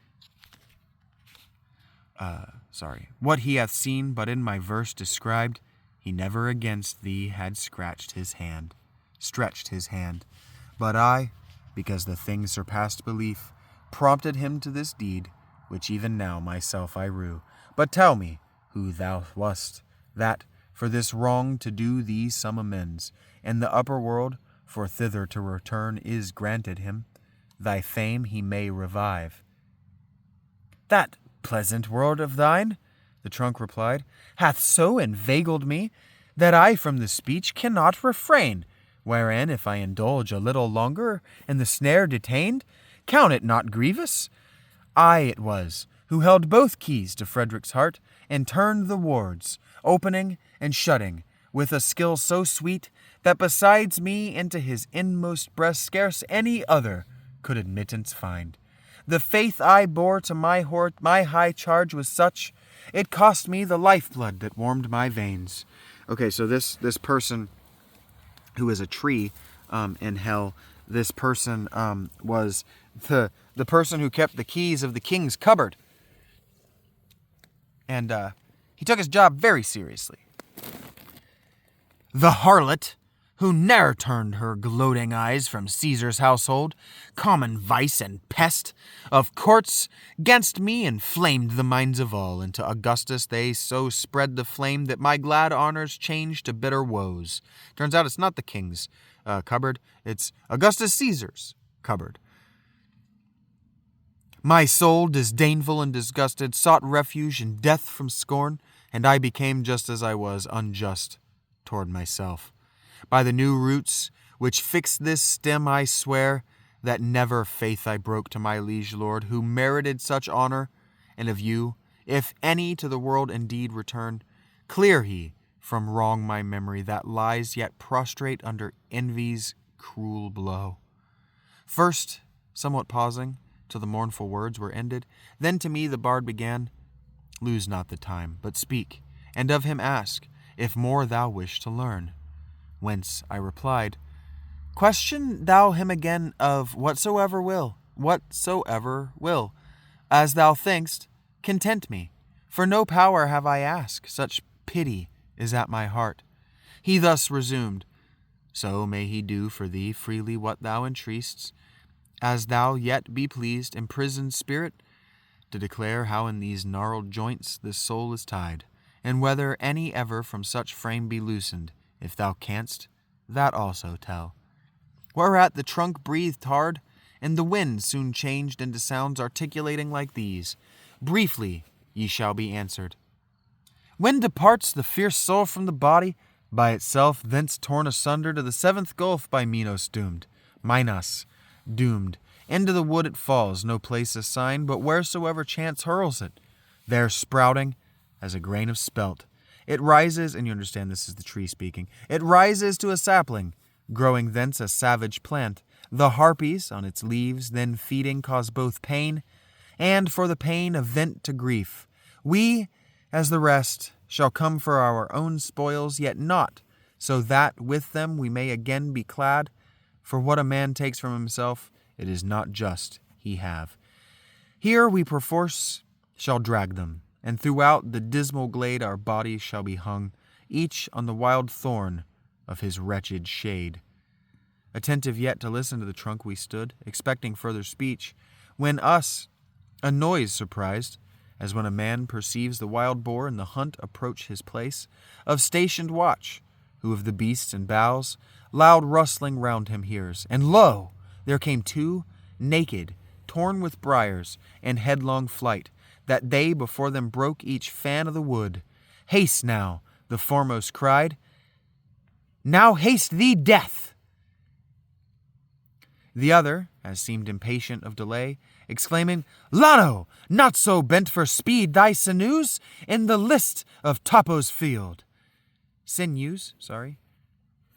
Speaker 3: what he hath seen but in my verse described, he never against thee had stretched his hand. But I, because the thing surpassed belief, prompted him to this deed, which even now myself I rue. But tell me who thou wast, that for this wrong to do thee some amends, and the upper world, for thither to return is granted him, thy fame he may revive. That pleasant word of thine, the trunk replied, hath so inveigled me, that I from the speech cannot refrain, wherein if I indulge a little longer in the snare detained, count it not grievous. I it was who held both keys to Frederick's heart, and turned the wards, opening and shutting, with a skill so sweet, that besides me into his inmost breast scarce any other could admittance find. The faith I bore to my high charge was such, it cost me the lifeblood that warmed my veins. Okay, so this person who is a tree in hell, this person was the person who kept the keys of the king's cupboard. And he took his job very seriously. The harlot, who ne'er turned her gloating eyes from Caesar's household, common vice and pest of courts, 'gainst me inflamed the minds of all. And to Augustus they so spread the flame that my glad honors changed to bitter woes. Turns out it's not the king's cupboard, it's Augustus Caesar's cupboard. My soul, disdainful and disgusted, sought refuge in death from scorn, and I became just as I was, unjust toward myself. By the new roots which fixed this stem I swear that never faith I broke to my liege lord, who merited such honor, and of you, if any to the world indeed return, clear he from wrong my memory that lies yet prostrate under envy's cruel blow. First, somewhat pausing, till the mournful words were ended, then to me the bard began, lose not the time, but speak, and of him ask, if more thou wish to learn. Whence I replied, question thou him again of whatsoever will, as thou thinkst, content me, for no power have I asked, such pity is at my heart. He thus resumed, so may he do for thee freely what thou entreat'st, as thou yet be pleased, imprisoned spirit, to declare how in these gnarled joints this soul is tied, and whether any ever from such frame be loosened. If thou canst, that also tell. Whereat the trunk breathed hard, and the wind soon changed into sounds articulating like these. Briefly ye shall be answered. When departs the fierce soul from the body, by itself thence torn asunder to the seventh gulf by Minos doomed. Into the wood it falls, no place assigned, but wheresoever chance hurls it, there sprouting as a grain of spelt, it rises, and you understand this is the tree speaking, it rises to a sapling, growing thence a savage plant. The harpies on its leaves then feeding cause both pain, and for the pain a vent to grief. We, as the rest, shall come for our own spoils, yet not, so that with them we may again be clad. For what a man takes from himself, it is not just he have. Here we perforce shall drag them, and throughout the dismal glade our bodies shall be hung, each on the wild thorn of his wretched shade. Attentive yet to listen to the trunk we stood, expecting further speech, when us a noise surprised, as when a man perceives the wild boar in the hunt approach his place of stationed watch, who of the beasts and boughs loud rustling round him hears. And lo, there came two, naked, torn with briars, and headlong flight, that they before them broke each fan of the wood. Haste now, the foremost cried. Now haste thee, death! The other, as seemed impatient of delay, exclaiming, Lano, not so bent for speed thy sinews in the list of Topo's field. Sinews, sorry.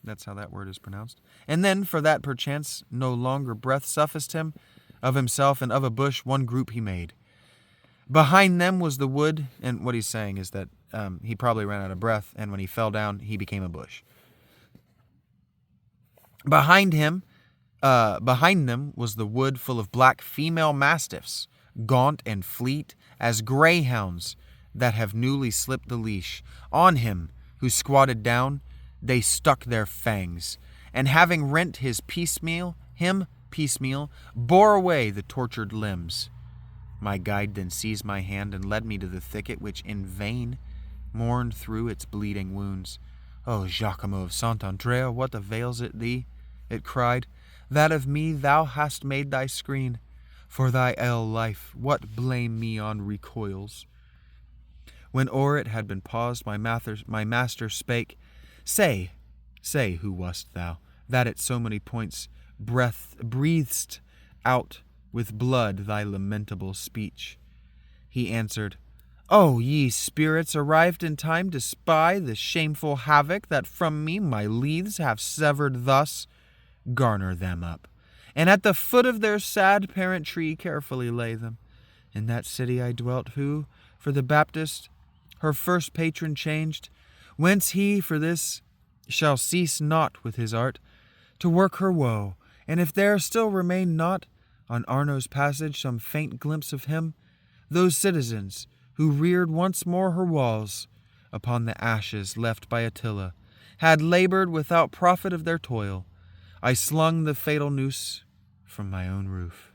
Speaker 3: That's how that word is pronounced. And then, for that perchance no longer breath sufficed him, of himself and of a bush one group he made. Behind them was the wood, and what he's saying is that he probably ran out of breath, and when he fell down, he became a bush. Behind them was the wood full of black female mastiffs, gaunt and fleet as greyhounds that have newly slipped the leash. On him, who squatted down, they stuck their fangs, and having rent him piecemeal, bore away the tortured limbs. My guide then seized my hand and led me to the thicket which in vain mourned through its bleeding wounds. O Giacomo of Sant'Andrea, what avails it thee? It cried, that of me thou hast made thy screen. For thy ill life, what blame me on recoils? When o'er it had been paused, my master spake, Say, who wast thou, that at so many points breathedst out with blood thy lamentable speech? He answered, O ye spirits, arrived in time to spy the shameful havoc that from me my leaves have severed thus, garner them up, and at the foot of their sad parent tree carefully lay them. In that city I dwelt, who, for the Baptist, her first patron changed, whence he for this shall cease not with his art to work her woe, and if there still remain not on Arno's passage some faint glimpse of him, those citizens who reared once more her walls upon the ashes left by Attila had labored without profit of their toil, I slung the fatal noose from my own roof.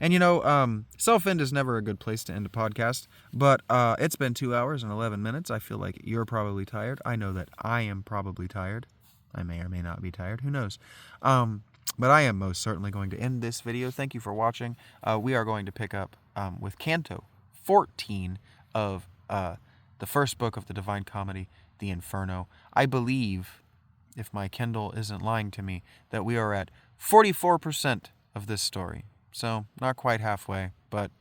Speaker 3: And self-end is never a good place to end a podcast, but it's been 2 hours and 11 minutes. I feel like you're probably tired. I know that I am probably tired. I may or may not be tired. Who knows? But I am most certainly going to end this video. Thank you for watching. We are going to pick up with Canto 14 of the first book of the Divine Comedy, the Inferno. I believe, if my Kindle isn't lying to me, that we are at 44% of this story. So, not quite halfway, but,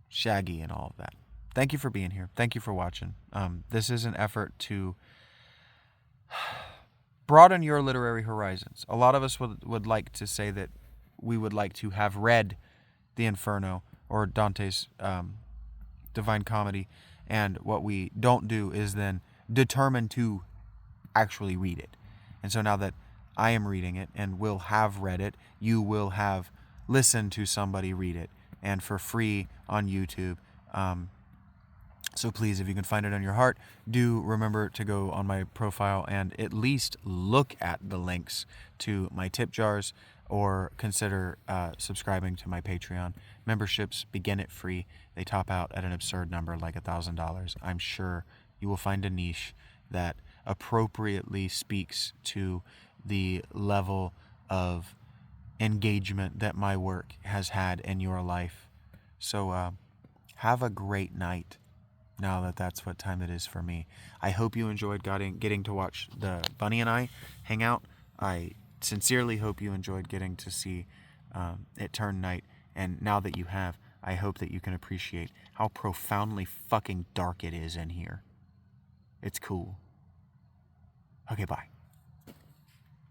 Speaker 3: Shaggy and all of that. Thank you for being here. Thank you for watching. This is an effort to broaden your literary horizons. A lot of us would like to say that we would like to have read the Inferno or Dante's Divine Comedy, and what we don't do is then determine to actually read it. And so now that I am reading it and will have read it, you will have listened to somebody read it, and for free on YouTube. So please, if you can find it on your heart, do remember to go on my profile and at least look at the links to my tip jars, or consider subscribing to my Patreon. Memberships begin at free. They top out at an absurd number like $1,000. I'm sure you will find a niche that appropriately speaks to the level of engagement that my work has had in your life. So have a great night, now that that's what time it is for me. I hope you enjoyed getting to watch the Bunny and I hang out. I sincerely hope you enjoyed getting to see it turn night. And now that you have, I hope that you can appreciate how profoundly fucking dark it is in here. It's cool. Okay, bye.